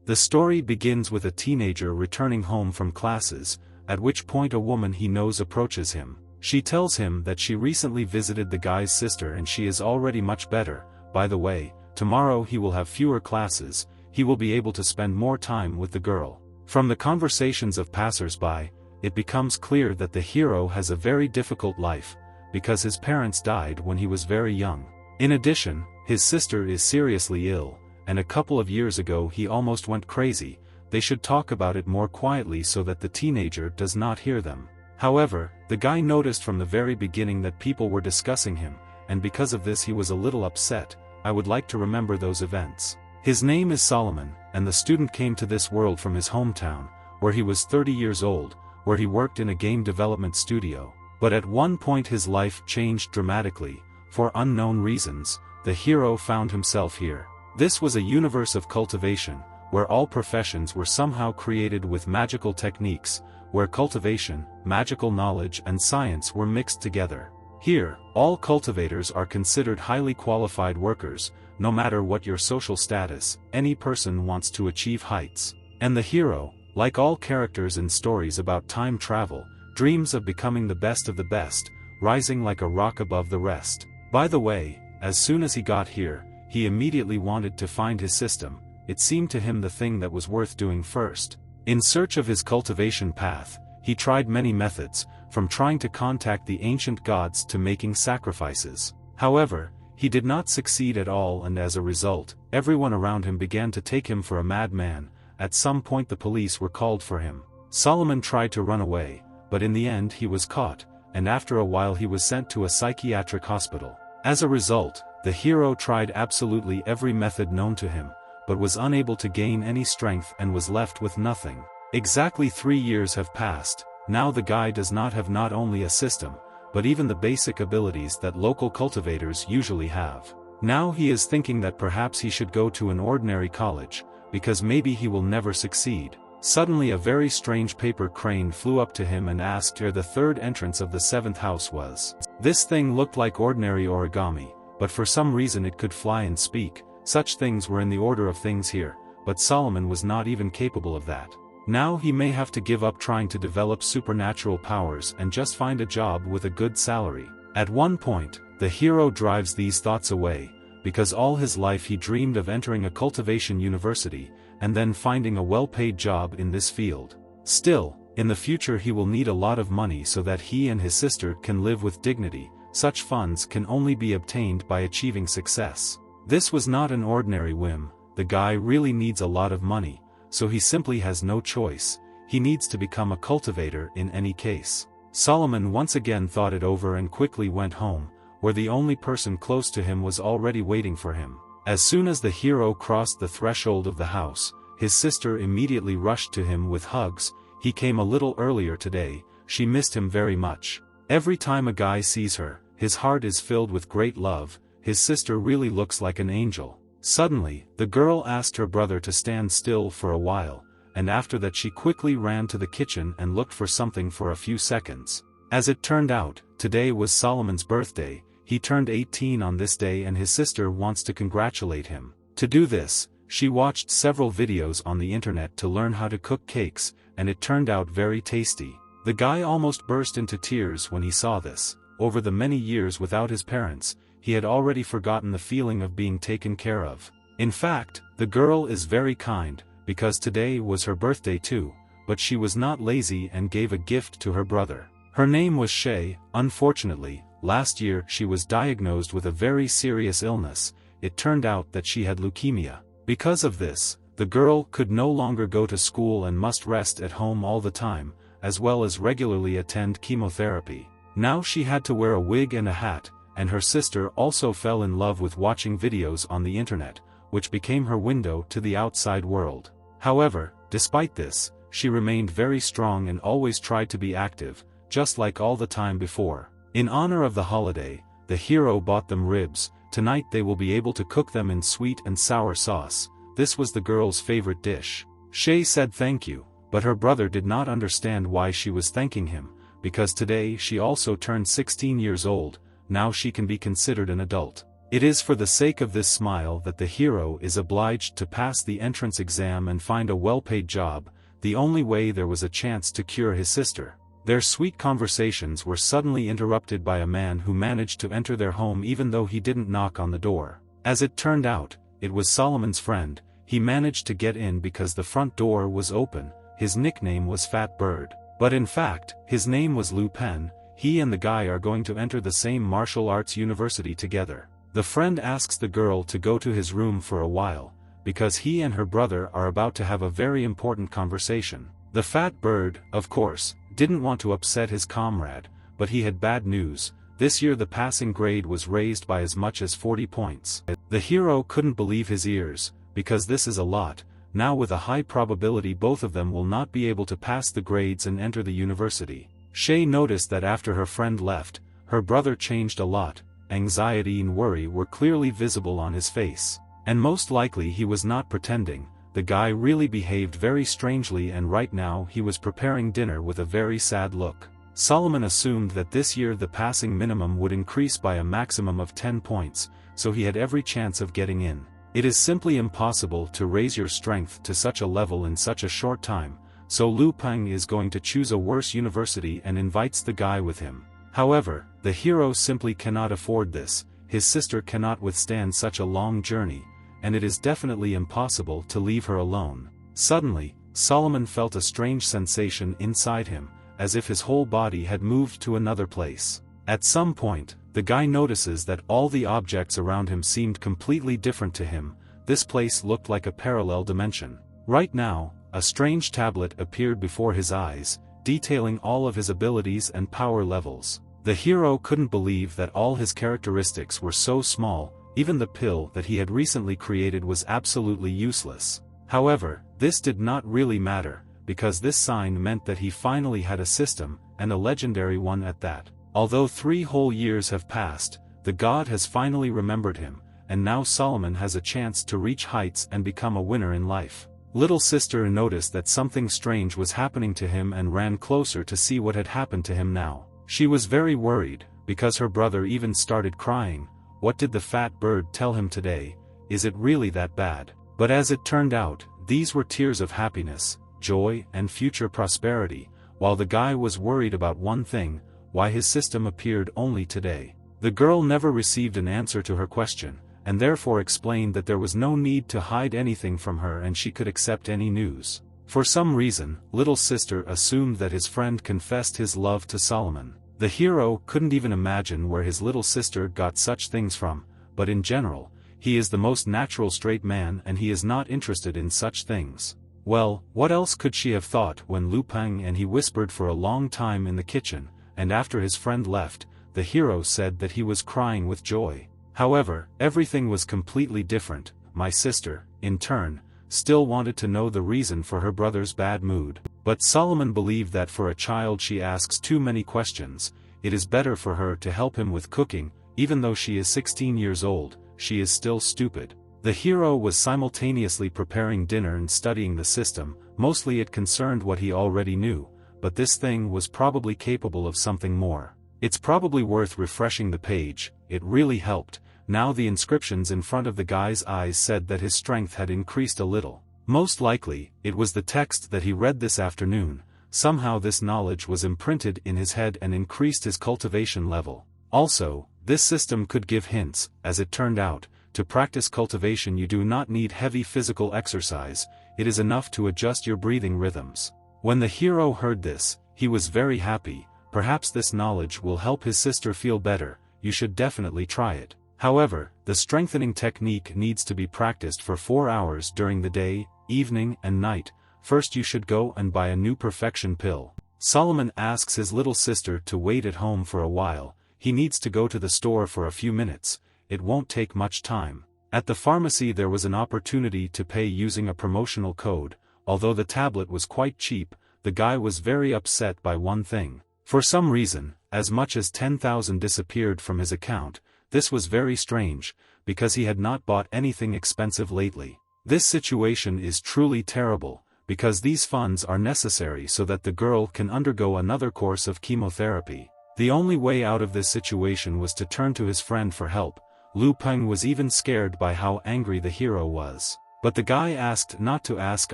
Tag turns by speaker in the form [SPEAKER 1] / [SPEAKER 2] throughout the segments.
[SPEAKER 1] The story begins with a teenager returning home from classes, at which point a woman he knows approaches him. She tells him that she recently visited the guy's sister and she is already much better. By the way, tomorrow he will have fewer classes, he will be able to spend more time with the girl. From the conversations of passers-by, it becomes clear that the hero has a very difficult life, because his parents died when he was very young. In addition, his sister is seriously ill, and a couple of years ago he almost went crazy. They should talk about it more quietly so that the teenager does not hear them. However, the guy noticed from the very beginning that people were discussing him, and because of this he was a little upset. I would like to remember those events. His name is Solomon, and the student came to this world from his hometown, where he was 30 years old, where he worked in a game development studio. But at one point his life changed dramatically. For unknown reasons, the hero found himself here. This was a universe of cultivation, where all professions were somehow created with magical techniques, where cultivation, magical knowledge and science were mixed together. Here, all cultivators are considered highly qualified workers. No matter what your social status, any person wants to achieve heights. And the hero, like all characters in stories about time travel, dreams of becoming the best of the best, rising like a rock above the rest. By the way, as soon as he got here, he immediately wanted to find his system. It seemed to him the thing that was worth doing first. In search of his cultivation path, he tried many methods, from trying to contact the ancient gods to making sacrifices. However, he did not succeed at all, and as a result, everyone around him began to take him for a madman. At some point the police were called for him. Solomon tried to run away, but in the end he was caught, and after a while he was sent to a psychiatric hospital. As a result, the hero tried absolutely every method known to him, but was unable to gain any strength and was left with nothing. Exactly 3 years have passed. Now the guy does not have not only a system, but even the basic abilities that local cultivators usually have. Now he is thinking that perhaps he should go to an ordinary college, because maybe he will never succeed. Suddenly a very strange paper crane flew up to him and asked where the third entrance of the seventh house was. This thing looked like ordinary origami, but for some reason it could fly and speak. Such things were in the order of things here, but Solomon was not even capable of that. Now he may have to give up trying to develop supernatural powers and just find a job with a good salary. At one point, the hero drives these thoughts away, because all his life he dreamed of entering a cultivation university, and then finding a well-paid job in this field. Still, in the future he will need a lot of money so that he and his sister can live with dignity. Such funds can only be obtained by achieving success. This was not an ordinary whim. The guy really needs a lot of money, so he simply has no choice. He needs to become a cultivator in any case. Solomon once again thought it over and quickly went home, where the only person close to him was already waiting for him. As soon as the hero crossed the threshold of the house, his sister immediately rushed to him with hugs. He came a little earlier today. She missed him very much. Every time a guy sees her, his heart is filled with great love. His sister really looks like an angel. Suddenly, the girl asked her brother to stand still for a while, and after that she quickly ran to the kitchen and looked for something for a few seconds. As it turned out, today was Solomon's birthday. He turned 18 on this day and his sister wants to congratulate him. To do this, she watched several videos on the internet to learn how to cook cakes, and it turned out very tasty. The guy almost burst into tears when he saw this. Over the many years without his parents, he had already forgotten the feeling of being taken care of. In fact, the girl is very kind, because today was her birthday too, but she was not lazy and gave a gift to her brother. Her name was Shay. Unfortunately, last year she was diagnosed with a very serious illness. It turned out that she had leukemia. Because of this, the girl could no longer go to school and must rest at home all the time, as well as regularly attend chemotherapy. Now she had to wear a wig and a hat, and her sister also fell in love with watching videos on the internet, which became her window to the outside world. However, despite this, she remained very strong and always tried to be active, just like all the time before. In honor of the holiday, the hero bought them ribs. Tonight they will be able to cook them in sweet and sour sauce. This was the girl's favorite dish. Shay said thank you, but her brother did not understand why she was thanking him, because today she also turned 16 years old. Now she can be considered an adult. It is for the sake of this smile that the hero is obliged to pass the entrance exam and find a well-paid job, the only way there was a chance to cure his sister. Their sweet conversations were suddenly interrupted by a man who managed to enter their home even though he didn't knock on the door. As it turned out, it was Solomon's friend. He managed to get in because the front door was open. His nickname was Fat Bird. But in fact, his name was Lu Pen. He and the guy are going to enter the same martial arts university together. The friend asks the girl to go to his room for a while, because he and her brother are about to have a very important conversation. The Fat Bird, of course, didn't want to upset his comrade, but he had bad news. This year the passing grade was raised by as much as 40 points. The hero couldn't believe his ears, because this is a lot. Now with a high probability both of them will not be able to pass the grades and enter the university. Shay noticed that after her friend left, her brother changed a lot. Anxiety and worry were clearly visible on his face. And most likely he was not pretending. The guy really behaved very strangely, and right now he was preparing dinner with a very sad look. Solomon assumed that this year the passing minimum would increase by a maximum of 10 points, so he had every chance of getting in. It is simply impossible to raise your strength to such a level in such a short time, so Lu Peng is going to choose a worse university and invites the guy with him. However, the hero simply cannot afford this. His sister cannot withstand such a long journey, and it is definitely impossible to leave her alone. Suddenly, Solomon felt a strange sensation inside him, as if his whole body had moved to another place. At some point, the guy notices that all the objects around him seemed completely different to him. This place looked like a parallel dimension. Right now, a strange tablet appeared before his eyes, detailing all of his abilities and power levels. The hero couldn't believe that all his characteristics were so small. Even the pill that he had recently created was absolutely useless. However, this did not really matter, because this sign meant that he finally had a system, and a legendary one at that. Although 3 whole years have passed, the god has finally remembered him, and now Solomon has a chance to reach heights and become a winner in life. Little sister noticed that something strange was happening to him and ran closer to see what had happened to him now. She was very worried, because her brother even started crying. What did the Fat Bird tell him today? Is it really that bad? But as it turned out, these were tears of happiness, joy, and future prosperity, while the guy was worried about one thing: why his system appeared only today. The girl never received an answer to her question, and therefore explained that there was no need to hide anything from her and she could accept any news. For some reason, little sister assumed that his friend confessed his love to Solomon. The hero couldn't even imagine where his little sister got such things from, but in general, he is the most natural straight man and he is not interested in such things. Well, what else could she have thought when Lu Peng and he whispered for a long time in the kitchen, and after his friend left, the hero said that he was crying with joy. However, everything was completely different. My sister, in turn, still wanted to know the reason for her brother's bad mood. But Solomon believed that for a child she asks too many questions. It is better for her to help him with cooking. Even though she is 16 years old, she is still stupid. The hero was simultaneously preparing dinner and studying the system. Mostly it concerned what he already knew, but this thing was probably capable of something more. It's probably worth refreshing the page. It really helped. Now the inscriptions in front of the guy's eyes said that his strength had increased a little. Most likely, it was the text that he read this afternoon. Somehow this knowledge was imprinted in his head and increased his cultivation level. Also, this system could give hints. As it turned out, to practice cultivation you do not need heavy physical exercise. It is enough to adjust your breathing rhythms. When the hero heard this, he was very happy. Perhaps this knowledge will help his sister feel better. You should definitely try it. However, the strengthening technique needs to be practiced for 4 hours during the day, evening, and night. First you should go and buy a new perfection pill. Solomon asks his little sister to wait at home for a while. He needs to go to the store for a few minutes. It won't take much time. At the pharmacy there was an opportunity to pay using a promotional code. Although the tablet was quite cheap, the guy was very upset by one thing. For some reason, as much as 10,000 disappeared from his account. This was very strange, because he had not bought anything expensive lately. This situation is truly terrible, because these funds are necessary so that the girl can undergo another course of chemotherapy. The only way out of this situation was to turn to his friend for help. Lu Peng was even scared by how angry the hero was. But the guy asked not to ask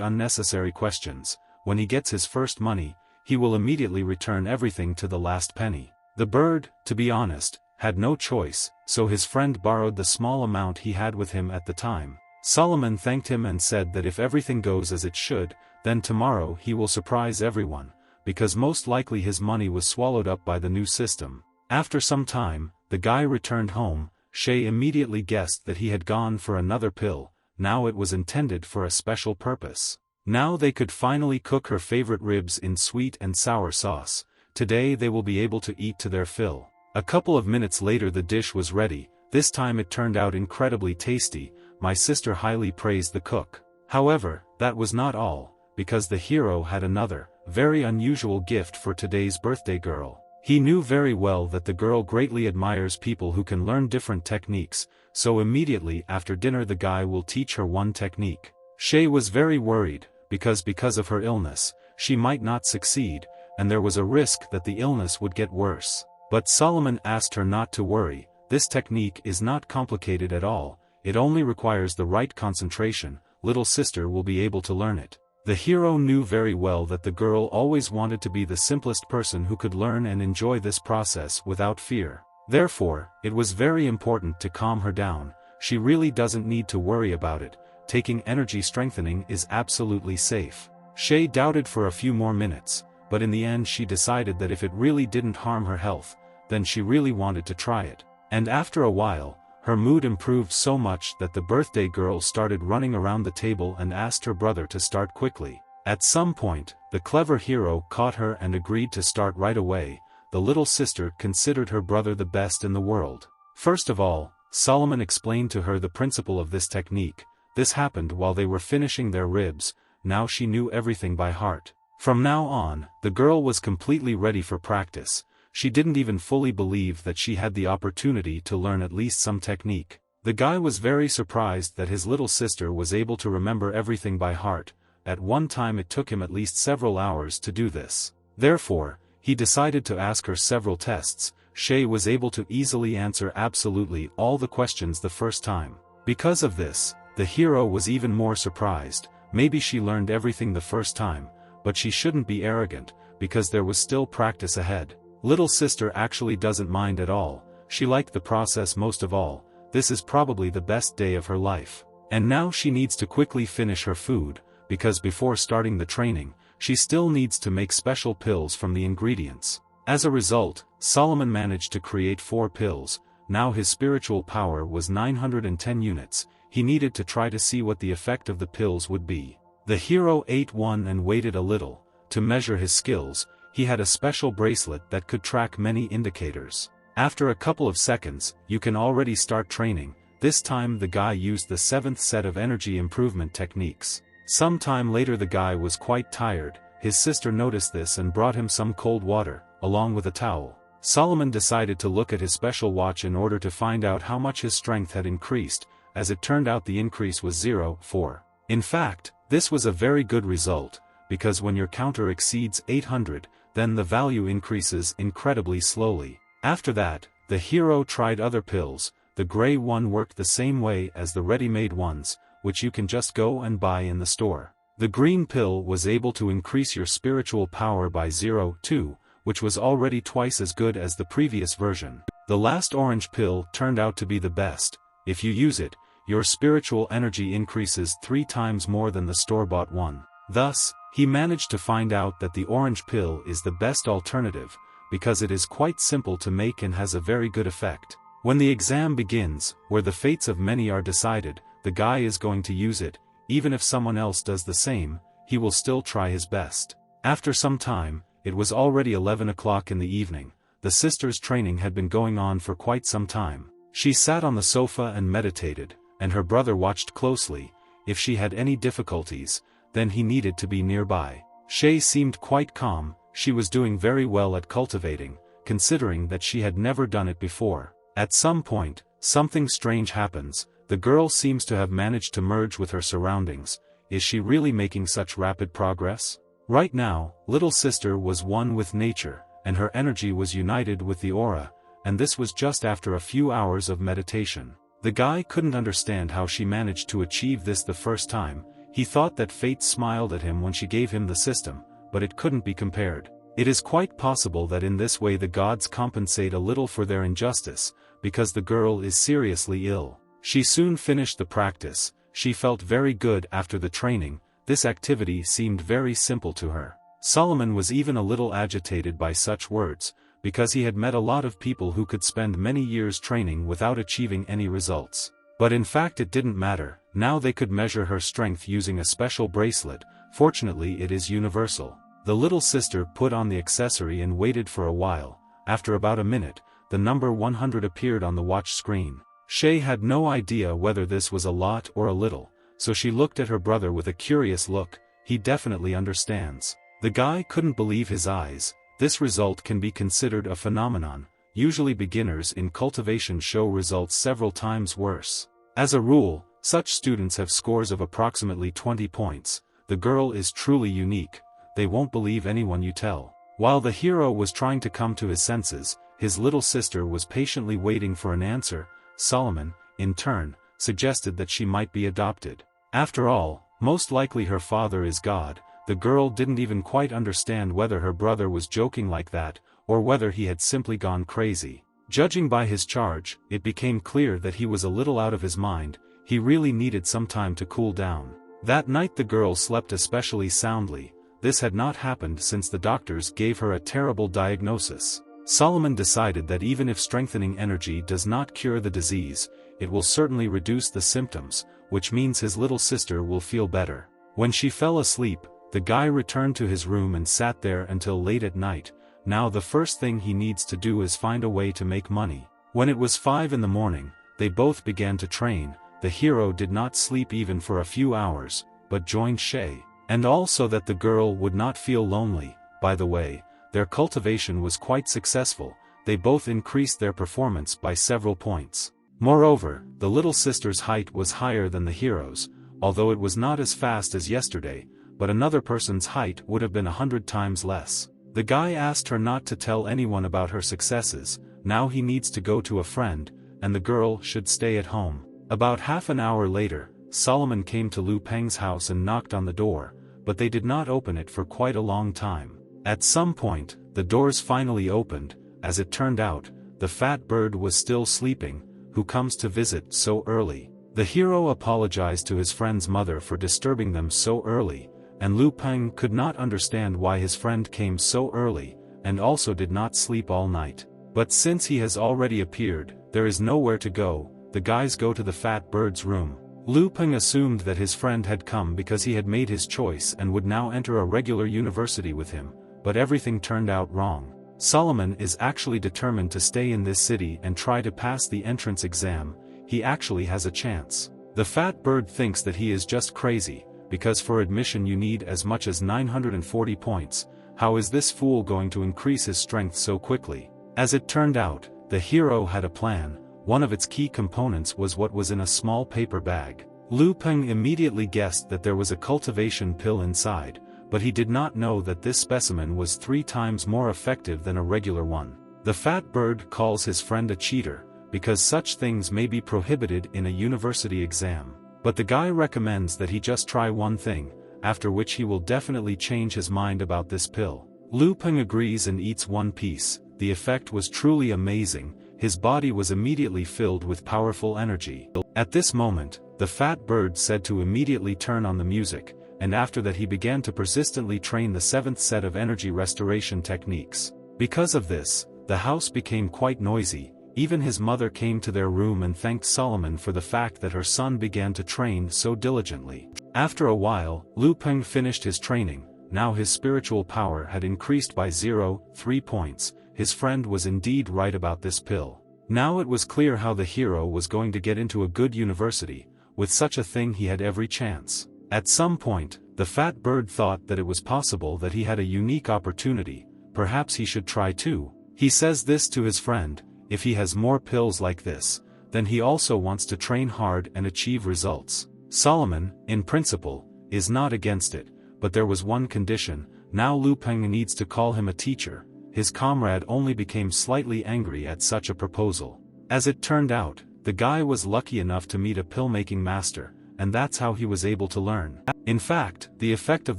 [SPEAKER 1] unnecessary questions. When he gets his first money, he will immediately return everything to the last penny. The bird, to be honest, had no choice, so his friend borrowed the small amount he had with him at the time. Solomon thanked him and said that if everything goes as it should, then tomorrow he will surprise everyone, because most likely his money was swallowed up by the new system. After some time, the guy returned home. Shay immediately guessed that he had gone for another pill. Now it was intended for a special purpose. Now they could finally cook her favorite ribs in sweet and sour sauce. Today they will be able to eat to their fill. A couple of minutes later the dish was ready. This time it turned out incredibly tasty. My sister highly praised the cook. However, that was not all, because the hero had another, very unusual gift for today's birthday girl. He knew very well that the girl greatly admires people who can learn different techniques, so immediately after dinner the guy will teach her one technique. Shay was very worried, because of her illness, she might not succeed, and there was a risk that the illness would get worse. But Solomon asked her not to worry. This technique is not complicated at all, it only requires the right concentration. Little sister will be able to learn it. The hero knew very well that the girl always wanted to be the simplest person who could learn and enjoy this process without fear. Therefore, it was very important to calm her down. She really doesn't need to worry about it. Taking energy strengthening is absolutely safe. Shay doubted for a few more minutes, but in the end she decided that if it really didn't harm her health, then she really wanted to try it. And after a while, her mood improved so much that the birthday girl started running around the table and asked her brother to start quickly. At some point, the clever hero caught her and agreed to start right away. The little sister considered her brother the best in the world. First of all, Solomon explained to her the principle of this technique. This happened while they were finishing their ribs. Now she knew everything by heart. From now on, the girl was completely ready for practice. She didn't even fully believe that she had the opportunity to learn at least some technique. The guy was very surprised that his little sister was able to remember everything by heart. At one time it took him at least several hours to do this. Therefore, he decided to ask her several tests. Shay was able to easily answer absolutely all the questions the first time. Because of this, the hero was even more surprised. Maybe she learned everything the first time, but she shouldn't be arrogant, because there was still practice ahead. Little sister actually doesn't mind at all. She liked the process most of all. This is probably the best day of her life. And now she needs to quickly finish her food, because before starting the training, she still needs to make special pills from the ingredients. As a result, Solomon managed to create 4 pills. Now his spiritual power was 910 units. He needed to try to see what the effect of the pills would be. The hero ate one and waited a little. To measure his skills, he had a special bracelet that could track many indicators. After a couple of seconds, you can already start training. This time the guy used the 7th set of energy improvement techniques. Some time later the guy was quite tired. His sister noticed this and brought him some cold water, along with a towel. Solomon decided to look at his special watch in order to find out how much his strength had increased. As it turned out the increase was 0.4. In fact, this was a very good result, because when your counter exceeds 800, then the value increases incredibly slowly. After that, the hero tried other pills. The gray one worked the same way as the ready-made ones, which you can just go and buy in the store. The green pill was able to increase your spiritual power by 0.2, which was already twice as good as the previous version. The last orange pill turned out to be the best. If you use it, your spiritual energy increases 3 times more than the store-bought one. Thus, he managed to find out that the orange pill is the best alternative, because it is quite simple to make and has a very good effect. When the exam begins, where the fates of many are decided, the guy is going to use it. Even if someone else does the same, he will still try his best. After some time, it was already 11 o'clock in the evening. The sister's training had been going on for quite some time. She sat on the sofa and meditated, and her brother watched closely. If she had any difficulties, then he needed to be nearby. Shay seemed quite calm. She was doing very well at cultivating, considering that she had never done it before. At some point, something strange happens. The girl seems to have managed to merge with her surroundings. Is she really making such rapid progress? Right now, little sister was one with nature, and her energy was united with the aura, and this was just after a few hours of meditation. The guy couldn't understand how she managed to achieve this the first time. He thought that fate smiled at him when she gave him the system, but it couldn't be compared. It is quite possible that in this way the gods compensate a little for their injustice, because the girl is seriously ill. She soon finished the practice. She felt very good after the training. This activity seemed very simple to her. Solomon was even a little agitated by such words, because he had met a lot of people who could spend many years training without achieving any results. But in fact it didn't matter. Now they could measure her strength using a special bracelet. Fortunately it is universal. The little sister put on the accessory and waited for a while. After about a minute, the number 100 appeared on the watch screen. Shay had no idea whether this was a lot or a little, so she looked at her brother with a curious look. He definitely understands. The guy couldn't believe his eyes. This result can be considered a phenomenon. Usually beginners in cultivation show results several times worse. As a rule, such students have scores of approximately 20 points. The girl is truly unique. They won't believe anyone you tell. While the hero was trying to come to his senses, his little sister was patiently waiting for an answer. Solomon, in turn, suggested that she might be adopted. After all, most likely her father is God. The girl didn't even quite understand whether her brother was joking like that, or whether he had simply gone crazy. Judging by his charge, it became clear that he was a little out of his mind. He really needed some time to cool down. That night the girl slept especially soundly. This had not happened since the doctors gave her a terrible diagnosis. Solomon decided that even if strengthening energy does not cure the disease, it will certainly reduce the symptoms, which means his little sister will feel better. When she fell asleep, the guy returned to his room and sat there until late at night. Now the first thing he needs to do is find a way to make money. When it was 5 in the morning, they both began to train. The hero did not sleep even for a few hours, but joined Shay. And also that the girl would not feel lonely. By the way, their cultivation was quite successful. They both increased their performance by several points. Moreover, the little sister's height was higher than the hero's, although it was not as fast as yesterday, but another person's height would have been 100 times less. The guy asked her not to tell anyone about her successes. Now he needs to go to a friend, and the girl should stay at home. About half an hour later, Solomon came to Lu Peng's house and knocked on the door, but they did not open it for quite a long time. At some point, the doors finally opened. As it turned out, the fat bird was still sleeping. Who comes to visit so early? The hero apologized to his friend's mother for disturbing them so early, and Lu Peng could not understand why his friend came so early, and also did not sleep all night. But since he has already appeared, there is nowhere to go. The guys go to the fat bird's room. Lu Peng assumed that his friend had come because he had made his choice and would now enter a regular university with him, but everything turned out wrong. Solomon is actually determined to stay in this city and try to pass the entrance exam. He actually has a chance. The fat bird thinks that he is just crazy, because for admission you need as much as 940 points. How is this fool going to increase his strength so quickly? As it turned out, the hero had a plan. One of its key components was what was in a small paper bag. Lu Peng immediately guessed that there was a cultivation pill inside, but he did not know that this specimen was 3 times more effective than a regular one. The fat bird calls his friend a cheater, because such things may be prohibited in a university exam. But the guy recommends that he just try one thing, after which he will definitely change his mind about this pill. Lu Peng agrees and eats one piece. The effect was truly amazing. His body was immediately filled with powerful energy. At this moment, the fat bird said to immediately turn on the music, and after that he began to persistently train the 7th set of energy restoration techniques. Because of this, the house became quite noisy. Even his mother came to their room and thanked Solomon for the fact that her son began to train so diligently. After a while, Lu Peng finished his training. Now his spiritual power had increased by 0.3 points. His friend was indeed right about this pill. Now it was clear how the hero was going to get into a good university. With such a thing he had every chance. At some point, the fat bird thought that it was possible that he had a unique opportunity. Perhaps he should try too. He says this to his friend. If he has more pills like this, then he also wants to train hard and achieve results. Solomon, in principle, is not against it, but there was one condition. Now Lu Peng needs to call him a teacher. His comrade only became slightly angry at such a proposal. As it turned out, The guy was lucky enough to meet a pill-making master, and that's how he was able to learn. In fact, the effect of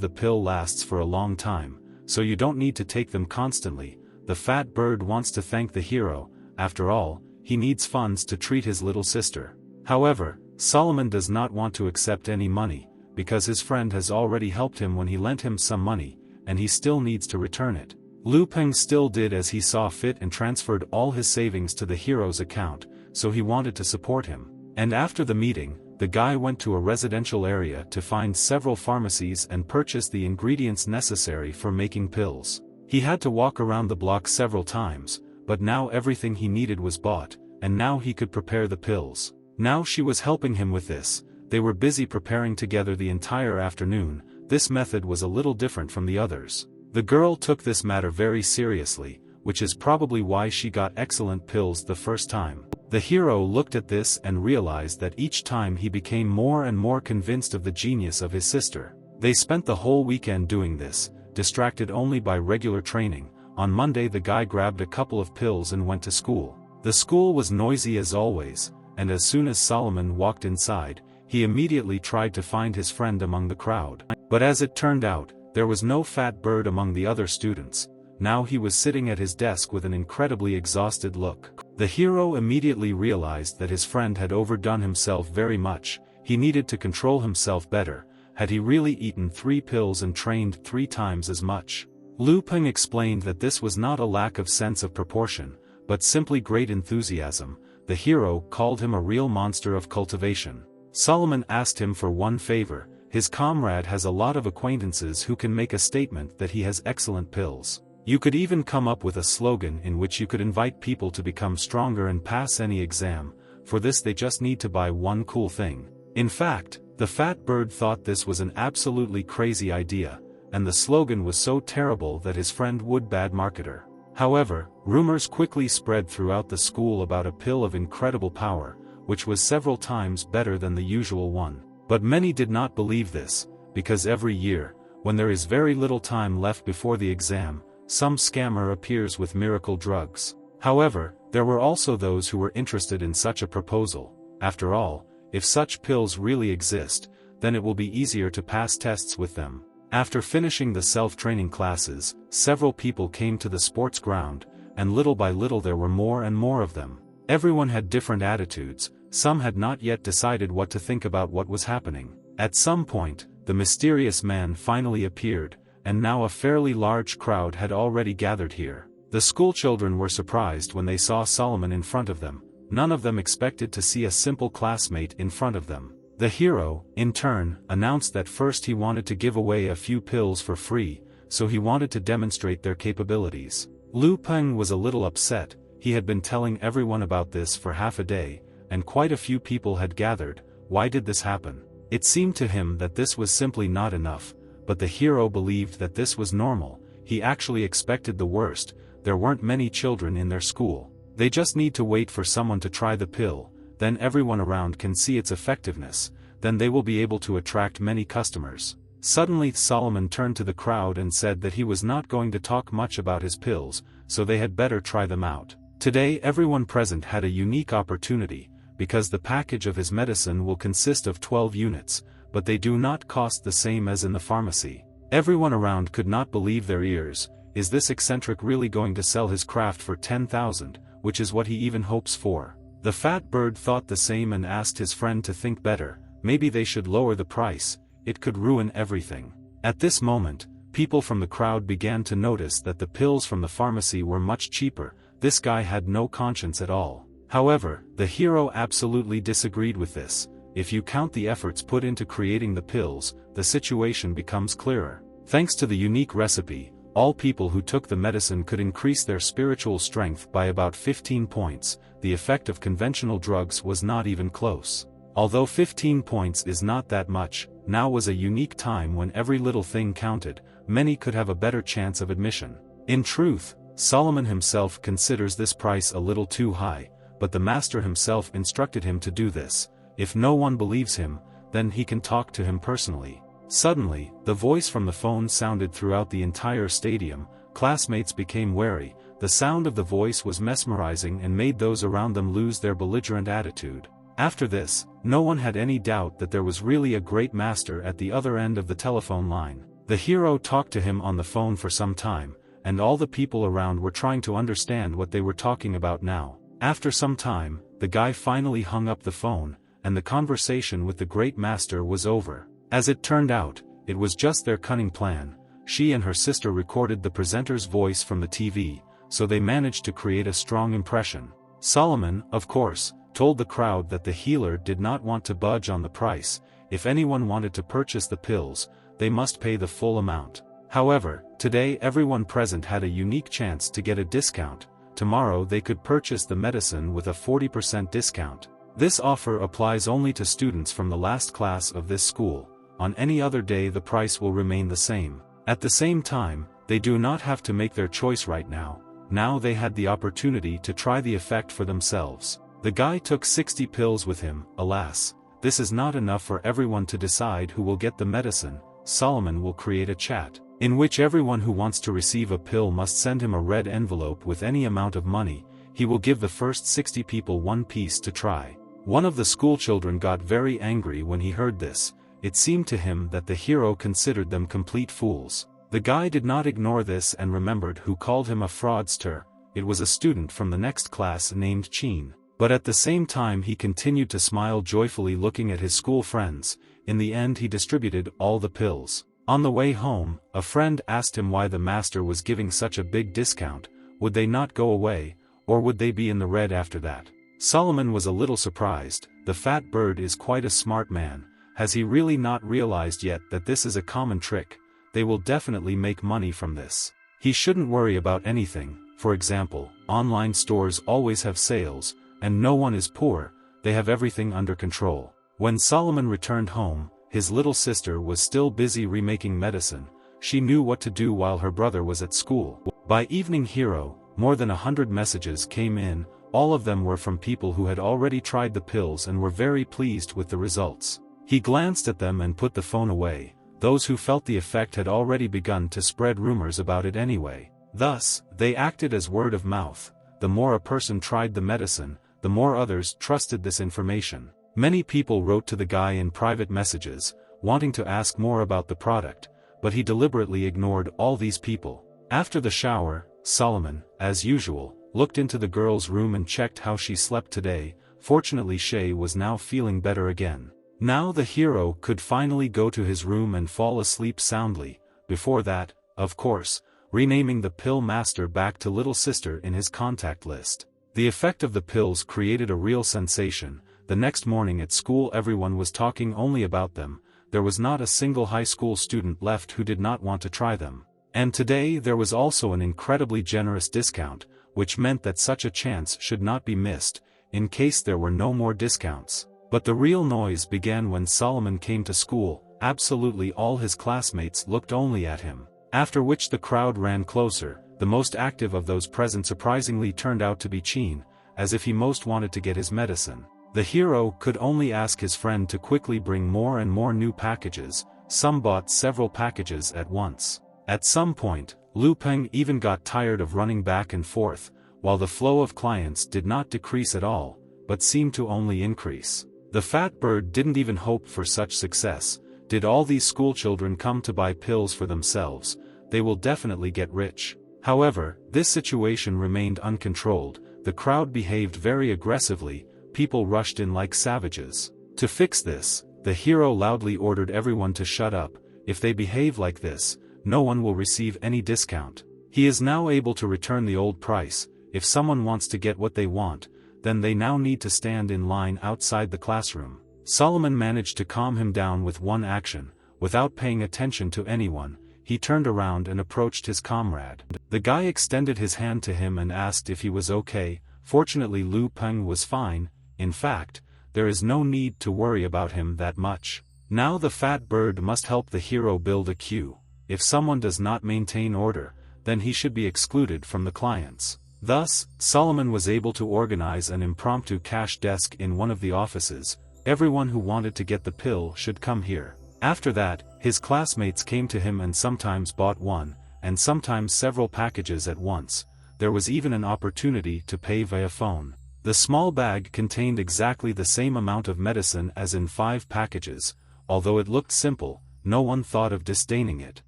[SPEAKER 1] the pill lasts for a long time, so you don't need to take them constantly. The fat bird wants to thank the hero. After all, he needs funds to treat his little sister. However, Solomon does not want to accept any money, because his friend has already helped him when he lent him some money, and he still needs to return it. Lu Peng still did as he saw fit and transferred all his savings to the hero's account, so he wanted to support him. And after the meeting, the guy went to a residential area to find several pharmacies and purchase the ingredients necessary for making pills. He had to walk around the block several times, but now everything he needed was bought, and now he could prepare the pills. Now she was helping him with this. They were busy preparing together the entire afternoon. This method was a little different from the others. The girl took this matter very seriously, which is probably why she got excellent pills the first time. The hero looked at this and realized that each time he became more and more convinced of the genius of his sister. They spent the whole weekend doing this, distracted only by regular training. On Monday the guy grabbed a couple of pills and went to school. The school was noisy as always, and as soon as Solomon walked inside, he immediately tried to find his friend among the crowd. But as it turned out, there was no fat bird among the other students. Now he was sitting at his desk with an incredibly exhausted look. The hero immediately realized that his friend had overdone himself very much. He needed to control himself better. Had he really eaten 3 pills and trained 3 times as much? Lu Peng explained that this was not a lack of sense of proportion, but simply great enthusiasm. The hero called him a real monster of cultivation. Solomon asked him for one favor. His comrade has a lot of acquaintances who can make a statement that he has excellent pills. You could even come up with a slogan in which you could invite people to become stronger and pass any exam. For this they just need to buy one cool thing. In fact, the fat bird thought this was an absolutely crazy idea, and the slogan was so terrible that his friend would bad marketer. However, rumors quickly spread throughout the school about a pill of incredible power, which was several times better than the usual one. But many did not believe this, because every year, when there is very little time left before the exam, some scammer appears with miracle drugs. However, there were also those who were interested in such a proposal. After all, if such pills really exist, then it will be easier to pass tests with them. After finishing the self-training classes, several people came to the sports ground, and little by little there were more and more of them. Everyone had different attitudes. Some had not yet decided what to think about what was happening. At some point, the mysterious man finally appeared, and now a fairly large crowd had already gathered here. The schoolchildren were surprised when they saw Solomon in front of them. None of them expected to see a simple classmate in front of them. The hero, in turn, announced that first he wanted to give away a few pills for free, so he wanted to demonstrate their capabilities. Lu Peng was a little upset. He had been telling everyone about this for half a day, and quite a few people had gathered. Why did this happen? It seemed to him that this was simply not enough, but the hero believed that this was normal. He actually expected the worst. There weren't many children in their school. They just need to wait for someone to try the pill, then everyone around can see its effectiveness, then they will be able to attract many customers. Suddenly Solomon turned to the crowd and said that he was not going to talk much about his pills, so they had better try them out. Today everyone present had a unique opportunity, because the package of his medicine will consist of 12 units, but they do not cost the same as in the pharmacy. Everyone around could not believe their ears. Is this eccentric really going to sell his craft for 10,000, which is what he even hopes for? The fat bird thought the same and asked his friend to think better. Maybe they should lower the price. It could ruin everything. At this moment, people from the crowd began to notice that the pills from the pharmacy were much cheaper. This guy had no conscience at all. However, the hero absolutely disagreed with this. If you count the efforts put into creating the pills, the situation becomes clearer. Thanks to the unique recipe, all people who took the medicine could increase their spiritual strength by about 15 points. The effect of conventional drugs was not even close. Although 15 points is not that much, now was a unique time when every little thing counted. Many could have a better chance of admission. In truth, Solomon himself considers this price a little too high, but the master himself instructed him to do this. If no one believes him, then he can talk to him personally. Suddenly, the voice from the phone sounded throughout the entire stadium. Classmates became wary. The sound of the voice was mesmerizing and made those around them lose their belligerent attitude. After this, no one had any doubt that there was really a great master at the other end of the telephone line. The hero talked to him on the phone for some time, and all the people around were trying to understand what they were talking about now. After some time, the guy finally hung up the phone, and the conversation with the great master was over. As it turned out, it was just their cunning plan. She and her sister recorded the presenter's voice from the TV, so they managed to create a strong impression. Solomon, of course, told the crowd that the healer did not want to budge on the price. If anyone wanted to purchase the pills, they must pay the full amount. However, today everyone present had a unique chance to get a discount. Tomorrow they could purchase the medicine with a 40% discount. This offer applies only to students from the last class of this school. On any other day the price will remain the same. At the same time, they do not have to make their choice right now. Now they had the opportunity to try the effect for themselves. The guy took 60 pills with him. Alas, this is not enough for everyone to decide who will get the medicine. Solomon will create a chat, in which everyone who wants to receive a pill must send him a red envelope with any amount of money. He will give the first 60 people one piece to try. One of the schoolchildren got very angry when he heard this. It seemed to him that the hero considered them complete fools. The guy did not ignore this and remembered who called him a fraudster. It was a student from the next class named Chin. But at the same time he continued to smile joyfully looking at his school friends. In the end he distributed all the pills. On the way home, a friend asked him why the master was giving such a big discount. Would they not go away, or would they be in the red after that? Solomon was a little surprised. The fat bird is quite a smart man. Has he really not realized yet that this is a common trick? They will definitely make money from this. He shouldn't worry about anything. For example, online stores always have sales, and no one is poor. They have everything under control. When Solomon returned home, his little sister was still busy remaking medicine. She knew what to do while her brother was at school. By evening hero, more than 100 messages came in. All of them were from people who had already tried the pills and were very pleased with the results. He glanced at them and put the phone away. Those who felt the effect had already begun to spread rumors about it anyway. Thus, they acted as word of mouth. The more a person tried the medicine, the more others trusted this information. Many people wrote to the guy in private messages, wanting to ask more about the product, but he deliberately ignored all these people. After the shower, Solomon, as usual, looked into the girl's room and checked how she slept today. Fortunately Shay was now feeling better again. Now the hero could finally go to his room and fall asleep soundly. Before that, of course, renaming the pill master back to little sister in his contact list. The effect of the pills created a real sensation. The next morning at school everyone was talking only about them. There was not a single high school student left who did not want to try them. And today there was also an incredibly generous discount, which meant that such a chance should not be missed, in case there were no more discounts. But the real noise began when Solomon came to school. Absolutely all his classmates looked only at him. After which the crowd ran closer. The most active of those present surprisingly turned out to be Chin, as if he most wanted to get his medicine. The hero could only ask his friend to quickly bring more and more new packages. Some bought several packages at once. At some point, Lu Peng even got tired of running back and forth, while the flow of clients did not decrease at all, but seemed to only increase. The fat bird didn't even hope for such success. Did all these schoolchildren come to buy pills for themselves? They will definitely get rich. However, this situation remained uncontrolled. The crowd behaved very aggressively. People rushed in like savages. To fix this, the hero loudly ordered everyone to shut up. If they behave like this, no one will receive any discount. He is now able to return the old price. If someone wants to get what they want, then they now need to stand in line outside the classroom. Solomon managed to calm him down with one action. Without paying attention to anyone, he turned around and approached his comrade. The guy extended his hand to him and asked if he was okay. Fortunately Lu Peng was fine. In fact, there is no need to worry about him that much. Now the fat bird must help the hero build a queue. If someone does not maintain order, then he should be excluded from the clients. Thus, Solomon was able to organize an impromptu cash desk in one of the offices. Everyone who wanted to get the pill should come here. After that, his classmates came to him and sometimes bought one, and sometimes several packages at once. there was even an opportunity to pay via phone. The small bag contained exactly the same amount of medicine as in 5 packages. Although it looked simple, no one thought of disdaining it.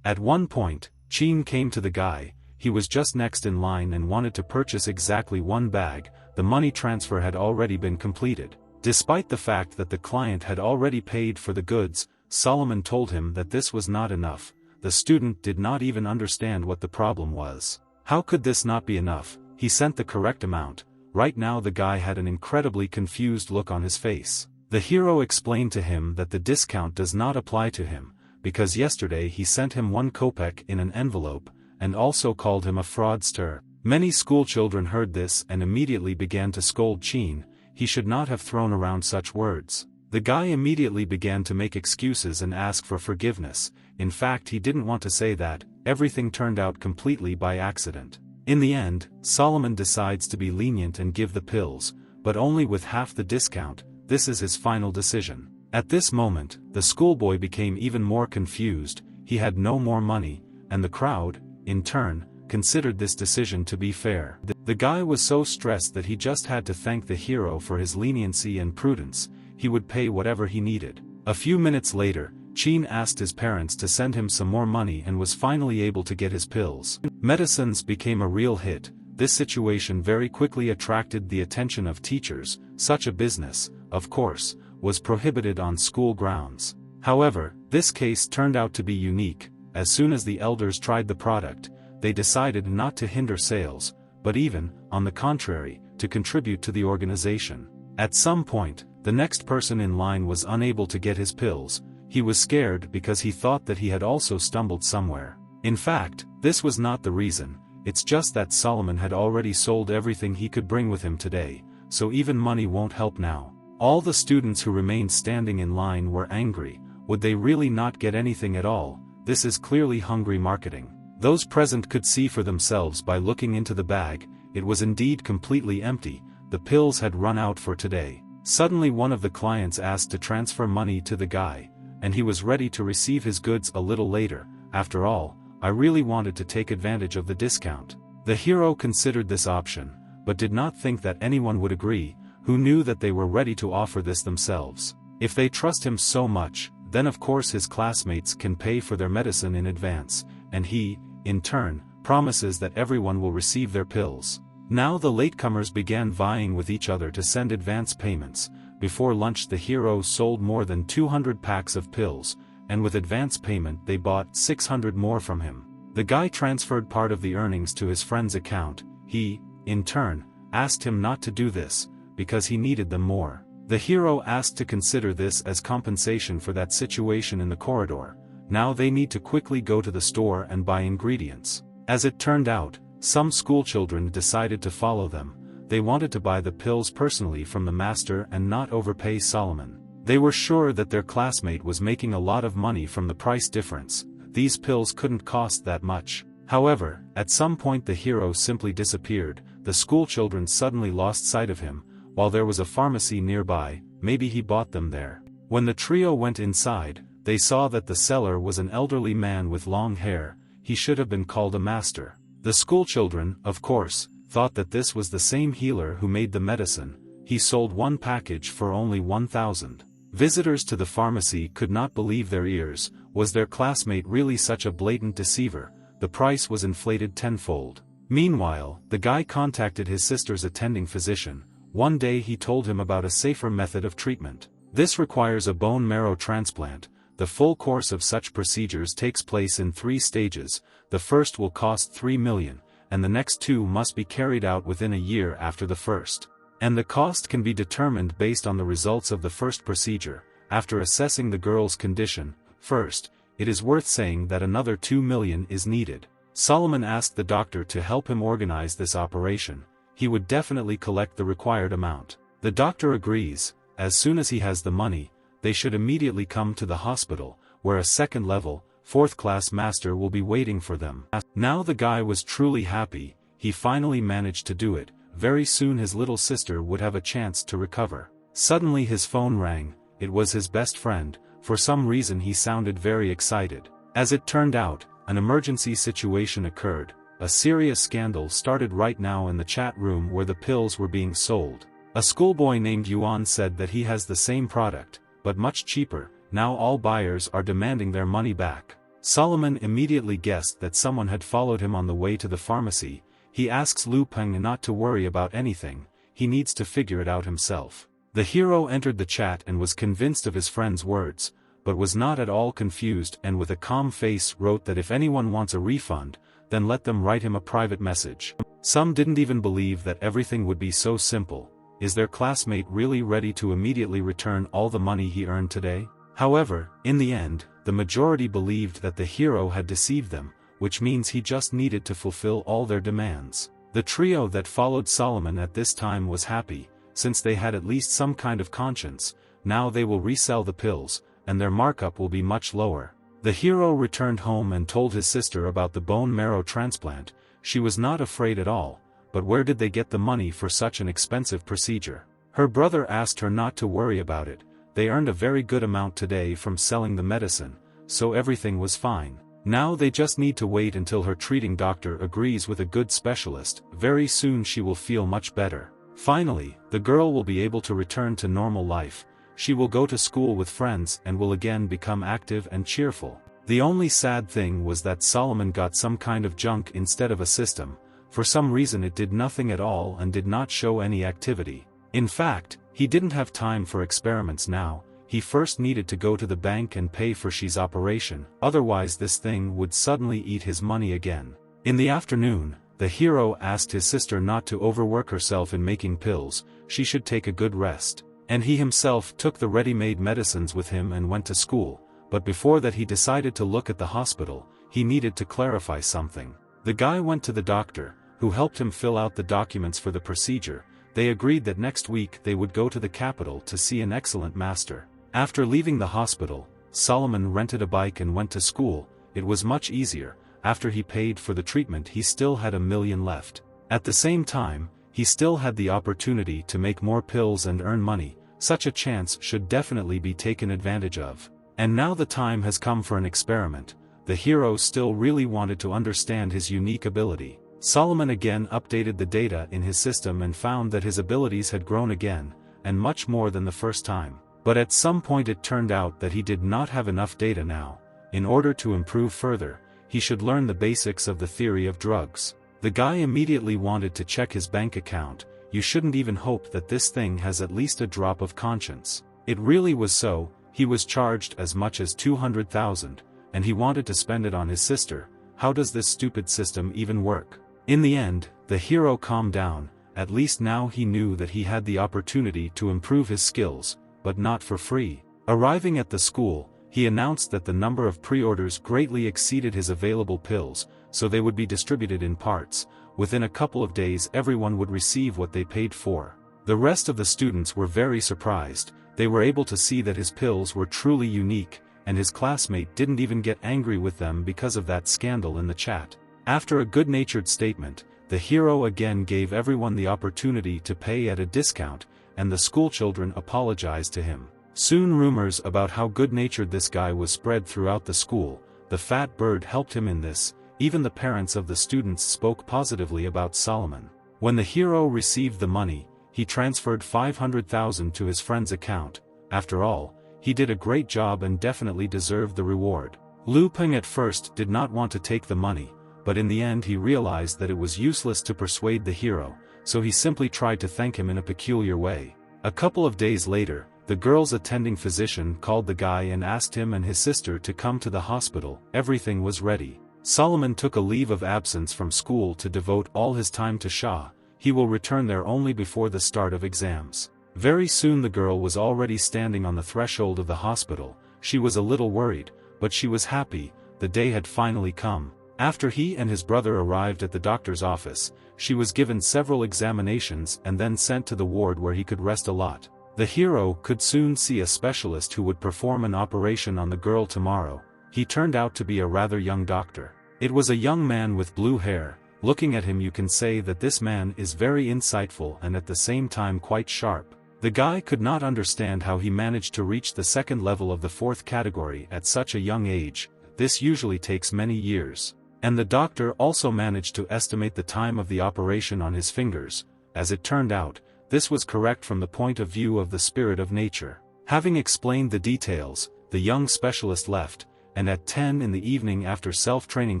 [SPEAKER 1] At one point, Chin came to the guy. He was just next in line and wanted to purchase exactly 1 bag. The money transfer had already been completed. Despite the fact that the client had already paid for the goods, Solomon told him that this was not enough. The student did not even understand what the problem was. How could this not be enough? He sent the correct amount. Right now the guy had an incredibly confused look on his face. The hero explained to him that the discount does not apply to him, because yesterday he sent him 1 kopeck in an envelope, and also called him a fraudster. Many schoolchildren heard this and immediately began to scold Chin. He should not have thrown around such words. The guy immediately began to make excuses and ask for forgiveness. In fact, he didn't want to say that. Everything turned out completely by accident. In the end, Solomon decides to be lenient and give the pills, but only with half the discount. This is his final decision. At this moment, the schoolboy became even more confused. He had no more money, and the crowd, in turn, considered this decision to be fair. The guy was so stressed that he just had to thank the hero for his leniency and prudence. He would pay whatever he needed. A few minutes later, Chin asked his parents to send him some more money and was finally able to get his pills. Medicines became a real hit. This situation very quickly attracted the attention of teachers. Such a business, of course, was prohibited on school grounds. However, this case turned out to be unique. As soon as the elders tried the product, they decided not to hinder sales, but even, on the contrary, to contribute to the organization. At some point, the next person in line was unable to get his pills. He was scared because he thought that he had also stumbled somewhere. In fact, this was not the reason. It's just that Solomon had already sold everything he could bring with him today, so even money won't help now. All the students who remained standing in line were angry. Would they really not get anything at all? This is clearly hungry marketing. Those present could see for themselves by looking into the bag. It was indeed completely empty. The pills had run out for today. Suddenly one of the clients asked to transfer money to the guy, and he was ready to receive his goods a little later. After all, I really wanted to take advantage of the discount. The hero considered this option, but did not think that anyone would agree, who knew that they were ready to offer this themselves. If they trust him so much, then of course his classmates can pay for their medicine in advance, and he, in turn, promises that everyone will receive their pills. Now the latecomers began vying with each other to send advance payments. Before lunch the hero sold more than 200 packs of pills, and with advance payment they bought 600 more from him. The guy transferred part of the earnings to his friend's account. He, in turn, asked him not to do this, because he needed them more. The hero asked to consider this as compensation for that situation in the corridor. Now they need to quickly go to the store and buy ingredients. As it turned out, some schoolchildren decided to follow them. They wanted to buy the pills personally from the master and not overpay Solomon. They were sure that their classmate was making a lot of money from the price difference. These pills couldn't cost that much. However, at some point the hero simply disappeared. The schoolchildren suddenly lost sight of him. While there was a pharmacy nearby, maybe he bought them there. When the trio went inside, they saw that the seller was an elderly man with long hair. He should have been called a master. The schoolchildren, of course, thought that this was the same healer who made the medicine. He sold 1 package for only 1,000. Visitors to the pharmacy could not believe their ears. Was their classmate really such a blatant deceiver? The price was inflated tenfold. Meanwhile, the guy contacted his sister's attending physician. One day he told him about a safer method of treatment. This requires a bone marrow transplant. The full course of such procedures takes place in 3 stages. The first will cost 3 million, and the next 2 must be carried out within a year after the first. And the cost can be determined based on the results of the first procedure. After assessing the girl's condition, first, it is worth saying that another 2 million is needed. Solomon asked the doctor to help him organize this operation. He would definitely collect the required amount. The doctor agrees. As soon as he has the money, they should immediately come to the hospital, where a second-level, 4th-class master will be waiting for them. Now the guy was truly happy. He finally managed to do it. Very soon his little sister would have a chance to recover. Suddenly his phone rang. It was his best friend. For some reason he sounded very excited. As it turned out, an emergency situation occurred. a serious scandal started right now in the chat room where the pills were being sold. A schoolboy named Yuan said that he has the same product, but much cheaper. Now all buyers are demanding their money back. Solomon immediately guessed that someone had followed him on the way to the pharmacy. He asks Lu Peng not to worry about anything, he needs to figure it out himself. The hero entered the chat and was convinced of his friend's words, but was not at all confused and with a calm face wrote that if anyone wants a refund, then let them write him a private message. Some didn't even believe that everything would be so simple. Is their classmate really ready to immediately return all the money he earned today? However, in the end, the majority believed that the hero had deceived them, which means he just needed to fulfill all their demands. The trio that followed Solomon at this time was happy, since they had at least some kind of conscience. Now they will resell the pills, and their markup will be much lower. The hero returned home and told his sister about the bone marrow transplant. She was not afraid at all, but where did they get the money for such an expensive procedure? Her brother asked her not to worry about it. They earned a very good amount today from selling the medicine, so everything was fine. Now they just need to wait until her treating doctor agrees with a good specialist. Very soon she will feel much better. Finally, the girl will be able to return to normal life. She will go to school with friends and will again become active and cheerful. The only sad thing was that Solomon got some kind of junk instead of a system. For some reason it did nothing at all and did not show any activity. In fact, he didn't have time for experiments now. He first needed to go to the bank and pay for Shi's operation, otherwise this thing would suddenly eat his money again. In the afternoon, the hero asked his sister not to overwork herself in making pills, she should take a good rest. And he himself took the ready-made medicines with him and went to school, but before that he decided to look at the hospital. He needed to clarify something. The guy went to the doctor, who helped him fill out the documents for the procedure. They agreed that next week they would go to the capital to see an excellent master. After leaving the hospital, Solomon rented a bike and went to school. It was much easier. After he paid for the treatment he still had $1 million left. At the same time, he still had the opportunity to make more pills and earn money. Such a chance should definitely be taken advantage of. And now the time has come for an experiment. The hero still really wanted to understand his unique ability. Solomon again updated the data in his system and found that his abilities had grown again, and much more than the first time. But at some point it turned out that he did not have enough data now. In order to improve further, he should learn the basics of the theory of drugs. The guy immediately wanted to check his bank account. You shouldn't even hope that this thing has at least a drop of conscience. It really was so. He was charged as much as 200,000, and he wanted to spend it on his sister. How does this stupid system even work? In the end, the hero calmed down. At least now he knew that he had the opportunity to improve his skills, but not for free. Arriving at the school, he announced that the number of pre-orders greatly exceeded his available pills, so they would be distributed in parts. Within a couple of days everyone would receive what they paid for. The rest of the students were very surprised. They were able to see that his pills were truly unique, and his classmate didn't even get angry with them because of that scandal in the chat. After a good-natured statement, the hero again gave everyone the opportunity to pay at a discount, and the schoolchildren apologized to him. Soon rumors about how good-natured this guy was spread throughout the school. The fat bird helped him in this. Even the parents of the students spoke positively about Solomon. When the hero received the money, he transferred 500,000 to his friend's account. After all, he did a great job and definitely deserved the reward. Lu Peng at first did not want to take the money, but in the end he realized that it was useless to persuade the hero, so he simply tried to thank him in a peculiar way. A couple of days later, the girl's attending physician called the guy and asked him and his sister to come to the hospital. Everything was ready. Solomon took a leave of absence from school to devote all his time to Shah. He will return there only before the start of exams. Very soon the girl was already standing on the threshold of the hospital. She was a little worried, but she was happy. The day had finally come. After he and his brother arrived at the doctor's office, she was given several examinations and then sent to the ward where he could rest a lot. The hero could soon see a specialist who would perform an operation on the girl tomorrow. He turned out to be a rather young doctor. It was a young man with blue hair. Looking at him you can say that this man is very insightful and at the same time quite sharp. The guy could not understand how he managed to reach the second level of the fourth category at such a young age. This usually takes many years. And the doctor also managed to estimate the time of the operation on his fingers. As it turned out, this was correct from the point of view of the spirit of nature. Having explained the details, the young specialist left, and at 10 in the evening after self-training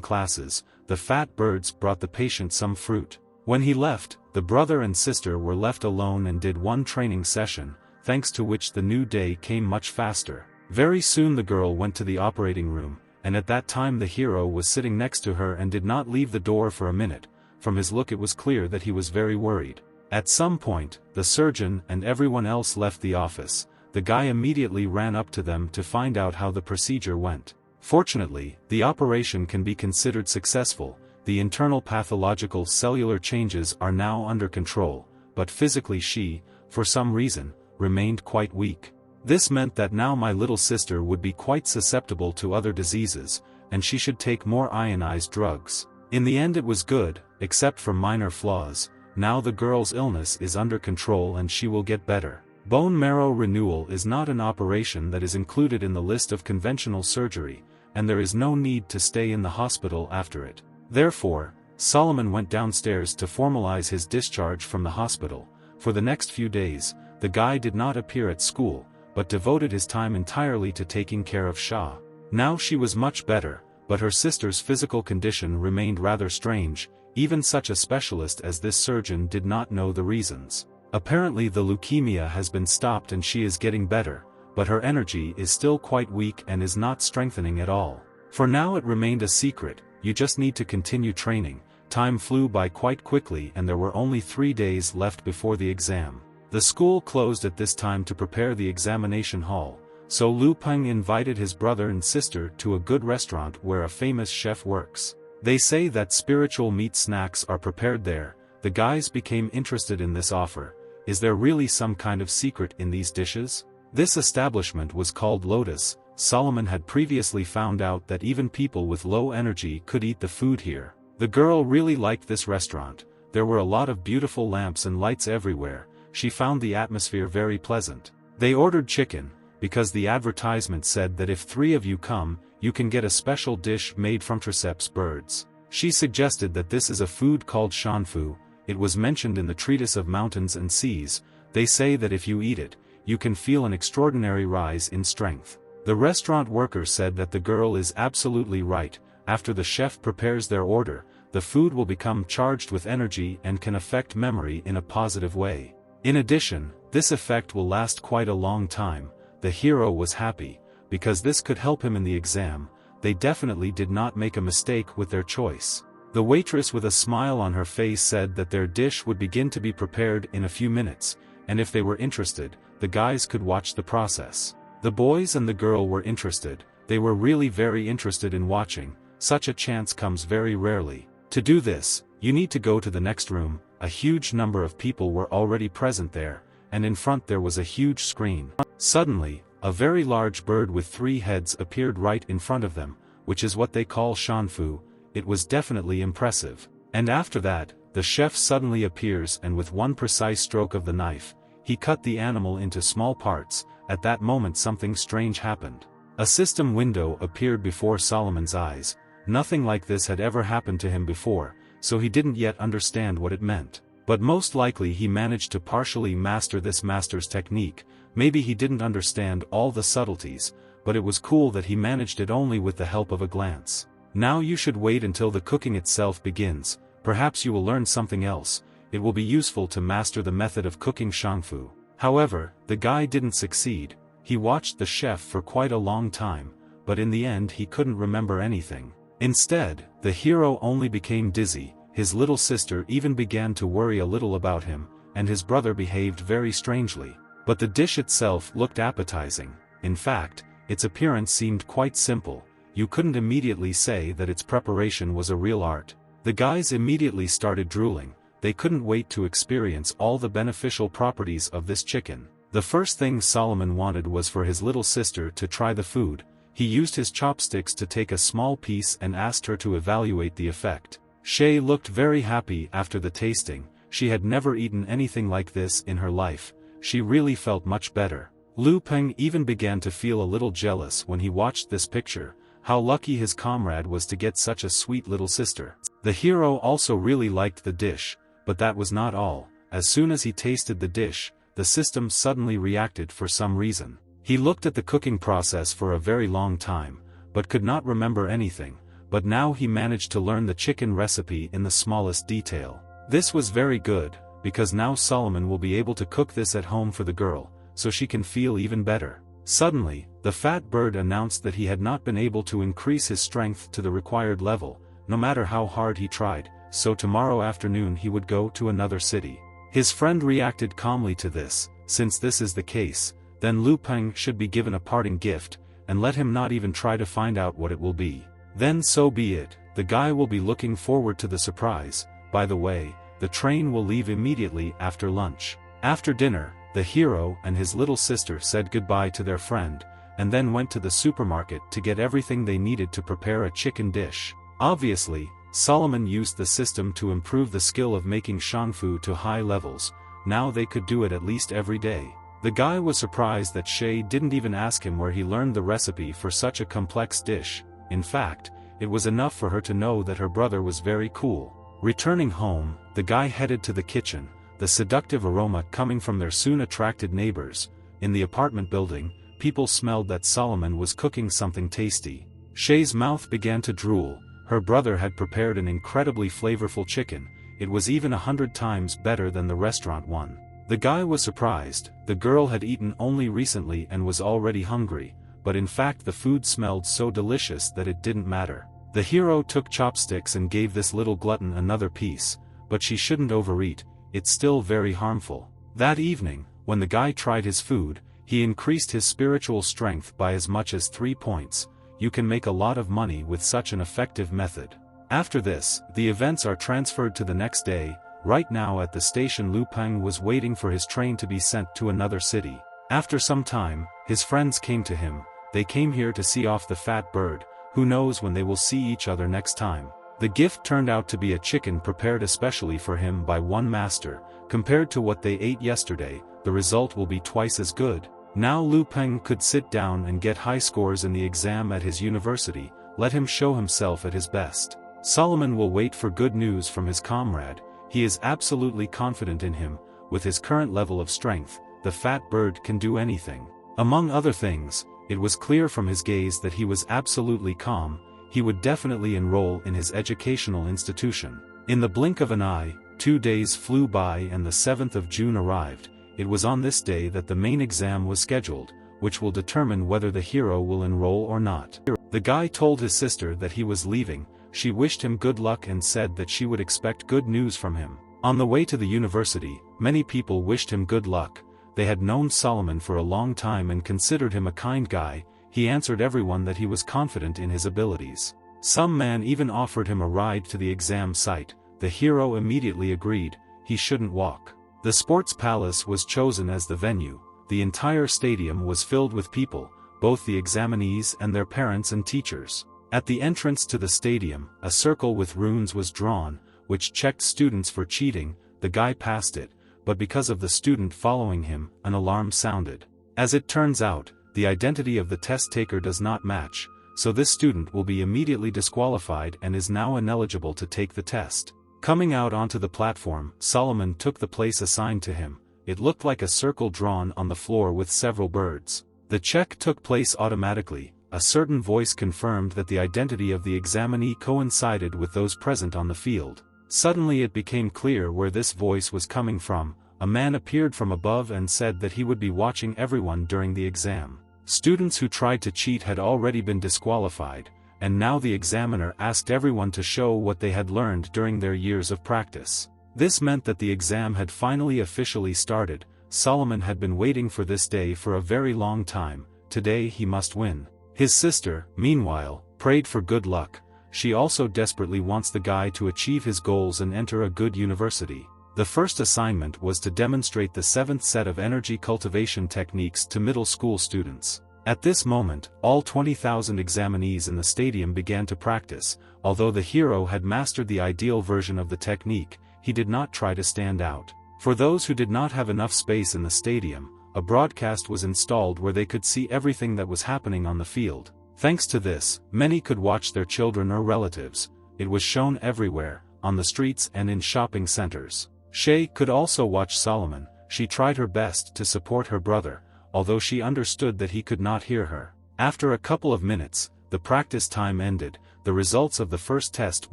[SPEAKER 1] classes, the fat birds brought the patient some fruit. When he left, the brother and sister were left alone and did one training session, thanks to which the new day came much faster. Very soon the girl went to the operating room, and at that time the hero was sitting next to her and did not leave the door for a minute. From his look it was clear that he was very worried. At some point, the surgeon and everyone else left the office. The guy immediately ran up to them to find out how the procedure went. Fortunately, the operation can be considered successful. The internal pathological cellular changes are now under control, but physically she, for some reason, remained quite weak. This meant that now my little sister would be quite susceptible to other diseases, and she should take more ionized drugs. In the end it was good, except for minor flaws. Now the girl's illness is under control and she will get better. Bone marrow renewal is not an operation that is included in the list of conventional surgery, and there is no need to stay in the hospital after it. Therefore, Solomon went downstairs to formalize his discharge from the hospital. For the next few days, the guy did not appear at school, but devoted his time entirely to taking care of Shah. Now she was much better, but her sister's physical condition remained rather strange. Even such a specialist as this surgeon did not know the reasons. Apparently the leukemia has been stopped and she is getting better, but her energy is still quite weak and is not strengthening at all. For now it remained a secret. You just need to continue training. Time flew by quite quickly and there were only 3 days left before the exam. The school closed at this time to prepare the examination hall, so Lu Peng invited his brother and sister to a good restaurant where a famous chef works. They say that spiritual meat snacks are prepared there. The guys became interested in this offer. Is there really some kind of secret in these dishes? This establishment was called Lotus. Solomon had previously found out that even people with low energy could eat the food here. The girl really liked this restaurant. There were a lot of beautiful lamps and lights everywhere. She found the atmosphere very pleasant. They ordered chicken, because the advertisement said that if 3 of you come, you can get a special dish made from triceps birds. She suggested that this is a food called shanfu. It was mentioned in the Treatise of Mountains and Seas. They say that if you eat it, you can feel an extraordinary rise in strength. The restaurant worker said that the girl is absolutely right. After the chef prepares their order, the food will become charged with energy and can affect memory in a positive way. In addition, this effect will last quite a long time. The hero was happy, because this could help him in the exam. They definitely did not make a mistake with their choice. The waitress with a smile on her face said that their dish would begin to be prepared in a few minutes, and if they were interested, the guys could watch the process. The boys and the girl were interested. They were really very interested in watching. Such a chance comes very rarely. To do this, you need to go to the next room. A huge number of people were already present there, and in front there was a huge screen. Suddenly, a very large bird with 3 heads appeared right in front of them, which is what they call shanfu. It was definitely impressive. And after that, the chef suddenly appears and with one precise stroke of the knife, he cut the animal into small parts. At that moment something strange happened. A system window appeared before Solomon's eyes. Nothing like this had ever happened to him before, so he didn't yet understand what it meant. But most likely he managed to partially master this master's technique. Maybe he didn't understand all the subtleties, but it was cool that he managed it only with the help of a glance. Now you should wait until the cooking itself begins. Perhaps you will learn something else. It will be useful to master the method of cooking shanfu. However, the guy didn't succeed. He watched the chef for quite a long time, but in the end he couldn't remember anything. Instead, the hero only became dizzy. His little sister even began to worry a little about him, and his brother behaved very strangely. But the dish itself looked appetizing. In fact, its appearance seemed quite simple. You couldn't immediately say that its preparation was a real art. The guys immediately started drooling. They couldn't wait to experience all the beneficial properties of this chicken. The first thing Solomon wanted was for his little sister to try the food. He used his chopsticks to take a small piece and asked her to evaluate the effect. Shay looked very happy after the tasting. She had never eaten anything like this in her life. She really felt much better. Lu Peng even began to feel a little jealous when he watched this picture. how lucky his comrade was to get such a sweet little sister. The hero also really liked the dish, but that was not all. As soon as he tasted the dish, the system suddenly reacted for some reason. He looked at the cooking process for a very long time, but could not remember anything, but now he managed to learn the chicken recipe in the smallest detail. This was very good, because now Solomon will be able to cook this at home for the girl, so she can feel even better. Suddenly, the fat bird announced that he had not been able to increase his strength to the required level, no matter how hard he tried, so tomorrow afternoon he would go to another city. His friend reacted calmly to this. Since this is the case, then Lu Peng should be given a parting gift, and let him not even try to find out what it will be. Then so be it, the guy will be looking forward to the surprise. By the way, the train will leave immediately after lunch. After dinner, the hero and his little sister said goodbye to their friend, and then went to the supermarket to get everything they needed to prepare a chicken dish. Obviously, Solomon used the system to improve the skill of making shangfu to high levels. Now they could do it at least every day. The guy was surprised that Shay didn't even ask him where he learned the recipe for such a complex dish. In fact, it was enough for her to know that her brother was very cool. Returning home, the guy headed to the kitchen, the seductive aroma coming from their soon attracted neighbors. In the apartment building, people smelled that Solomon was cooking something tasty. Shay's mouth began to drool. Her brother had prepared an incredibly flavorful chicken. It was even 100 times better than the restaurant one. The guy was surprised. The girl had eaten only recently and was already hungry, but in fact the food smelled so delicious that it didn't matter. The hero took chopsticks and gave this little glutton another piece, but she shouldn't overeat, it's still very harmful. That evening, when the guy tried his food, he increased his spiritual strength by as much as 3 points. You can make a lot of money with such an effective method. After this, the events are transferred to the next day. Right now at the station, Lu Peng was waiting for his train to be sent to another city. After some time, his friends came to him. They came here to see off the fat bird. Who knows when they will see each other next time. The gift turned out to be a chicken prepared especially for him by one master. Compared to what they ate yesterday, the result will be twice as good. Now Lu Peng could sit down and get high scores in the exam at his university. Let him show himself at his best. Solomon will wait for good news from his comrade. He is absolutely confident in him. With his current level of strength, the fat bird can do anything. Among other things, it was clear from his gaze that he was absolutely calm. He would definitely enroll in his educational institution. In the blink of an eye, 2 days flew by and the 7th of June arrived. It was on this day that the main exam was scheduled, which will determine whether the hero will enroll or not. The guy told his sister that he was leaving. She wished him good luck and said that she would expect good news from him. On the way to the university, many people wished him good luck. They had known Solomon for a long time and considered him a kind guy. He answered everyone that he was confident in his abilities. Some man even offered him a ride to the exam site. The hero immediately agreed. He shouldn't walk. The sports palace was chosen as the venue. The entire stadium was filled with people, both the examinees and their parents and teachers. At the entrance to the stadium, a circle with runes was drawn, which checked students for cheating. The guy passed it, but because of the student following him, an alarm sounded. As it turns out, the identity of the test taker does not match, so this student will be immediately disqualified and is now ineligible to take the test. Coming out onto the platform, Solomon took the place assigned to him. It looked like a circle drawn on the floor with several birds. The check took place automatically. A certain voice confirmed that the identity of the examinee coincided with those present on the field. Suddenly it became clear where this voice was coming from. A man appeared from above and said that he would be watching everyone during the exam. Students who tried to cheat had already been disqualified, and now the examiner asked everyone to show what they had learned during their years of practice. This meant that the exam had finally officially started. Solomon had been waiting for this day for a very long time. Today he must win. His sister, meanwhile, prayed for good luck. She also desperately wants the guy to achieve his goals and enter a good university. The first assignment was to demonstrate the 7th set of energy cultivation techniques to middle school students. At this moment, all 20,000 examinees in the stadium began to practice. Although the hero had mastered the ideal version of the technique, he did not try to stand out. For those who did not have enough space in the stadium, a broadcast was installed where they could see everything that was happening on the field. Thanks to this, many could watch their children or relatives. It was shown everywhere, on the streets and in shopping centers. Shay could also watch Solomon. She tried her best to support her brother, although she understood that he could not hear her. After a couple of minutes, the practice time ended. The results of the first test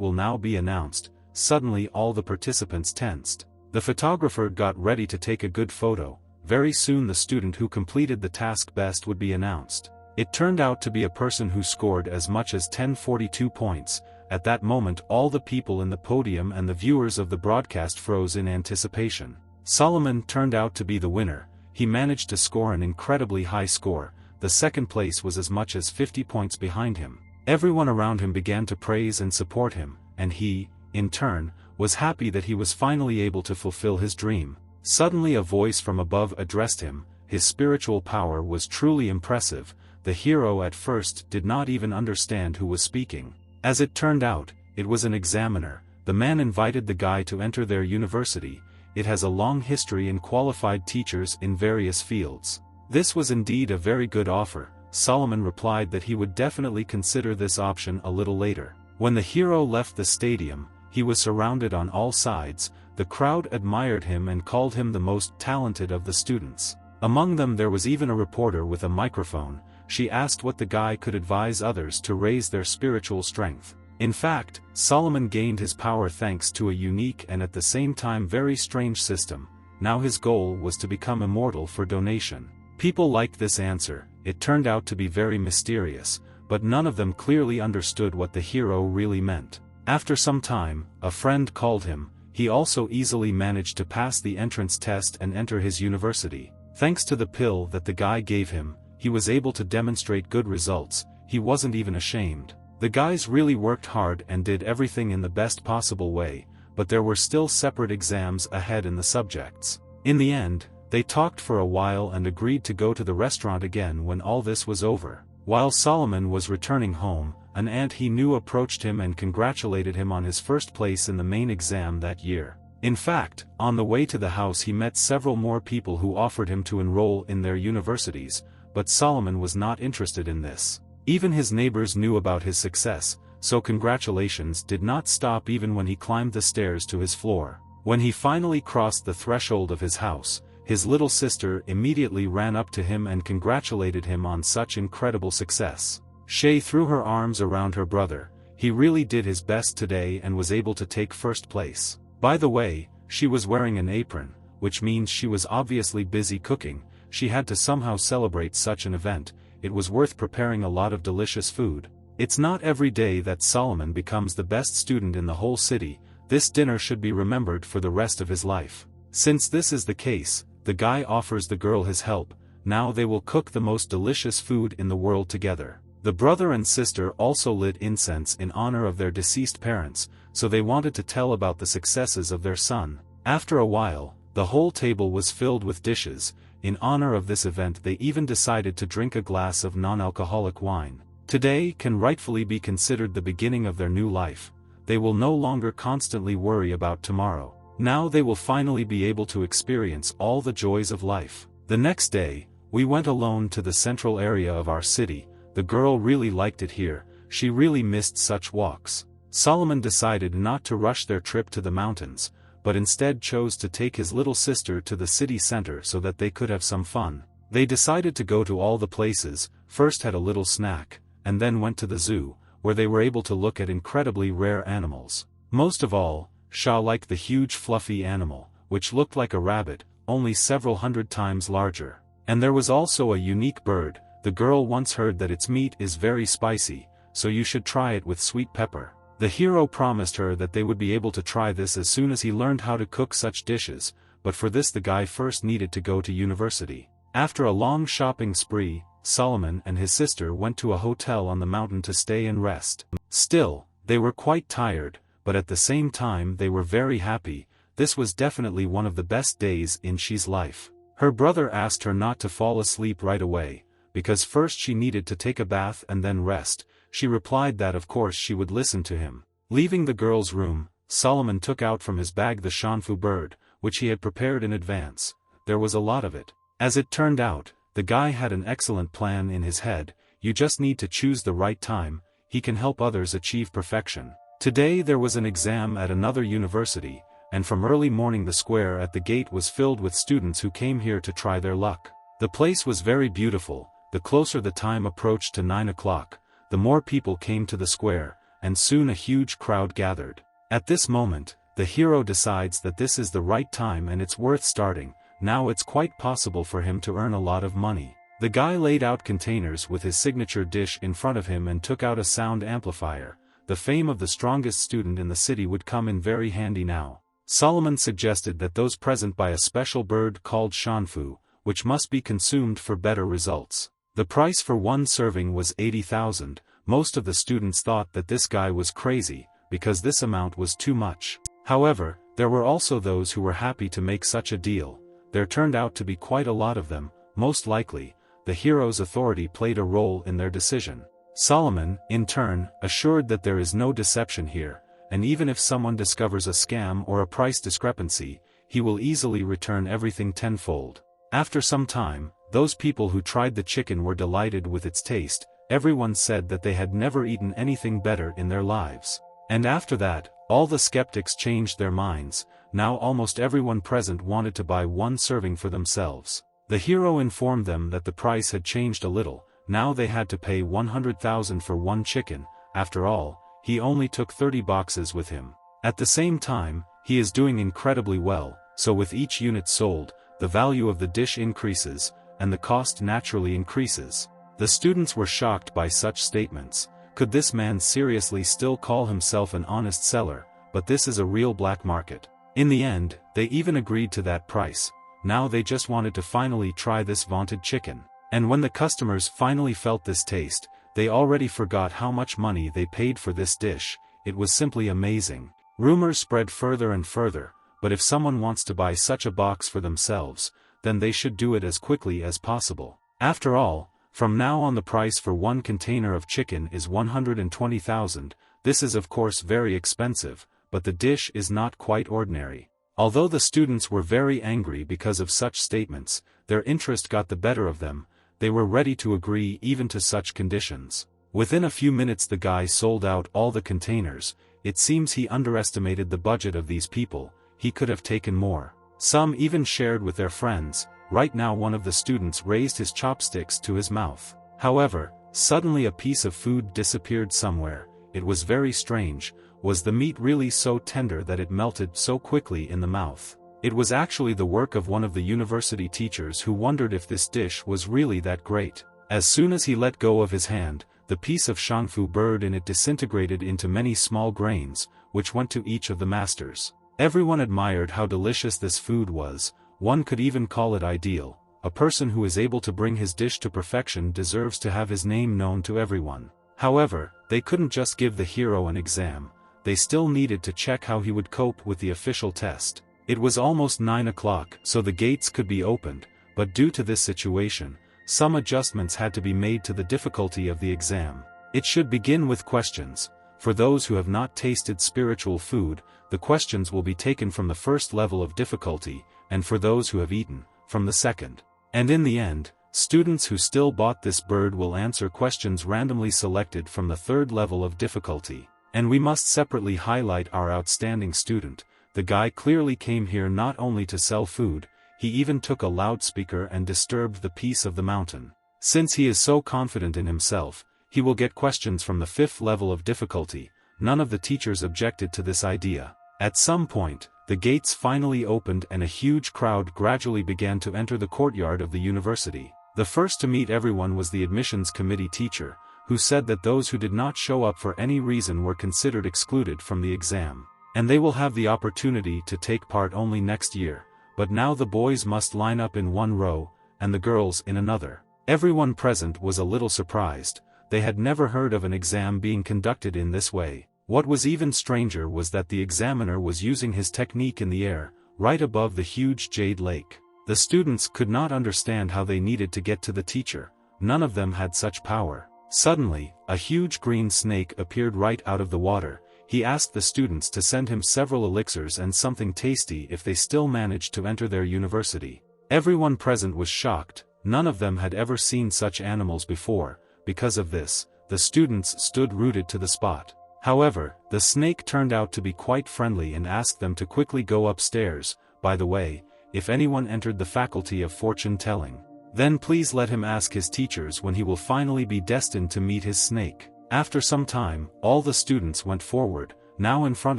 [SPEAKER 1] will now be announced. Suddenly all the participants tensed. The photographer got ready to take a good photo. Very soon the student who completed the task best would be announced. It turned out to be a person who scored as much as 1042 points. At that moment all the people in the podium and the viewers of the broadcast froze in anticipation. Solomon turned out to be the winner. He managed to score an incredibly high score. The second place was as much as 50 points behind him. Everyone around him began to praise and support him, and he, in turn, was happy that he was finally able to fulfill his dream. Suddenly a voice from above addressed him. His spiritual power was truly impressive. The hero at first did not even understand who was speaking. As it turned out, it was an examiner. The man invited the guy to enter their university. It has a long history and qualified teachers in various fields. This was indeed a very good offer. Solomon replied that he would definitely consider this option a little later. When the hero left the stadium, he was surrounded on all sides. The crowd admired him and called him the most talented of the students. Among them there was even a reporter with a microphone. She asked what the guy could advise others to raise their spiritual strength. In fact, Solomon gained his power thanks to a unique and at the same time very strange system. Now his goal was to become immortal for donation. People liked this answer. It turned out to be very mysterious, but none of them clearly understood what the hero really meant. After some time, a friend called him. He also easily managed to pass the entrance test and enter his university. Thanks to the pill that the guy gave him, he was able to demonstrate good results. He wasn't even ashamed. The guys really worked hard and did everything in the best possible way, but there were still separate exams ahead in the subjects. In the end, they talked for a while and agreed to go to the restaurant again when all this was over. While Solomon was returning home, an aunt he knew approached him and congratulated him on his first place in the main exam that year. In fact, on the way to the house he met several more people who offered him to enroll in their universities, but Solomon was not interested in this. Even his neighbors knew about his success, so congratulations did not stop even when he climbed the stairs to his floor. When he finally crossed the threshold of his house, his little sister immediately ran up to him and congratulated him on such incredible success. Shay threw her arms around her brother. He really did his best today and was able to take first place. By the way, she was wearing an apron, which means she was obviously busy cooking. She had to somehow celebrate such an event. It was worth preparing a lot of delicious food. It's not every day that Solomon becomes the best student in the whole city. This dinner should be remembered for the rest of his life. Since this is the case, the guy offers the girl his help. Now they will cook the most delicious food in the world together. The brother and sister also lit incense in honor of their deceased parents, so they wanted to tell about the successes of their son. After a while, the whole table was filled with dishes. In honor of this event they even decided to drink a glass of non-alcoholic wine. Today can rightfully be considered the beginning of their new life. They will no longer constantly worry about tomorrow. Now they will finally be able to experience all the joys of life. The next day, we went alone to the central area of our city. The girl really liked it here. She really missed such walks. Solomon decided not to rush their trip to the mountains, but instead chose to take his little sister to the city center so that they could have some fun. They decided to go to all the places, first had a little snack, and then went to the zoo, where they were able to look at incredibly rare animals. Most of all, Shah liked the huge fluffy animal, which looked like a rabbit, only several hundred times larger. And there was also a unique bird. The girl once heard that its meat is very spicy, so you should try it with sweet pepper. The hero promised her that they would be able to try this as soon as he learned how to cook such dishes, but for this the guy first needed to go to university. After a long shopping spree, Solomon and his sister went to a hotel on the mountain to stay and rest. Still, they were quite tired, but at the same time they were very happy. This was definitely one of the best days in Shi's life. Her brother asked her not to fall asleep right away, because first she needed to take a bath and then rest. She replied that of course she would listen to him. Leaving the girl's room, Solomon took out from his bag the shanfu bird, which he had prepared in advance. There was a lot of it. As it turned out, the guy had an excellent plan in his head. you just need to choose the right time, he can help others achieve perfection. Today there was an exam at another university, and from early morning the square at the gate was filled with students who came here to try their luck. The place was very beautiful. The closer the time approached to 9 o'clock, the more people came to the square, and soon a huge crowd gathered. At this moment, the hero decides that this is the right time and it's worth starting. Now it's quite possible for him to earn a lot of money. The guy laid out containers with his signature dish in front of him and took out a sound amplifier. The fame of the strongest student in the city would come in very handy now. Solomon suggested that those present buy a special bird called shanfu, which must be consumed for better results. The price for one serving was 80,000. Most of the students thought that this guy was crazy, because this amount was too much. However, there were also those who were happy to make such a deal. There turned out to be quite a lot of them. Most likely, the hero's authority played a role in their decision. Solomon, in turn, assured that there is no deception here, and even if someone discovers a scam or a price discrepancy, he will easily return everything tenfold. After some time, those people who tried the chicken were delighted with its taste. Everyone said that they had never eaten anything better in their lives. And after that, all the skeptics changed their minds. Now almost everyone present wanted to buy one serving for themselves. The hero informed them that the price had changed a little. Now they had to pay 100,000 for one chicken. After all, he only took 30 boxes with him. At the same time, he is doing incredibly well, so with each unit sold, the value of the dish increases, and the cost naturally increases. The students were shocked by such statements. Could this man seriously still call himself an honest seller? But this is a real black market. In the end, they even agreed to that price. Now they just wanted to finally try this vaunted chicken. And when the customers finally felt this taste, they already forgot how much money they paid for this dish. It was simply amazing. Rumors spread further and further, but if someone wants to buy such a box for themselves, then they should do it as quickly as possible. After all, from now on the price for one container of chicken is 120,000. This is of course very expensive, but the dish is not quite ordinary. Although the students were very angry because of such statements, their interest got the better of them. They were ready to agree even to such conditions. Within a few minutes the guy sold out all the containers. It seems he underestimated the budget of these people. He could have taken more. Some even shared with their friends. Right now one of the students raised his chopsticks to his mouth. However, suddenly a piece of food disappeared somewhere. It was very strange. Was the meat really so tender that it melted so quickly in the mouth? It was actually the work of one of the university teachers who wondered if this dish was really that great. As soon as he let go of his hand, the piece of shangfu bird in it disintegrated into many small grains, which went to each of the masters. Everyone admired how delicious this food was. One could even call it ideal. A person who is able to bring his dish to perfection deserves to have his name known to everyone. However, they couldn't just give the hero an exam. They still needed to check how he would cope with the official test. It was almost 9 o'clock, so the gates could be opened, but due to this situation, some adjustments had to be made to the difficulty of the exam. It should begin with questions. For those who have not tasted spiritual food, the questions will be taken from the first level of difficulty, and for those who have eaten, from the second. And in the end, students who still bought this bird will answer questions randomly selected from the third level of difficulty. And we must separately highlight our outstanding student. The guy clearly came here not only to sell food, he even took a loudspeaker and disturbed the peace of the mountain. Since he is so confident in himself, he will get questions from the fifth level of difficulty. None of the teachers objected to this idea. At some point, the gates finally opened and a huge crowd gradually began to enter the courtyard of the university. The first to meet everyone was the admissions committee teacher, who said that those who did not show up for any reason were considered excluded from the exam. And they will have the opportunity to take part only next year. But now the boys must line up in one row, and the girls in another. Everyone present was a little surprised. They had never heard of an exam being conducted in this way. What was even stranger was that the examiner was using his technique in the air, right above the huge jade lake. The students could not understand how they needed to get to the teacher. None of them had such power. Suddenly, a huge green snake appeared right out of the water. He asked the students to send him several elixirs and something tasty if they still managed to enter their university. Everyone present was shocked. None of them had ever seen such animals before. because of this, the students stood rooted to the spot. However, the snake turned out to be quite friendly and asked them to quickly go upstairs. By the way, if anyone entered the faculty of fortune-telling, then please let him ask his teachers when he will finally be destined to meet his snake. After some time, all the students went forward. Now in front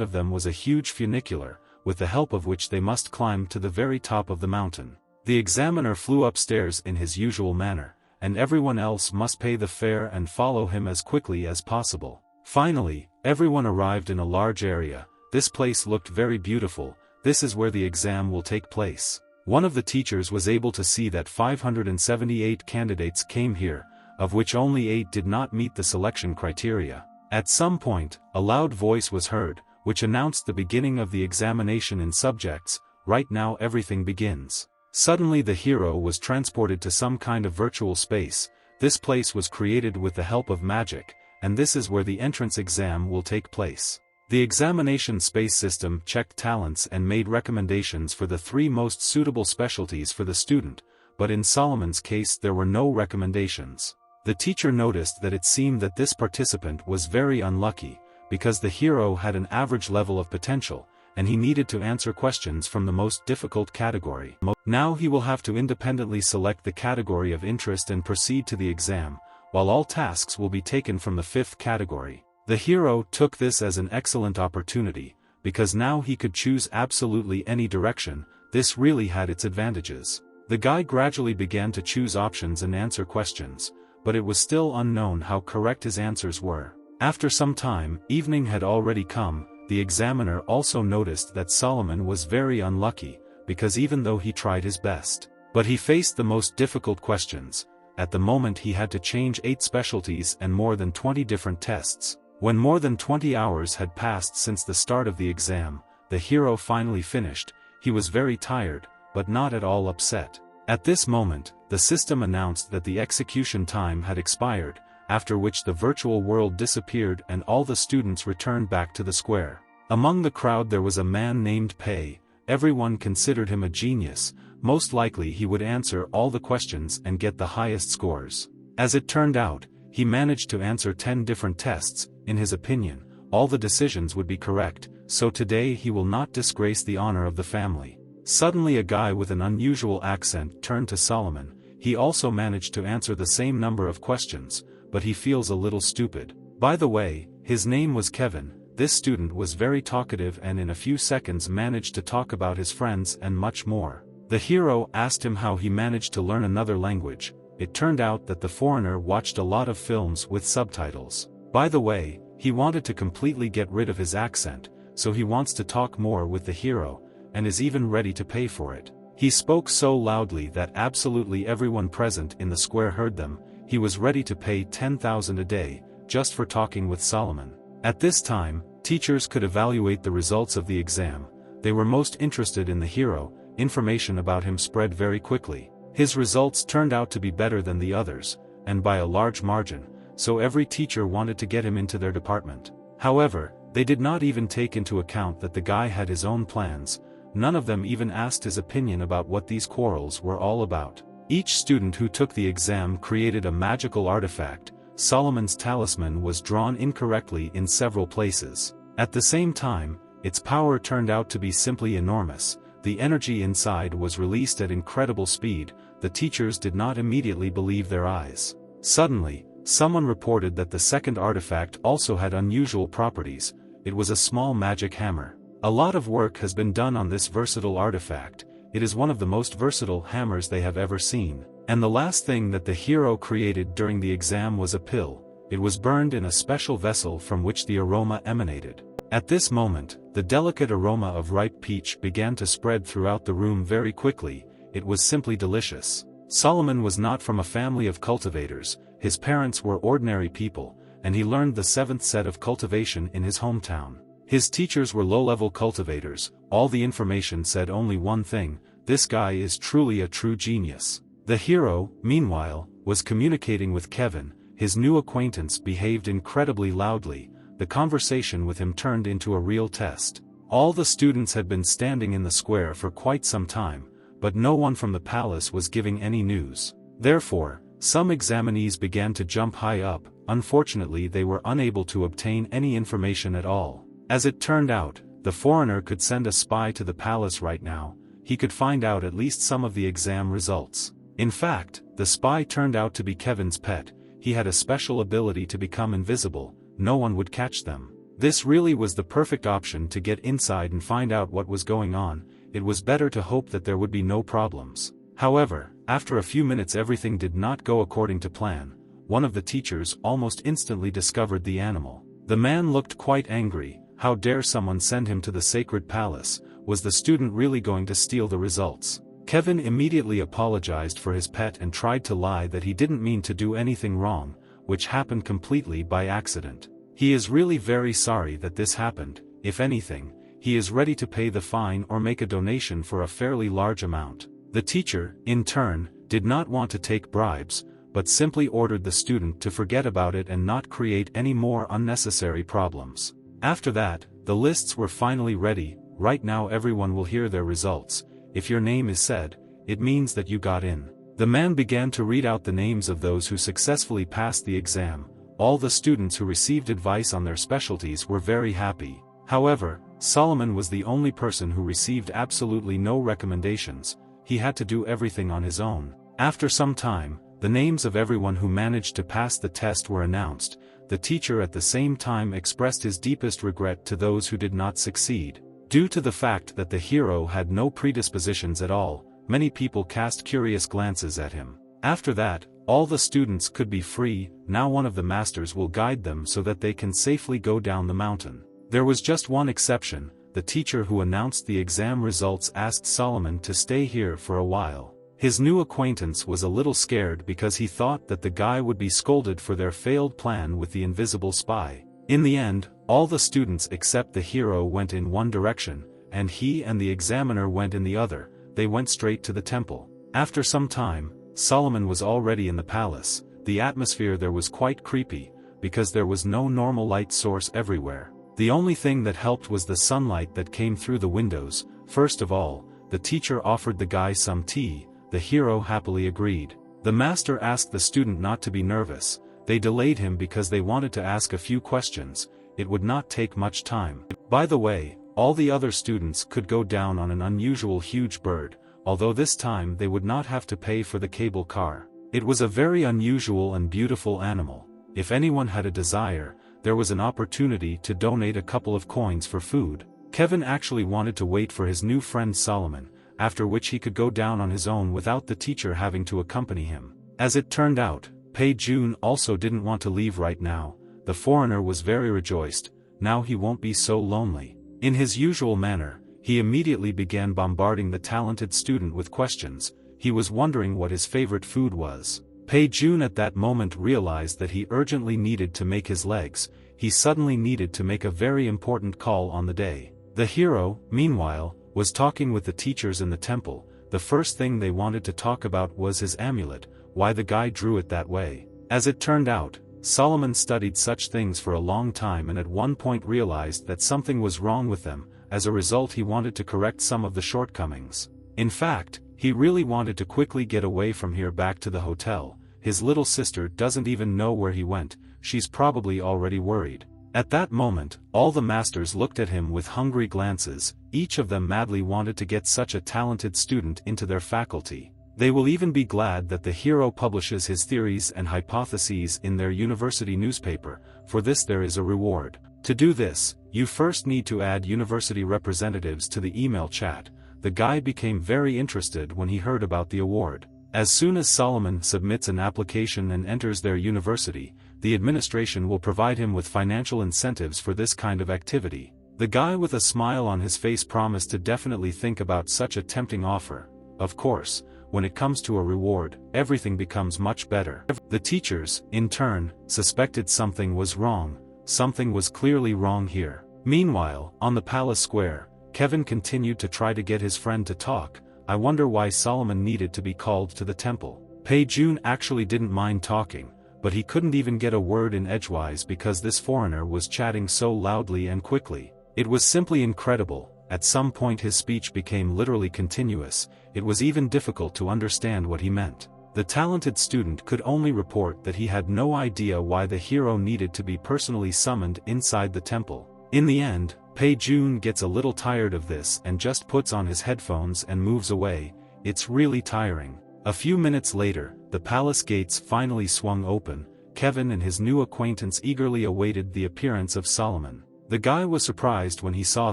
[SPEAKER 1] of them was a huge funicular, with the help of which they must climb to the very top of the mountain. The examiner flew upstairs in his usual manner, and everyone else must pay the fare and follow him as quickly as possible. Finally, everyone arrived in a large area. This place looked very beautiful. This is where the exam will take place. One of the teachers was able to see that 578 candidates came here, of which only 8 did not meet the selection criteria. At some point, a loud voice was heard, which announced the beginning of the examination in subjects. Right now everything begins. Suddenly the hero was transported to some kind of virtual space. This place was created with the help of magic, and this is where the entrance exam will take place. The examination space system checked talents and made recommendations for the 3 most suitable specialties for the student, but in Solomon's case there were no recommendations. The teacher noticed that it seemed that this participant was very unlucky, because the hero had an average level of potential, and he needed to answer questions from the most difficult category. Now he will have to independently select the category of interest and proceed to the exam, while all tasks will be taken from the 5th category. The hero took this as an excellent opportunity, because now he could choose absolutely any direction. This really had its advantages. The guy gradually began to choose options and answer questions, but it was still unknown how correct his answers were. After some time, evening had already come. The examiner also noticed that Solomon was very unlucky, because even though he tried his best, but he faced the most difficult questions. At the moment he had to change 8 specialties and more than 20 different tests. When more than 20 hours had passed since the start of the exam, the hero finally finished. He was very tired, but not at all upset. At this moment, the system announced that the execution time had expired, after which the virtual world disappeared and all the students returned back to the square. Among the crowd there was a man named Pei. Everyone considered him a genius. Most likely he would answer all the questions and get the highest scores. As it turned out, he managed to answer 10 different tests. In his opinion, all the decisions would be correct, so today he will not disgrace the honor of the family. Suddenly a guy with an unusual accent turned to Solomon. He also managed to answer the same number of questions, but he feels a little stupid. By the way, his name was Kevin. This student was very talkative and in a few seconds managed to talk about his friends and much more. The hero asked him how he managed to learn another language. It turned out that the foreigner watched a lot of films with subtitles. By the way, he wanted to completely get rid of his accent, so he wants to talk more with the hero, and is even ready to pay for it. He spoke so loudly that absolutely everyone present in the square heard them. He was ready to pay 10,000 a day, just for talking with Solomon. At this time, teachers could evaluate the results of the exam. They were most interested in the hero. Information about him spread very quickly. His results turned out to be better than the others, and by a large margin, so every teacher wanted to get him into their department. However, they did not even take into account that the guy had his own plans. None of them even asked his opinion about what these quarrels were all about. Each student who took the exam created a magical artifact. Solomon's talisman was drawn incorrectly in several places. At the same time, its power turned out to be simply enormous. The energy inside was released at incredible speed. The teachers did not immediately believe their eyes. Suddenly, someone reported that the second artifact also had unusual properties. It was a small magic hammer. A lot of work has been done on this versatile artifact. It is one of the most versatile hammers they have ever seen. And the last thing that the hero created during the exam was a pill. It was burned in a special vessel from which the aroma emanated. At this moment, the delicate aroma of ripe peach began to spread throughout the room very quickly. It was simply delicious. Solomon was not from a family of cultivators. His parents were ordinary people, and he learned the 7th set of cultivation in his hometown. His teachers were low-level cultivators. All the information said only one thing: this guy is truly a true genius. The hero, meanwhile, was communicating with Kevin. His new acquaintance behaved incredibly loudly. The conversation with him turned into a real test. All the students had been standing in the square for quite some time, but no one from the palace was giving any news. Therefore, Some examinees began to jump high up. Unfortunately, they were unable to obtain any information at all. As it turned out, the foreigner could send a spy to the palace right now. He could find out at least some of the exam results. In fact, the spy turned out to be Kevin's pet. He had a special ability to become invisible. No one would catch them. This really was the perfect option to get inside and find out what was going on. It was better to hope that there would be no problems. However, after a few minutes everything did not go according to plan. One of the teachers almost instantly discovered the animal. The man looked quite angry. How dare someone send him to the sacred palace? Was the student really going to steal the results? Kevin immediately apologized for his pet and tried to lie that he didn't mean to do anything wrong, which happened completely by accident. He is really very sorry that this happened. If anything, he is ready to pay the fine or make a donation for a fairly large amount. The teacher, in turn, did not want to take bribes, but simply ordered the student to forget about it and not create any more unnecessary problems. After that, the lists were finally ready. Right now everyone will hear their results. If your name is said, it means that you got in. The man began to read out the names of those who successfully passed the exam. All the students who received advice on their specialties were very happy. However, Solomon was the only person who received absolutely no recommendations. He had to do everything on his own. After some time, the names of everyone who managed to pass the test were announced. The teacher at the same time expressed his deepest regret to those who did not succeed. Due to the fact that the hero had no predispositions at all, many people cast curious glances at him. After that, all the students could be free. Now one of the masters will guide them so that they can safely go down the mountain. There was just one exception. The teacher who announced the exam results asked Solomon to stay here for a while. His new acquaintance was a little scared because he thought that the guy would be scolded for their failed plan with the invisible spy. In the end, all the students except the hero went in one direction, and he and the examiner went in the other. They went straight to the temple. After some time, Solomon was already in the palace. The atmosphere there was quite creepy, because there was no normal light source everywhere. The only thing that helped was the sunlight that came through the windows. First of all, the teacher offered the guy some tea. The hero happily agreed. The master asked the student not to be nervous. They delayed him because they wanted to ask a few questions. It would not take much time. By the way, all the other students could go down on an unusual huge bird, although this time they would not have to pay for the cable car. It was a very unusual and beautiful animal. If anyone had a desire, there was an opportunity to donate a couple of coins for food. Kevin actually wanted to wait for his new friend Solomon, after which he could go down on his own without the teacher having to accompany him. As it turned out, Pei Jun also didn't want to leave right now. The foreigner was very rejoiced. Now he won't be so lonely. In his usual manner, he immediately began bombarding the talented student with questions. He was wondering what his favorite food was. Pei Jun at that moment realized that he urgently needed to make his legs. He suddenly needed to make a very important call on the day. The hero, meanwhile, was talking with the teachers in the temple. The first thing they wanted to talk about was his amulet, why the guy drew it that way. As it turned out, Solomon studied such things for a long time and at one point realized that something was wrong with them. As a result, he wanted to correct some of the shortcomings. In fact, he really wanted to quickly get away from here back to the hotel. His little sister doesn't even know where he went. She's probably already worried. At that moment, all the masters looked at him with hungry glances. Each of them madly wanted to get such a talented student into their faculty. They will even be glad that the hero publishes his theories and hypotheses in their university newspaper. For this there is a reward. To do this, you first need to add university representatives to the email chat. The guy became very interested when he heard about the award. As soon as Solomon submits an application and enters their university, the administration will provide him with financial incentives for this kind of activity. The guy with a smile on his face promised to definitely think about such a tempting offer. Of course, when it comes to a reward, everything becomes much better. The teachers, in turn, suspected something was wrong. Something was clearly wrong here. Meanwhile, on the palace square, Kevin continued to try to get his friend to talk. I wonder why Solomon needed to be called to the temple. Pei Jun actually didn't mind talking, but he couldn't even get a word in edgewise because this foreigner was chatting so loudly and quickly. It was simply incredible. At some point his speech became literally continuous. It was even difficult to understand what he meant. The talented student could only report that he had no idea why the hero needed to be personally summoned inside the temple. In the end, Pei-jun gets a little tired of this and just puts on his headphones and moves away. It's really tiring. A few minutes later, the palace gates finally swung open. Kevin and his new acquaintance eagerly awaited the appearance of Solomon. The guy was surprised when he saw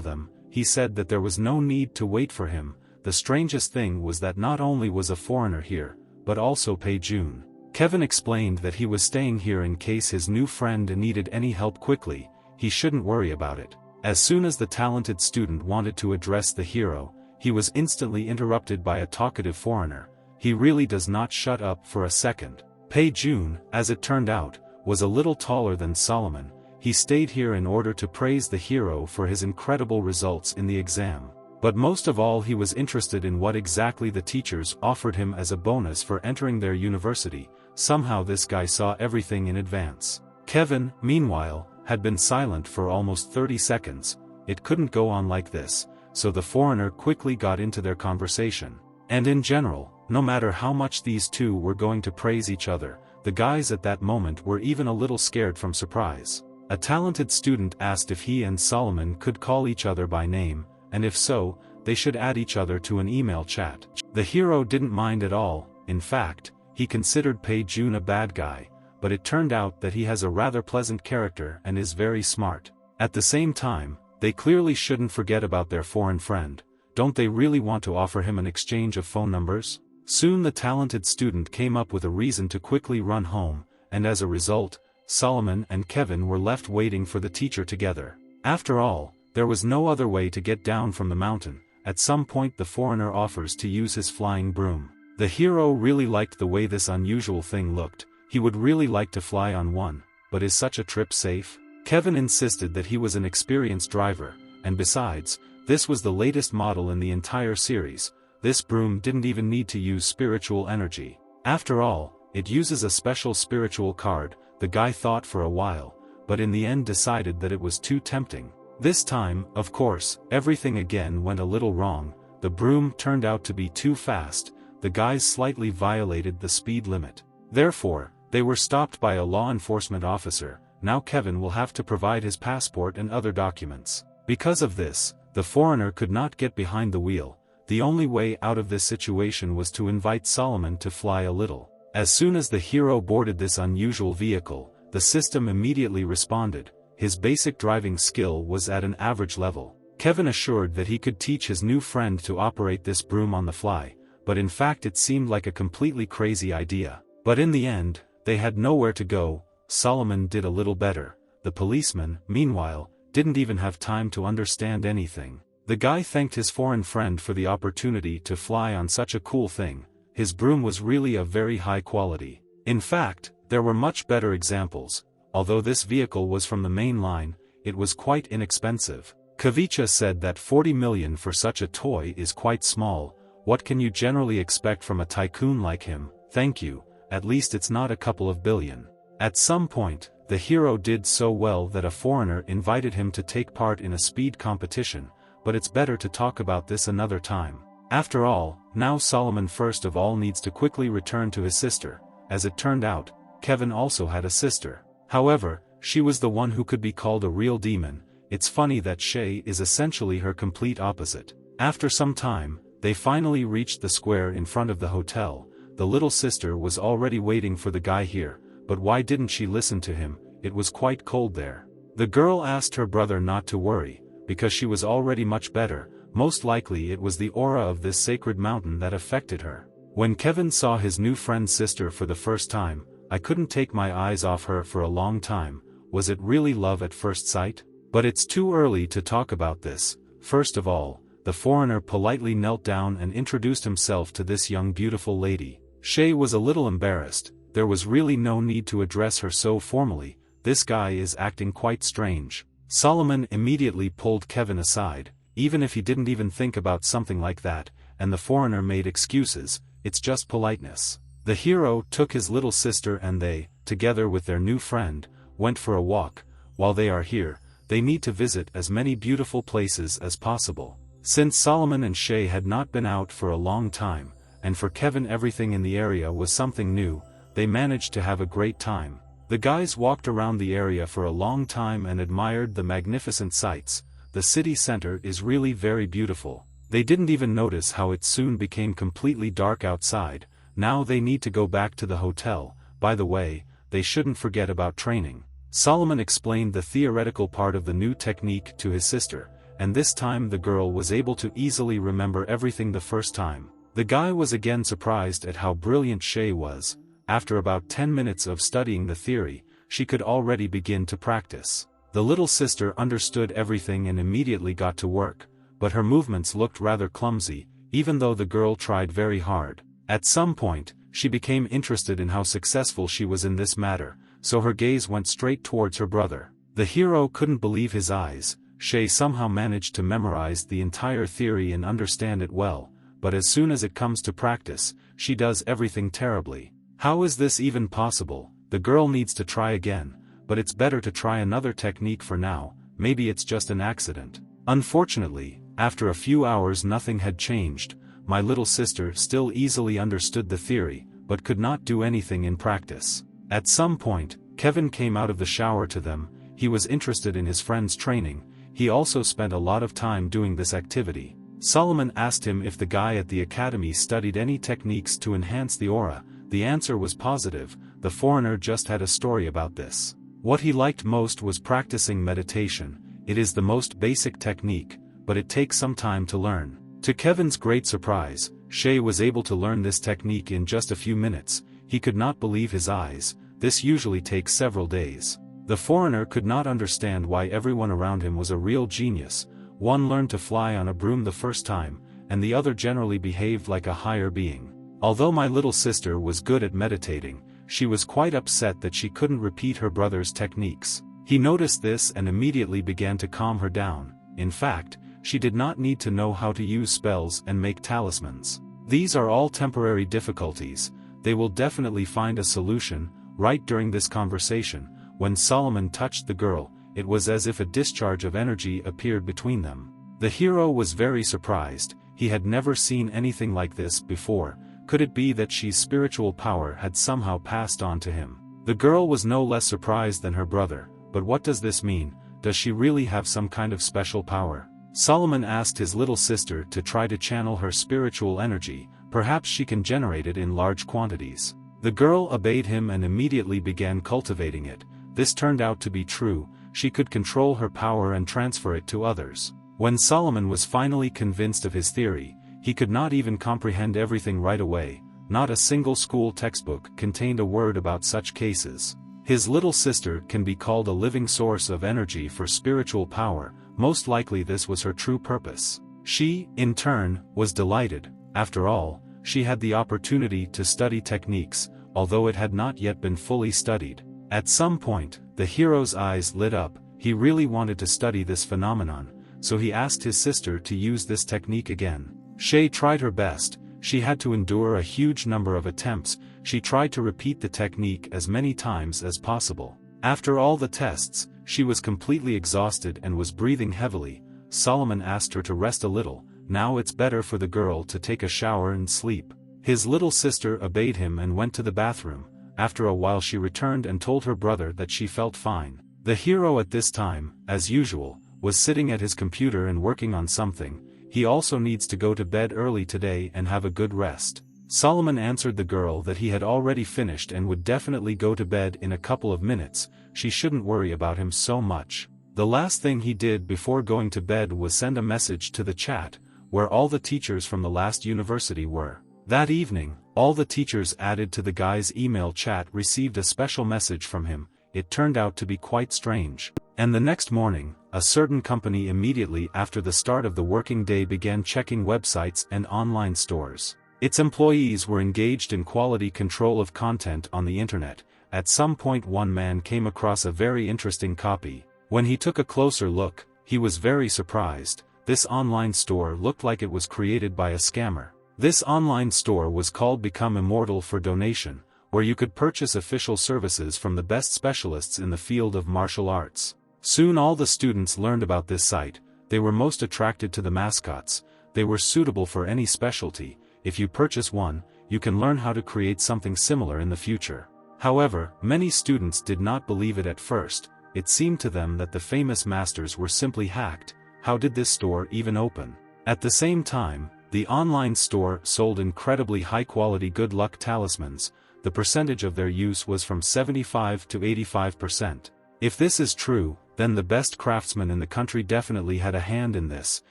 [SPEAKER 1] them. He said that there was no need to wait for him. The strangest thing was that not only was a foreigner here, but also Pei-jun. Kevin explained that he was staying here in case his new friend needed any help quickly. He shouldn't worry about it. As soon as the talented student wanted to address the hero, he was instantly interrupted by a talkative foreigner. He really does not shut up for a second. Pei-jun, as it turned out, was a little taller than Solomon. He stayed here in order to praise the hero for his incredible results in the exam. But most of all, he was interested in what exactly the teachers offered him as a bonus for entering their university. Somehow this guy saw everything in advance. Kevin, meanwhile, had been silent for almost 30 seconds. It couldn't go on like this, so the foreigner quickly got into their conversation. And in general, no matter how much these two were going to praise each other, the guys at that moment were even a little scared from surprise. A talented student asked if he and Solomon could call each other by name, and if so, they should add each other to an email chat. The hero didn't mind at all. In fact, he considered Pei-jun a bad guy, but it turned out that he has a rather pleasant character and is very smart. At the same time, they clearly shouldn't forget about their foreign friend. Don't they really want to offer him an exchange of phone numbers? Soon the talented student came up with a reason to quickly run home, and as a result, Solomon and Kevin were left waiting for the teacher together. After all, there was no other way to get down from the mountain. At some point the foreigner offers to use his flying broom. The hero really liked the way this unusual thing looked. He would really like to fly on one, but is such a trip safe? Kevin insisted that he was an experienced driver, and besides, this was the latest model in the entire series. This broom didn't even need to use spiritual energy. After all, it uses a special spiritual card. The guy thought for a while, but in the end decided that it was too tempting. This time, of course, everything again went a little wrong. The broom turned out to be too fast. The guys slightly violated the speed limit. Therefore, they were stopped by a law enforcement officer. Now Kevin will have to provide his passport and other documents. Because of this, the foreigner could not get behind the wheel. The only way out of this situation was to invite Solomon to fly a little. As soon as the hero boarded this unusual vehicle, the system immediately responded. His basic driving skill was at an average level. Kevin assured that he could teach his new friend to operate this broom on the fly, but in fact it seemed like a completely crazy idea. But in the end, they had nowhere to go. Solomon did a little better. The policeman, meanwhile, didn't even have time to understand anything. The guy thanked his foreign friend for the opportunity to fly on such a cool thing. His broom was really of very high quality. In fact, there were much better examples. Although this vehicle was from the main line, it was quite inexpensive. Kavicha said that 40 million for such a toy is quite small. What can you generally expect from a tycoon like him? Thank you, at least it's not a couple of billion. At some point, the hero did so well that a foreigner invited him to take part in a speed competition, but it's better to talk about this another time. After all, now Solomon first of all needs to quickly return to his sister. As it turned out, Kevin also had a sister. However, she was the one who could be called a real demon. It's funny that Shay is essentially her complete opposite. After some time, they finally reached the square in front of the hotel. The little sister was already waiting for the guy here, but why didn't she listen to him? It was quite cold there. The girl asked her brother not to worry, because she was already much better. Most likely it was the aura of this sacred mountain that affected her. When Kevin saw his new friend's sister for the first time, I couldn't take my eyes off her for a long time. Was it really love at first sight? But it's too early to talk about this. First of all, the foreigner politely knelt down and introduced himself to this young beautiful lady. Shay was a little embarrassed. There was really no need to address her so formally. This guy is acting quite strange. Solomon immediately pulled Kevin aside, even if he didn't even think about something like that, and the foreigner made excuses. It's just politeness. The hero took his little sister and they, together with their new friend, went for a walk. While they are here, they need to visit as many beautiful places as possible. Since Solomon and Shay had not been out for a long time, and for Kevin everything in the area was something new. They managed to have a great time. The guys walked around the area for a long time and admired the magnificent sights. The city center is really very beautiful. They didn't even notice how it soon became completely dark outside. Now they need to go back to the hotel. By the way, they shouldn't forget about training. Solomon explained the theoretical part of the new technique to his sister, and this time the girl was able to easily remember everything the first time. The guy was again surprised at how brilliant Shay was. After about 10 minutes of studying the theory, she could already begin to practice. The little sister understood everything and immediately got to work, but her movements looked rather clumsy, even though the girl tried very hard. At some point, she became interested in how successful she was in this matter, so her gaze went straight towards her brother. The hero couldn't believe his eyes. Shay somehow managed to memorize the entire theory and understand it well, but as soon as it comes to practice, she does everything terribly. How is this even possible? The girl needs to try again, but it's better to try another technique for now. Maybe it's just an accident. Unfortunately, after a few hours nothing had changed. My little sister still easily understood the theory, but could not do anything in practice. At some point, Kevin came out of the shower to them. He was interested in his friend's training. He also spent a lot of time doing this activity. Solomon asked him if the guy at the academy studied any techniques to enhance the aura. The answer was positive. The foreigner just had a story about this. What he liked most was practicing meditation. It is the most basic technique, but it takes some time to learn. To Kevin's great surprise, Shay was able to learn this technique in just a few minutes. He could not believe his eyes. This usually takes several days. The foreigner could not understand why everyone around him was a real genius. One learned to fly on a broom the first time, and the other generally behaved like a higher being. Although my little sister was good at meditating, she was quite upset that she couldn't repeat her brother's techniques. He noticed this and immediately began to calm her down. In fact, she did not need to know how to use spells and make talismans. These are all temporary difficulties. They will definitely find a solution. Right during this conversation, when Solomon touched the girl, it was as if a discharge of energy appeared between them. The hero was very surprised. He had never seen anything like this before. Could it be that Shay's spiritual power had somehow passed on to him? The girl was no less surprised than her brother. But what does this mean? Does she really have some kind of special power? Solomon asked his little sister to try to channel her spiritual energy. Perhaps she can generate it in large quantities. The girl obeyed him and immediately began cultivating it. This turned out to be true. She could control her power and transfer it to others. When Solomon was finally convinced of his theory, he could not even comprehend everything right away. Not a single school textbook contained a word about such cases. His little sister can be called a living source of energy for spiritual power. Most likely this was her true purpose. She, in turn, was delighted. After all, she had the opportunity to study techniques, although it had not yet been fully studied. At some point, the hero's eyes lit up. He really wanted to study this phenomenon, so he asked his sister to use this technique again. Shay tried her best. She had to endure a huge number of attempts. She tried to repeat the technique as many times as possible. After all the tests, she was completely exhausted and was breathing heavily. Solomon asked her to rest a little. Now it's better for the girl to take a shower and sleep. His little sister obeyed him and went to the bathroom. After a while she returned and told her brother that she felt fine. The hero at this time, as usual, was sitting at his computer and working on something. He also needs to go to bed early today and have a good rest. Solomon answered the girl that he had already finished and would definitely go to bed in a couple of minutes. She shouldn't worry about him so much. The last thing he did before going to bed was send a message to the chat, where all the teachers from the last university were. That evening, all the teachers added to the guy's email chat received a special message from him. It turned out to be quite strange. And the next morning, a certain company immediately after the start of the working day began checking websites and online stores. Its employees were engaged in quality control of content on the internet. At some point one man came across a very interesting copy. When he took a closer look, he was very surprised. This online store looked like it was created by a scammer. This online store was called Become Immortal for Donation, where you could purchase official services from the best specialists in the field of martial arts. Soon all the students learned about this site. They were most attracted to the mascots. They were suitable for any specialty. if you purchase one, you can learn how to create something similar in the future. However, many students did not believe it at first. It seemed to them that the famous masters were simply hacked. How did this store even open? At the same time, the online store sold incredibly high-quality good luck talismans. The percentage of their use was from 75 to 85%. If this is true, then the best craftsmen in the country definitely had a hand in this,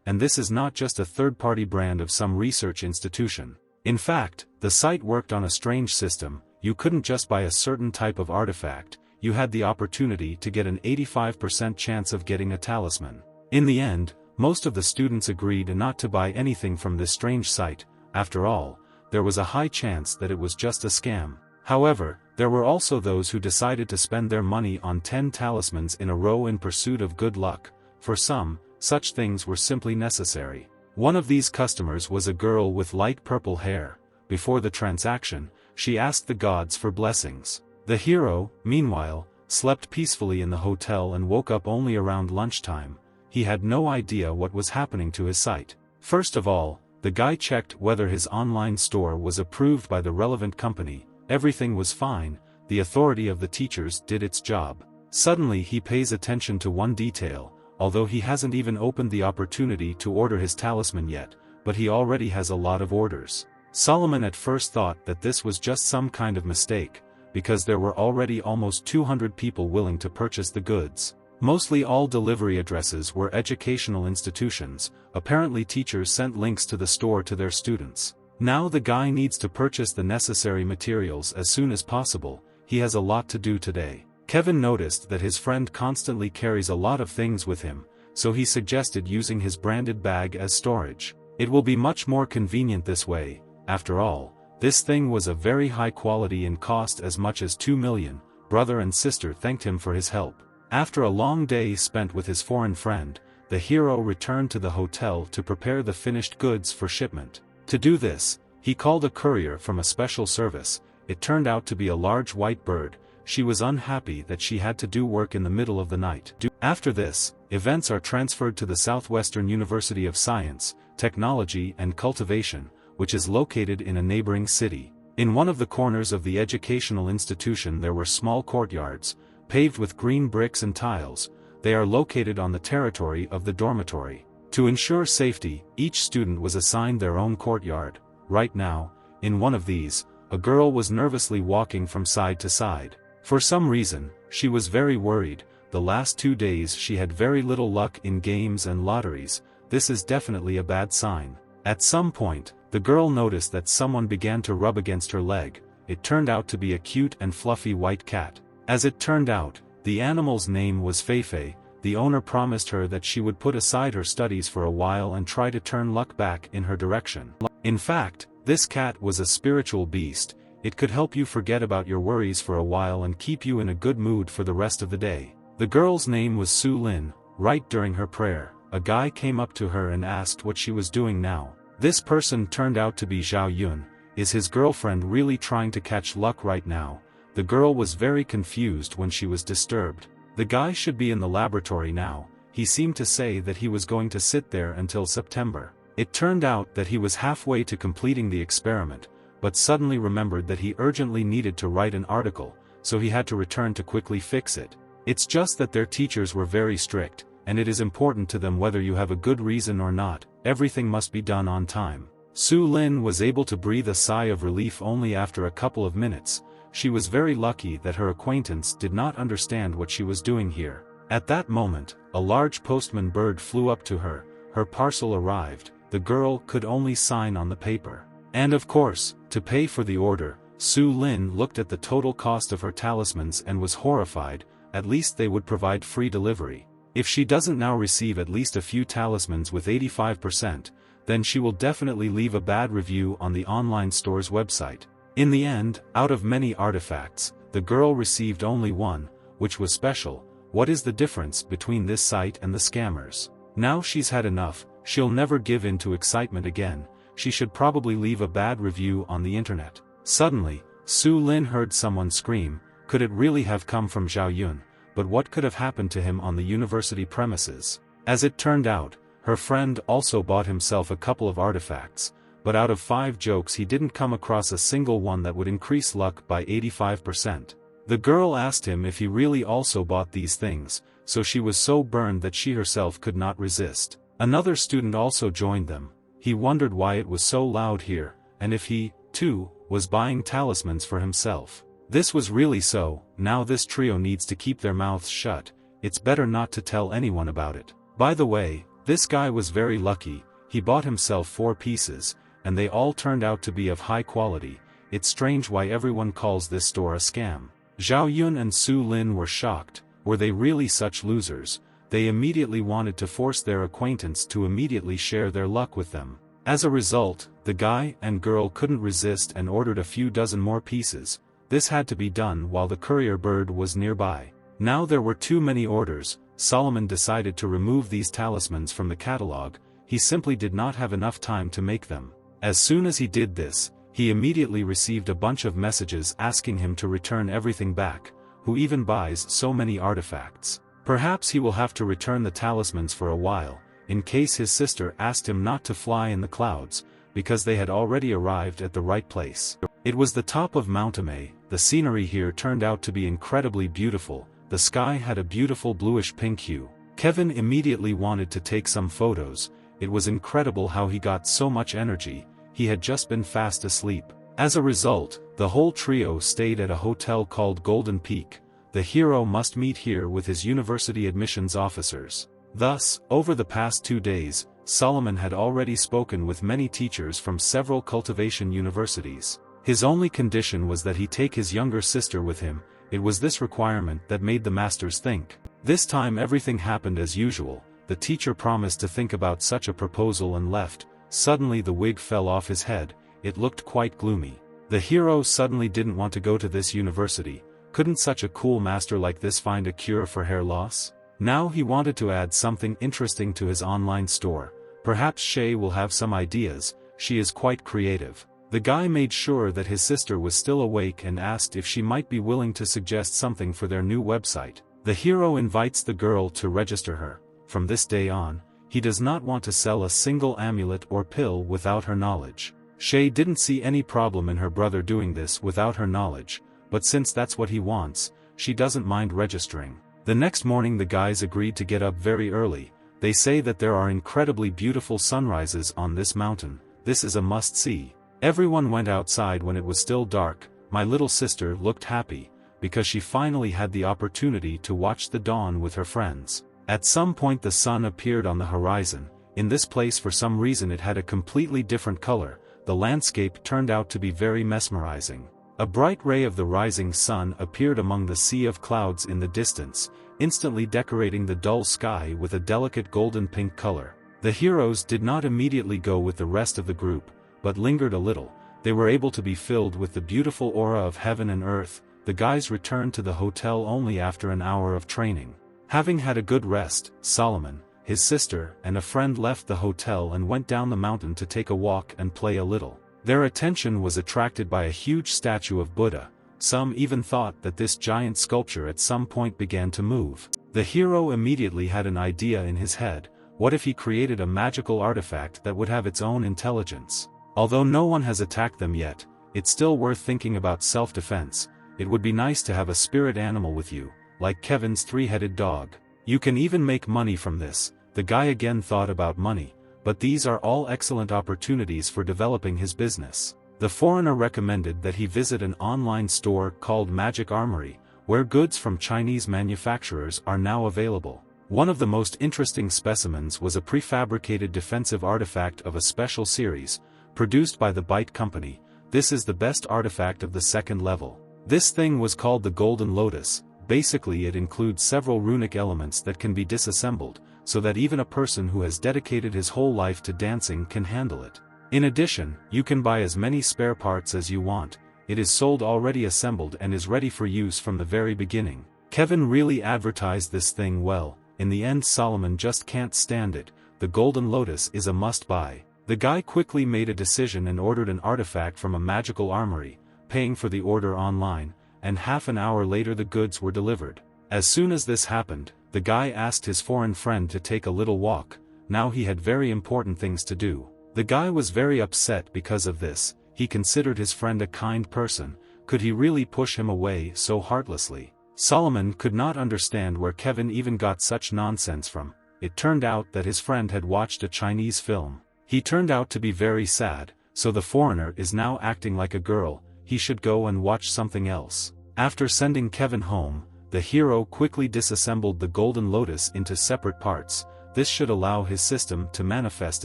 [SPEAKER 1] and this is not just a third-party brand of some research institution. In fact, the site worked on a strange system. You couldn't just buy a certain type of artifact, you had the opportunity to get an 85% chance of getting a talisman. In the end, most of the students agreed not to buy anything from this strange site. After all, there was a high chance that it was just a scam. However, there were also those who decided to spend their money on 10 talismans in a row in pursuit of good luck. For some, such things were simply necessary. One of these customers was a girl with light purple hair. Before the transaction, she asked the gods for blessings. The hero, meanwhile, slept peacefully in the hotel and woke up only around lunchtime. He had no idea what was happening to his site. First of all, the guy checked whether his online store was approved by the relevant company. Everything was fine, the authority of the teachers did its job. Suddenly he pays attention to one detail, although he hasn't even opened the opportunity to order his talisman yet, but he already has a lot of orders. Solomon at first thought that this was just some kind of mistake, because there were already almost 200 people willing to purchase the goods. Mostly all delivery addresses were educational institutions. Apparently teachers sent links to the store to their students. Now the guy needs to purchase the necessary materials as soon as possible. He has a lot to do today. Kevin noticed that his friend constantly carries a lot of things with him, so he suggested using his branded bag as storage. It will be much more convenient this way. After all, this thing was of very high quality and cost as much as 2 million. Brother and sister thanked him for his help. After a long day spent with his foreign friend, the hero returned to the hotel to prepare the finished goods for shipment. To do this, he called a courier from a special service. It turned out to be a large white bird. She was unhappy that she had to do work in the middle of the night. After this, events are transferred to the Southwestern University of Science, Technology and Cultivation, which is located in a neighboring city. In one of the corners of the educational institution there were small courtyards, paved with green bricks and tiles. They are located on the territory of the dormitory. To ensure safety, each student was assigned their own courtyard. Right now, in one of these, a girl was nervously walking from side to side. For some reason, she was very worried. The last 2 days she had very little luck in games and lotteries. This is definitely a bad sign. At some point, the girl noticed that someone began to rub against her leg. It turned out to be a cute and fluffy white cat. As it turned out, the animal's name was Feifei. The owner promised her that she would put aside her studies for a while and try to turn luck back in her direction. In fact, this cat was a spiritual beast. It could help you forget about your worries for a while and keep you in a good mood for the rest of the day. The girl's name was Su Lin. Right during her prayer, a guy came up to her and asked what she was doing now. This person turned out to be Zhao Yun. Is his girlfriend really trying to catch luck right now? The girl was very confused when she was disturbed. The guy should be in the laboratory now. He seemed to say that he was going to sit there until September. It turned out that he was halfway to completing the experiment, but suddenly remembered that he urgently needed to write an article, so he had to return to quickly fix it. It's just that their teachers were very strict, and it is important to them whether you have a good reason or not. Everything must be done on time. Su Lin was able to breathe a sigh of relief only after a couple of minutes. She was very lucky that her acquaintance did not understand what she was doing here. At that moment, a large postman bird flew up to her. Her parcel arrived. The girl could only sign on the paper. And of course, to pay for the order, Su Lin looked at the total cost of her talismans and was horrified. At least they would provide free delivery. If she doesn't now receive at least a few talismans with 85%, then she will definitely leave a bad review on the online store's website. In the end, out of many artifacts, the girl received only one, which was special. What is the difference between this site and the scammers? Now she's had enough. She'll never give in to excitement again. She should probably leave a bad review on the internet. Suddenly, Su Lin heard someone scream. Could it really have come from Zhao Yun? But what could have happened to him on the university premises? As it turned out, her friend also bought himself a couple of artifacts, but out of 5 jokes he didn't come across a single one that would increase luck by 85%. The girl asked him if he really also bought these things, so she was so burned that she herself could not resist. Another student also joined them. He wondered why it was so loud here, and if he, too, was buying talismans for himself. This was really so. Now this trio needs to keep their mouths shut. It's better not to tell anyone about it. By the way, this guy was very lucky. He bought himself 4 pieces, and they all turned out to be of high quality. It's strange why everyone calls this store a scam. Zhao Yun and Su Lin were shocked. Were they really such losers? They immediately wanted to force their acquaintance to immediately share their luck with them. As a result, the guy and girl couldn't resist and ordered a few dozen more pieces. This had to be done while the courier bird was nearby. Now there were too many orders. Solomon decided to remove these talismans from the catalog. He simply did not have enough time to make them. As soon as he did this, he immediately received a bunch of messages asking him to return everything back. Who even buys so many artifacts? Perhaps he will have to return the talismans for a while, in case his sister asked him not to fly in the clouds, because they had already arrived at the right place. It was the top of Mount Amei. The scenery here turned out to be incredibly beautiful. The sky had a beautiful bluish-pink hue. Kevin immediately wanted to take some photos. It was incredible how he got so much energy. He had just been fast asleep. As a result, the whole trio stayed at a hotel called Golden Peak. The hero must meet here with his university admissions officers. Thus, over the past 2 days, Solomon had already spoken with many teachers from several cultivation universities. His only condition was that he take his younger sister with him. It was this requirement that made the masters think. This time everything happened as usual. The teacher promised to think about such a proposal and left. Suddenly the wig fell off his head. It looked quite gloomy. The hero suddenly didn't want to go to this university. Couldn't such a cool master like this find a cure for hair loss? Now he wanted to add something interesting to his online store. Perhaps Shay will have some ideas. She is quite creative. The guy made sure that his sister was still awake and asked if she might be willing to suggest something for their new website. The hero invites the girl to register her. From this day on, he does not want to sell a single amulet or pill without her knowledge. Shay didn't see any problem in her brother doing this without her knowledge, but since that's what he wants, she doesn't mind registering. The next morning the guys agreed to get up very early. They say that there are incredibly beautiful sunrises on this mountain. This is a must-see. Everyone went outside when it was still dark. My little sister looked happy, because she finally had the opportunity to watch the dawn with her friends. At some point the sun appeared on the horizon. In this place for some reason it had a completely different color. The landscape turned out to be very mesmerizing. A bright ray of the rising sun appeared among the sea of clouds in the distance, instantly decorating the dull sky with a delicate golden pink color. The heroes did not immediately go with the rest of the group, but lingered a little. They were able to be filled with the beautiful aura of heaven and earth. The guys returned to the hotel only after an hour of training. Having had a good rest, Solomon, his sister, and a friend left the hotel and went down the mountain to take a walk and play a little. Their attention was attracted by a huge statue of Buddha. Some even thought that this giant sculpture at some point began to move. The hero immediately had an idea in his head. What if he created a magical artifact that would have its own intelligence? Although no one has attacked them yet, it's still worth thinking about self-defense. It would be nice to have a spirit animal with you, like Kevin's 3-headed dog. You can even make money from this. The guy again thought about money, but these are all excellent opportunities for developing his business. The foreigner recommended that he visit an online store called Magic Armory, where goods from Chinese manufacturers are now available. One of the most interesting specimens was a prefabricated defensive artifact of a special series, produced by the Byte Company. This is the best artifact of the 2nd level. This thing was called the Golden Lotus. Basically it includes several runic elements that can be disassembled, so that even a person who has dedicated his whole life to dancing can handle it. In addition, you can buy as many spare parts as you want. It is sold already assembled and is ready for use from the very beginning. Kevin really advertised this thing well. In the end Solomon just can't stand it. The Golden Lotus is a must-buy. The guy quickly made a decision and ordered an artifact from a magical armory, paying for the order online, and half an hour later the goods were delivered. As soon as this happened, the guy asked his foreign friend to take a little walk. Now he had very important things to do. The guy was very upset because of this. He considered his friend a kind person. Could he really push him away so heartlessly? Solomon could not understand where Kevin even got such nonsense from. It turned out that his friend had watched a Chinese film. He turned out to be very sad, so the foreigner is now acting like a girl. He should go and watch something else. After sending Kevin home, the hero quickly disassembled the Golden Lotus into separate parts. This should allow his system to manifest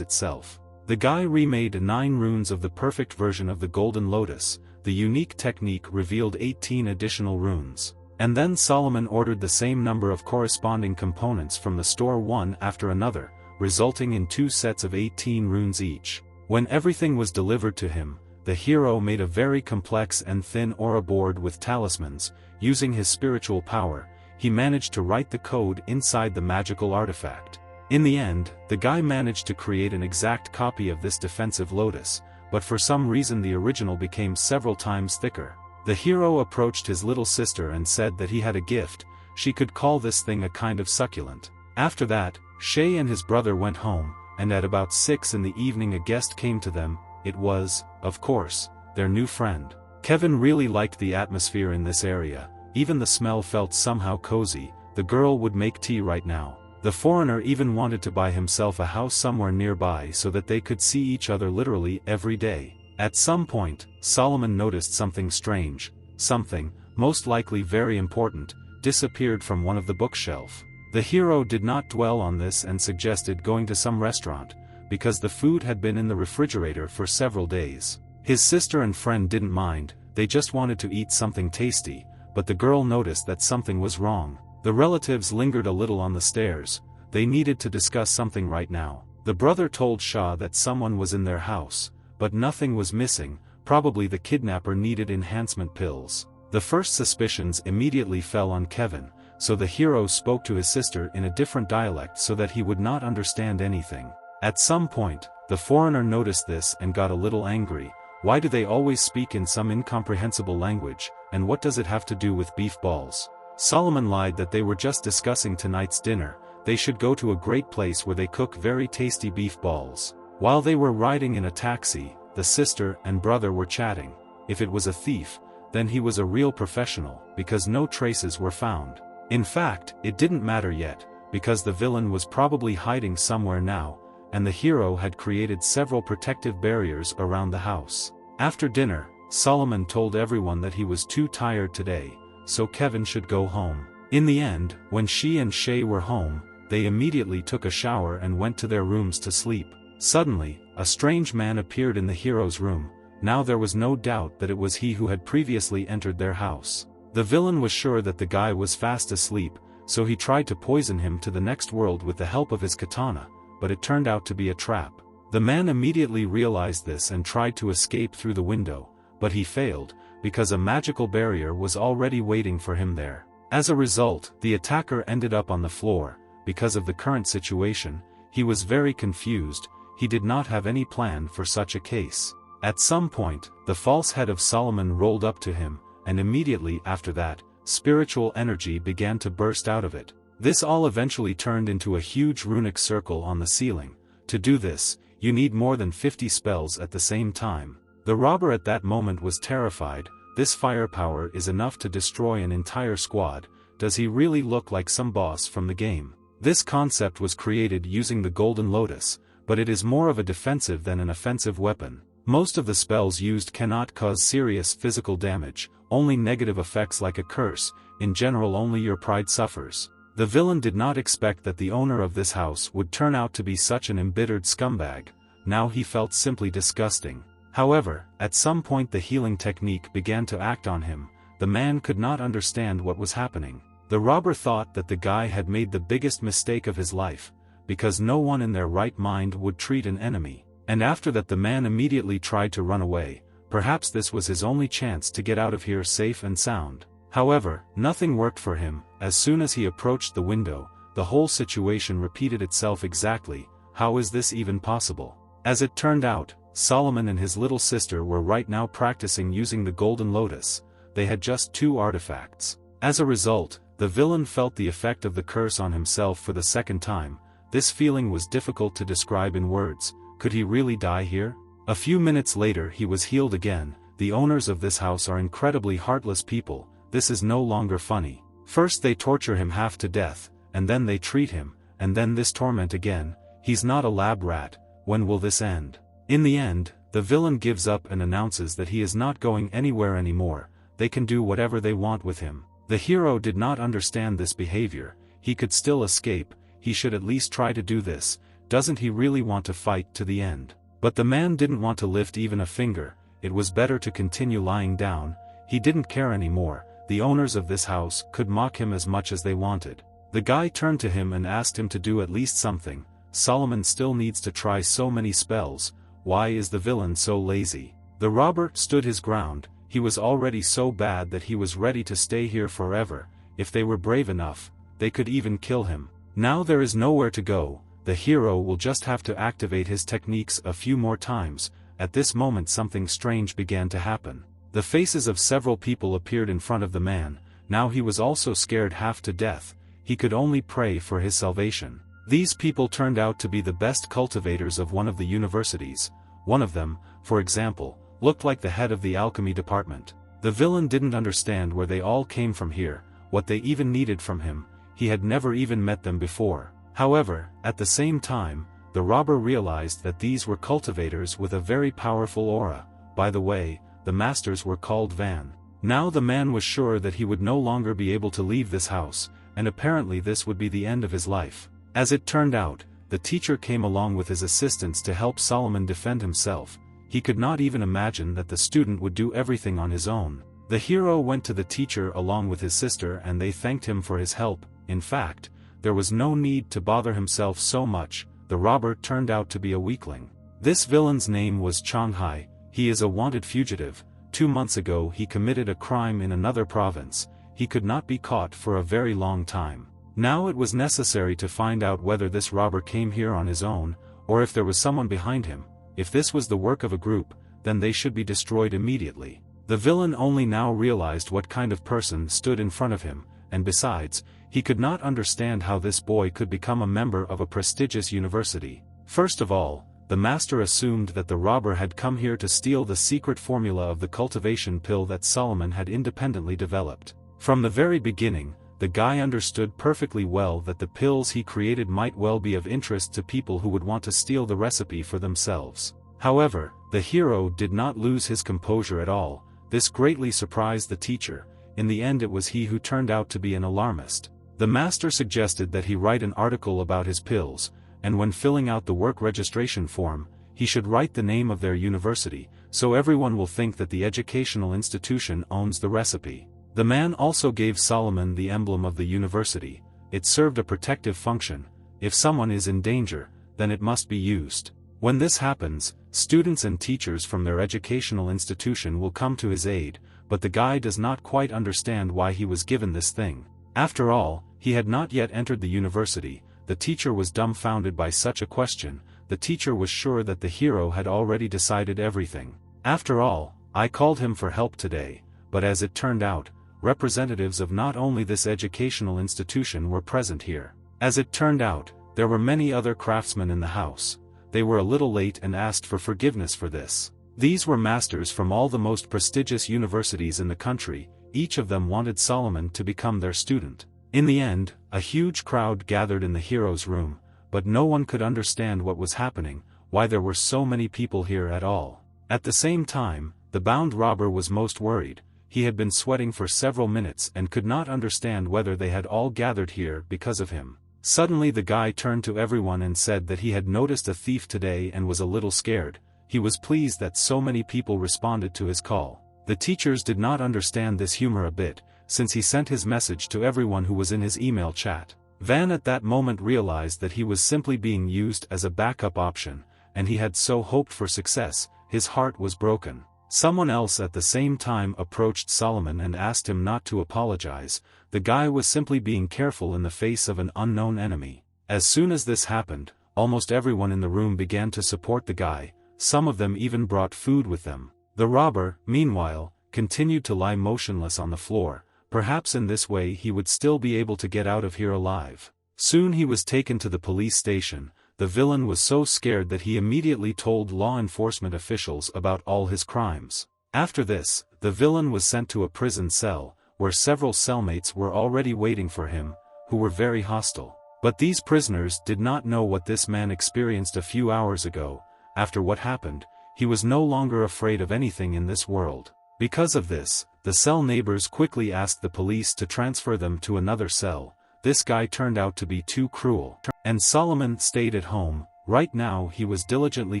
[SPEAKER 1] itself. The guy remade 9 runes of the perfect version of the Golden Lotus. The unique technique revealed 18 additional runes. And then Solomon ordered the same number of corresponding components from the store one after another, resulting in 2 sets of 18 runes each. When everything was delivered to him, the hero made a very complex and thin aura board with talismans. Using his spiritual power, he managed to write the code inside the magical artifact. In the end, the guy managed to create an exact copy of this defensive lotus, but for some reason the original became several times thicker. The hero approached his little sister and said that he had a gift. She could call this thing a kind of succulent. After that, Shay and his brother went home, and at about 6 in the evening a guest came to them. It was, of course, their new friend. Kevin really liked the atmosphere in this area. Even the smell felt somehow cozy. The girl would make tea right now. The foreigner even wanted to buy himself a house somewhere nearby so that they could see each other literally every day. At some point, Solomon noticed something strange. Something, most likely very important, disappeared from one of the bookshelf. The hero did not dwell on this and suggested going to some restaurant, because the food had been in the refrigerator for several days. His sister and friend didn't mind, they just wanted to eat something tasty, but the girl noticed that something was wrong. The relatives lingered a little on the stairs. They needed to discuss something right now. The brother told Shah that someone was in their house, but nothing was missing. Probably the kidnapper needed enhancement pills. The first suspicions immediately fell on Kevin, so the hero spoke to his sister in a different dialect so that he would not understand anything. At some point, the foreigner noticed this and got a little angry. Why do they always speak in some incomprehensible language, and what does it have to do with beef balls? Solomon lied that they were just discussing tonight's dinner. They should go to a great place where they cook very tasty beef balls. While they were riding in a taxi, the sister and brother were chatting. If it was a thief, then he was a real professional, because no traces were found. In fact, it didn't matter yet, because the villain was probably hiding somewhere now, and the hero had created several protective barriers around the house. After dinner, Solomon told everyone that he was too tired today, so Kevin should go home. In the end, when she and Shay were home, they immediately took a shower and went to their rooms to sleep. Suddenly, a strange man appeared in the hero's room. Now there was no doubt that it was he who had previously entered their house. The villain was sure that the guy was fast asleep, so he tried to poison him to the next world with the help of his katana, but it turned out to be a trap. The man immediately realized this and tried to escape through the window, but he failed, because a magical barrier was already waiting for him there. As a result, the attacker ended up on the floor. Because of the current situation, he was very confused. He did not have any plan for such a case. At some point, the false head of Solomon rolled up to him, and immediately after that, spiritual energy began to burst out of it. This all eventually turned into a huge runic circle on the ceiling. To do this, you need more than 50 spells at the same time. The robber at that moment was terrified. This firepower is enough to destroy an entire squad. Does he really look like some boss from the game? This concept was created using the Golden Lotus, but it is more of a defensive than an offensive weapon. Most of the spells used cannot cause serious physical damage, only negative effects like a curse. In general, only your pride suffers. The villain did not expect that the owner of this house would turn out to be such an embittered scumbag. Now he felt simply disgusting. However, at some point the healing technique began to act on him. The man could not understand what was happening. The robber thought that the guy had made the biggest mistake of his life, because no one in their right mind would treat an enemy. And after that the man immediately tried to run away. Perhaps this was his only chance to get out of here safe and sound. However, nothing worked for him. As soon as he approached the window, the whole situation repeated itself exactly. How is this even possible? As it turned out, Solomon and his little sister were right now practicing using the Golden Lotus. They had just 2 artifacts. As a result, the villain felt the effect of the curse on himself for the second time. This feeling was difficult to describe in words. Could he really die here? A few minutes later he was healed again. The owners of this house are incredibly heartless people. This is no longer funny. First they torture him half to death, and then they treat him, and then this torment again. He's not a lab rat. When will this end? In the end, the villain gives up and announces that he is not going anywhere anymore. They can do whatever they want with him. The hero did not understand this behavior. He could still escape. He should at least try to do this. Doesn't he really want to fight to the end? But the man didn't want to lift even a finger. It was better to continue lying down. He didn't care anymore. The owners of this house could mock him as much as they wanted. The guy turned to him and asked him to do at least something. Solomon still needs to try so many spells. Why is the villain so lazy? The robber stood his ground. He was already so bad that he was ready to stay here forever. If they were brave enough, they could even kill him. Now there is nowhere to go. The hero will just have to activate his techniques a few more times. At this moment something strange began to happen. The faces of several people appeared in front of the man. Now he was also scared half to death. He could only pray for his salvation. These people turned out to be the best cultivators of one of the universities. One of them, for example, looked like the head of the alchemy department. The villain didn't understand where they all came from here, what they even needed from him. He had never even met them before. However, at the same time, the robber realized that these were cultivators with a very powerful aura. By the way, the masters were called Van. Now the man was sure that he would no longer be able to leave this house, and apparently this would be the end of his life. As it turned out, the teacher came along with his assistants to help Solomon defend himself. He could not even imagine that the student would do everything on his own. The hero went to the teacher along with his sister and they thanked him for his help. In fact, there was no need to bother himself so much. The robber turned out to be a weakling. This villain's name was Changhai. He is a wanted fugitive. 2 months ago he committed a crime in another province. He could not be caught for a very long time. Now it was necessary to find out whether this robber came here on his own, or if there was someone behind him. If this was the work of a group, then they should be destroyed immediately. The villain only now realized what kind of person stood in front of him, and besides, he could not understand how this boy could become a member of a prestigious university. First of all, the master assumed that the robber had come here to steal the secret formula of the cultivation pill that Solomon had independently developed. From the very beginning, the guy understood perfectly well that the pills he created might well be of interest to people who would want to steal the recipe for themselves. However, the hero did not lose his composure at all. This greatly surprised the teacher. In the end it was he who turned out to be an alarmist. The master suggested that he write an article about his pills, and when filling out the work registration form, he should write the name of their university, so everyone will think that the educational institution owns the recipe. The man also gave Solomon the emblem of the university. It served a protective function. If someone is in danger, then it must be used. When this happens, students and teachers from their educational institution will come to his aid, but the guy does not quite understand why he was given this thing. After all, he had not yet entered the university. The teacher was dumbfounded by such a question. The teacher was sure that the hero had already decided everything. After all, I called him for help today, but as it turned out, representatives of not only this educational institution were present here. As it turned out, there were many other craftsmen in the house. They were a little late and asked for forgiveness for this. These were masters from all the most prestigious universities in the country. Each of them wanted Solomon to become their student. In the end, a huge crowd gathered in the hero's room, but no one could understand what was happening, why there were so many people here at all. At the same time, the bound robber was most worried. He had been sweating for several minutes and could not understand whether they had all gathered here because of him. Suddenly the guy turned to everyone and said that he had noticed a thief today and was a little scared. He was pleased that so many people responded to his call. The teachers did not understand this humor a bit, since he sent his message to everyone who was in his email chat. Van at that moment realized that he was simply being used as a backup option, and he had so hoped for success. His heart was broken. Someone else at the same time approached Solomon and asked him not to apologize. The guy was simply being careful in the face of an unknown enemy. As soon as this happened, almost everyone in the room began to support the guy. Some of them even brought food with them. The robber, meanwhile, continued to lie motionless on the floor. Perhaps in this way he would still be able to get out of here alive. Soon he was taken to the police station. the villain was so scared that he immediately told law enforcement officials about all his crimes. After this, the villain was sent to a prison cell, where several cellmates were already waiting for him, who were very hostile. But these prisoners did not know what this man experienced a few hours ago. After what happened, he was no longer afraid of anything in this world. Because of this, the cell neighbors quickly asked the police to transfer them to another cell. This guy turned out to be too cruel, and Solomon stayed at home. Right now he was diligently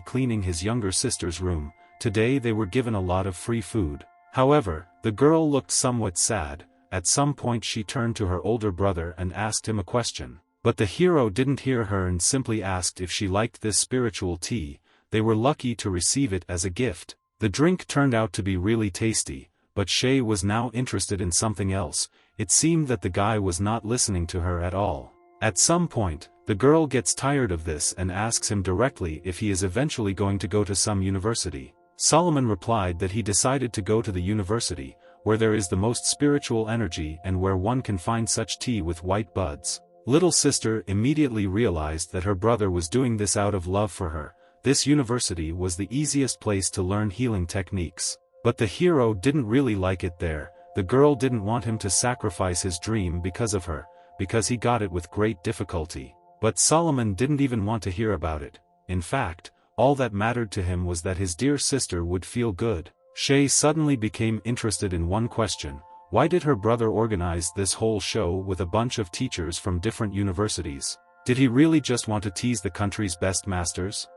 [SPEAKER 1] cleaning his younger sister's room. Today they were given a lot of free food. However, the girl looked somewhat sad. At some point she turned to her older brother and asked him a question. But the hero didn't hear her and simply asked if she liked this spiritual tea. They were lucky to receive it as a gift. The drink turned out to be really tasty, but Shay was now interested in something else. It seemed that the guy was not listening to her at all. At some point, the girl gets tired of this and asks him directly if he is eventually going to go to some university. Solomon replied that he decided to go to the university, where there is the most spiritual energy and where one can find such tea with white buds. Little sister immediately realized that her brother was doing this out of love for her. This university was the easiest place to learn healing techniques. But the hero didn't really like it there. The girl didn't want him to sacrifice his dream because of her, because he got it with great difficulty. But Solomon didn't even want to hear about it. In fact, all that mattered to him was that his dear sister would feel good. Shay suddenly became interested in one question. Why did her brother organize this whole show with a bunch of teachers from different universities? Did he really just want to tease the country's best masters?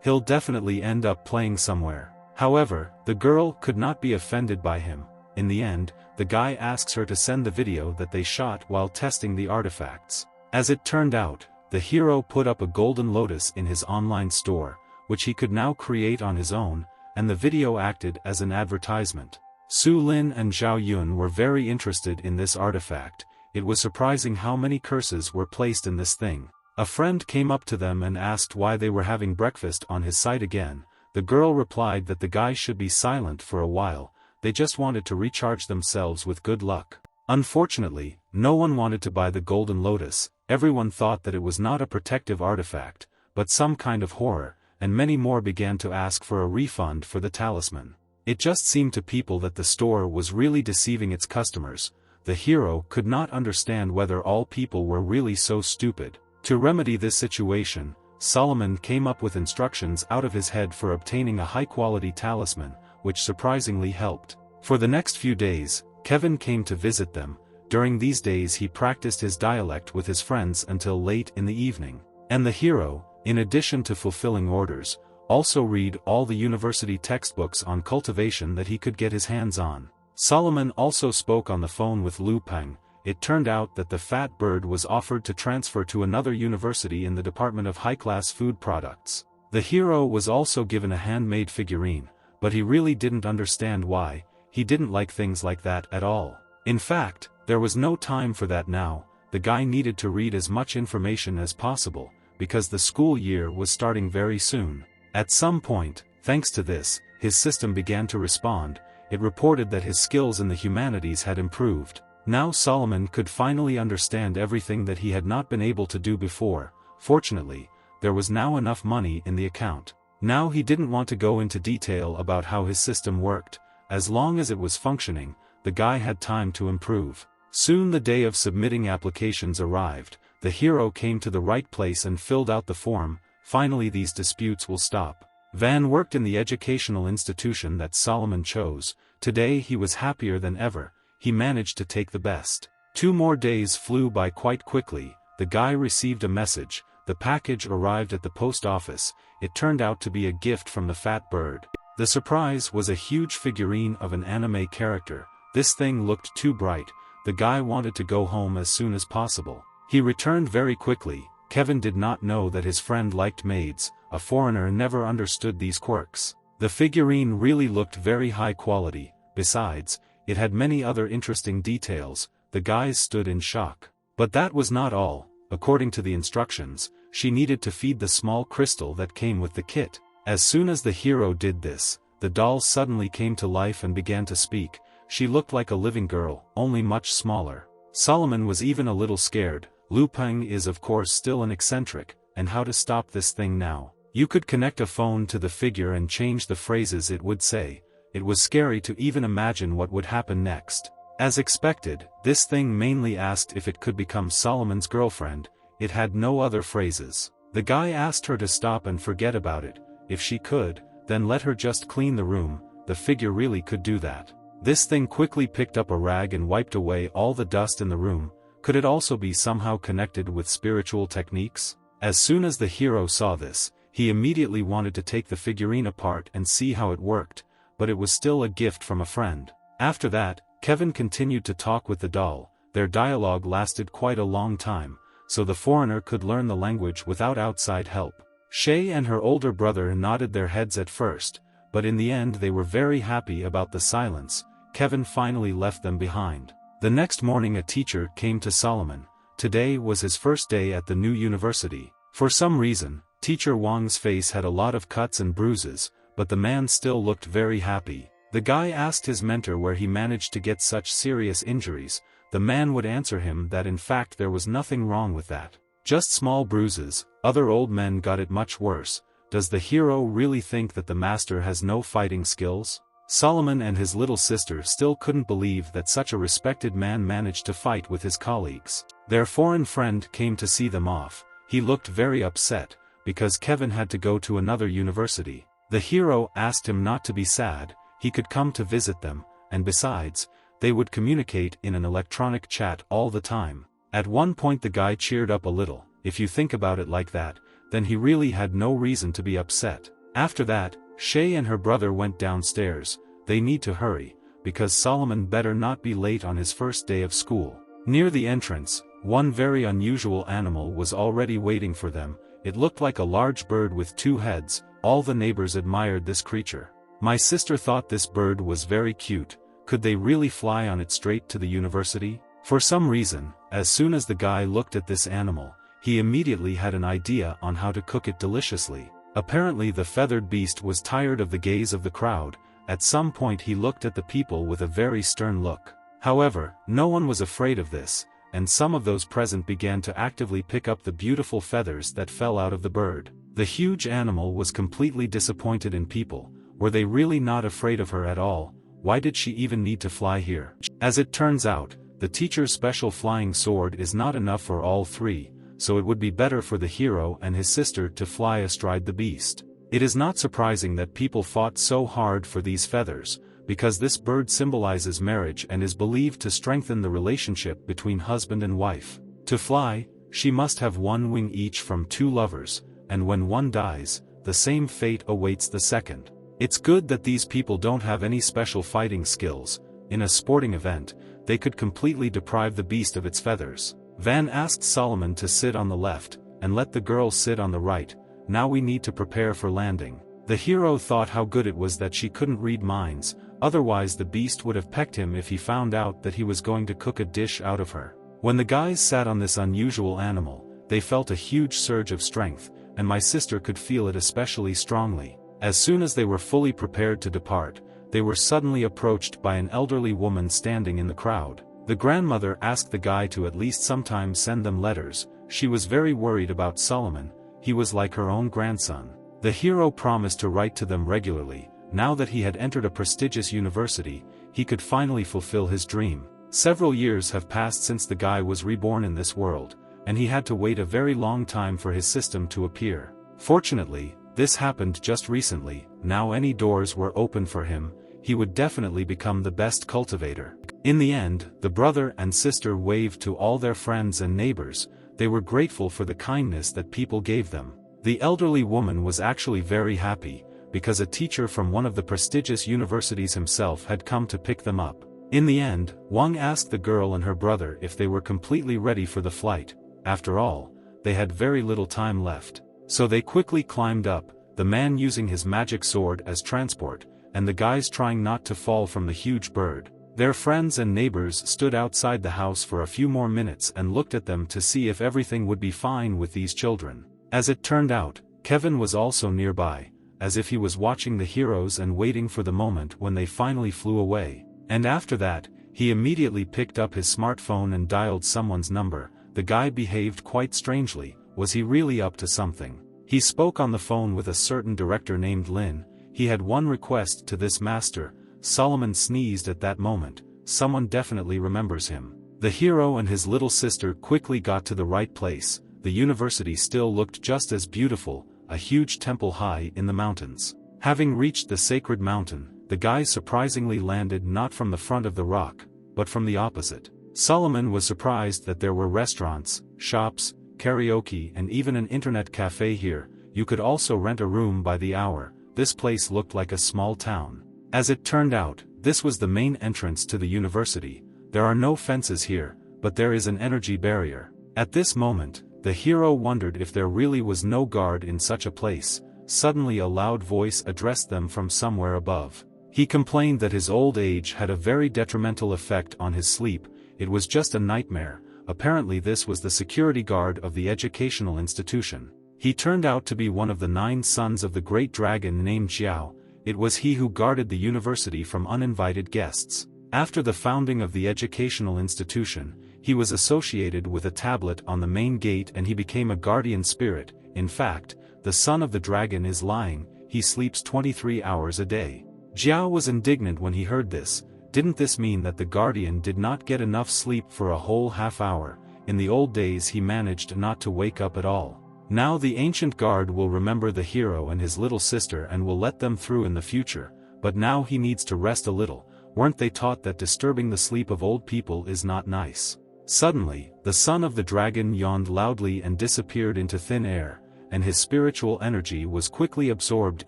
[SPEAKER 1] He'll definitely end up playing somewhere. However, the girl could not be offended by him. In the end, the guy asks her to send the video that they shot while testing the artifacts. As it turned out, the hero put up a golden lotus in his online store, which he could now create on his own, and the video acted as an advertisement. Su Lin and Zhao Yun were very interested in this artifact. It was surprising how many curses were placed in this thing. A friend came up to them and asked why they were having breakfast on his site again. The girl replied that the guy should be silent for a while. They just wanted to recharge themselves with good luck. Unfortunately, no one wanted to buy the golden lotus. Everyone thought that it was not a protective artifact, but some kind of horror, and many more began to ask for a refund for the talisman. It just seemed to people that the store was really deceiving its customers. The hero could not understand whether all people were really so stupid. To remedy this situation, Solomon came up with instructions out of his head for obtaining a high-quality talisman, which surprisingly helped. For the next few days, Kevin came to visit them. During these days he practiced his dialect with his friends until late in the evening. And the hero, in addition to fulfilling orders, also read all the university textbooks on cultivation that he could get his hands on. Solomon also spoke on the phone with Lu Peng. It turned out that the fat bird was offered to transfer to another university in the Department of High-Class Food Products. The hero was also given a handmade figurine, but he really didn't understand why. He didn't like things like that at all. In fact, there was no time for that now. The guy needed to read as much information as possible, because the school year was starting very soon. At some point, thanks to this, his system began to respond. It reported that his skills in the humanities had improved. Now Solomon could finally understand everything that he had not been able to do before. Fortunately, there was now enough money in the account. Now he didn't want to go into detail about how his system worked. As long as it was functioning, the guy had time to improve. Soon the day of submitting applications arrived. The hero came to the right place and filled out the form. Finally these disputes will stop. Van worked in the educational institution that Solomon chose. Today he was happier than ever. He managed to take the best. 2 more days flew by quite quickly. The guy received a message. The package arrived at the post office. It turned out to be a gift from the fat bird. The surprise was a huge figurine of an anime character. This thing looked too bright. The guy wanted to go home as soon as possible. He returned very quickly. Kevin did not know that his friend liked maids. A foreigner never understood these quirks. The figurine really looked very high quality. Besides, it had many other interesting details. The guys stood in shock. But that was not all. According to the instructions, she needed to feed the small crystal that came with the kit. As soon as the hero did this, the doll suddenly came to life and began to speak. She looked like a living girl, only much smaller. Solomon was even a little scared. Lu Peng is of course still an eccentric, and how to stop this thing now. You could connect a phone to the figure and change the phrases it would say. It was scary to even imagine what would happen next. As expected, this thing mainly asked if it could become Solomon's girlfriend. It had no other phrases. The guy asked her to stop and forget about it. If she could, then let her just clean the room. The figure really could do that. This thing quickly picked up a rag and wiped away all the dust in the room. Could it also be somehow connected with spiritual techniques? As soon as the hero saw this, he immediately wanted to take the figurine apart and see how it worked, but it was still a gift from a friend. After that, Kevin continued to talk with the doll. Their dialogue lasted quite a long time, so the foreigner could learn the language without outside help. Shay and her older brother nodded their heads at first, but in the end they were very happy about the silence. Kevin finally left them behind. The next morning a teacher came to Solomon. Today was his first day at the new university. For some reason, Teacher Wang's face had a lot of cuts and bruises, but the man still looked very happy. The guy asked his mentor where he managed to get such serious injuries. The man would answer him that in fact there was nothing wrong with that. Just small bruises. Other old men got it much worse. Does the hero really think that the master has no fighting skills? Solomon and his little sister still couldn't believe that such a respected man managed to fight with his colleagues. Their foreign friend came to see them off. He looked very upset, because Kevin had to go to another university. The hero asked him not to be sad. He could come to visit them, and besides, they would communicate in an electronic chat all the time. At one point the guy cheered up a little. If you think about it like that, then he really had no reason to be upset. After that, Shay and her brother went downstairs. They need to hurry, because Solomon better not be late on his first day of school. Near the entrance, one very unusual animal was already waiting for them. It looked like a large bird with two heads. All the neighbors admired this creature. My sister thought this bird was very cute. Could they really fly on it straight to the university? For some reason, as soon as the guy looked at this animal, he immediately had an idea on how to cook it deliciously. Apparently the feathered beast was tired of the gaze of the crowd. At some point he looked at the people with a very stern look. However, no one was afraid of this, and some of those present began to actively pick up the beautiful feathers that fell out of the bird. The huge animal was completely disappointed in people. Were they really not afraid of her at all? Why did she even need to fly here? As it turns out, the teacher's special flying sword is not enough for all three, so it would be better for the hero and his sister to fly astride the beast. It is not surprising that people fought so hard for these feathers, because this bird symbolizes marriage and is believed to strengthen the relationship between husband and wife. To fly, she must have one wing each from two lovers, and when one dies, the same fate awaits the second. It's good that these people don't have any special fighting skills. In a sporting event, they could completely deprive the beast of its feathers. Van asked Solomon to sit on the left, and let the girl sit on the right. Now we need to prepare for landing. The hero thought how good it was that she couldn't read minds, otherwise the beast would have pecked him if he found out that he was going to cook a dish out of her. When the guys sat on this unusual animal, they felt a huge surge of strength, and my sister could feel it especially strongly. As soon as they were fully prepared to depart, they were suddenly approached by an elderly woman standing in the crowd. The grandmother asked the guy to at least sometimes send them letters. She was very worried about Solomon. He was like her own grandson. The hero promised to write to them regularly. Now that he had entered a prestigious university, he could finally fulfill his dream. Several years have passed since the guy was reborn in this world, and he had to wait a very long time for his system to appear. Fortunately, this happened just recently. Now any doors were open for him. He would definitely become the best cultivator. In the end, the brother and sister waved to all their friends and neighbors. They were grateful for the kindness that people gave them. The elderly woman was actually very happy, because a teacher from one of the prestigious universities himself had come to pick them up. In the end, Wang asked the girl and her brother if they were completely ready for the flight. After all, they had very little time left. So they quickly climbed up, the man using his magic sword as transport, and the guys trying not to fall from the huge bird. Their friends and neighbors stood outside the house for a few more minutes and looked at them to see if everything would be fine with these children. As it turned out, Kevin was also nearby, as if he was watching the heroes and waiting for the moment when they finally flew away. And after that, he immediately picked up his smartphone and dialed someone's number. The guy behaved quite strangely. was he really up to something? He spoke on the phone with a certain director named Lin. He had one request to this master. Solomon sneezed at that moment. Someone definitely remembers him. The hero and his little sister quickly got to the right place. The university still looked just as beautiful, a huge temple high in the mountains. Having reached the sacred mountain, the guys surprisingly landed not from the front of the rock, but from the opposite. Solomon was surprised that there were restaurants, shops, karaoke and even an internet cafe here. You could also rent a room by the hour. This place looked like a small town. As it turned out, this was the main entrance to the university. There are no fences here, but there is an energy barrier. At this moment, the hero wondered if there really was no guard in such a place. Suddenly a loud voice addressed them from somewhere above. He complained that his old age had a very detrimental effect on his sleep. It was just a nightmare. Apparently this was the security guard of the educational institution. He turned out to be one of the 9 sons of the great dragon named Xiao. It was he who guarded the university from uninvited guests. After the founding of the educational institution, he was associated with a tablet on the main gate and he became a guardian spirit. In fact, the son of the dragon is lying. He sleeps 23 hours a day. Xiao was indignant when he heard this. Didn't this mean that the guardian did not get enough sleep for a whole half hour? In the old days he managed not to wake up at all. Now the ancient guard will remember the hero and his little sister and will let them through in the future, but now he needs to rest a little. Weren't they taught that disturbing the sleep of old people is not nice? Suddenly, the son of the dragon yawned loudly and disappeared into thin air, and his spiritual energy was quickly absorbed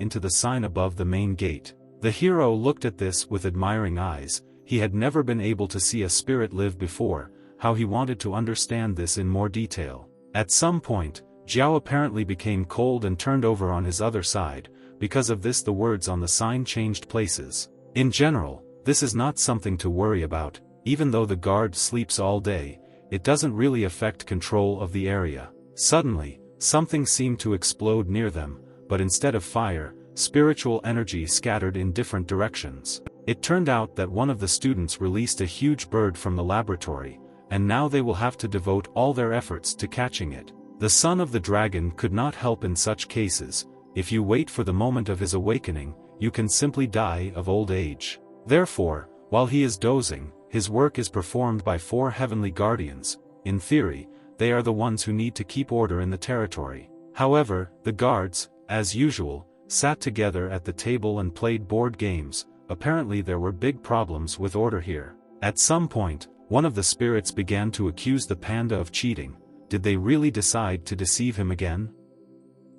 [SPEAKER 1] into the sign above the main gate. The hero looked at this with admiring eyes. He had never been able to see a spirit live before. How he wanted to understand this in more detail. At some point, Xiao apparently became cold and turned over on his other side. Because of this the words on the sign changed places. In general, this is not something to worry about. Even though the guard sleeps all day, it doesn't really affect control of the area. Suddenly, something seemed to explode near them, but instead of fire, spiritual energy scattered in different directions. It turned out that one of the students released a huge bird from the laboratory, and now they will have to devote all their efforts to catching it. The son of the dragon could not help in such cases. If you wait for the moment of his awakening, you can simply die of old age. Therefore, while he is dozing, his work is performed by 4 heavenly guardians. In theory, they are the ones who need to keep order in the territory. However, the guards, as usual, sat together at the table and played board games. Apparently there were big problems with order here. At some point, one of the spirits began to accuse the panda of cheating. Did they really decide to deceive him again?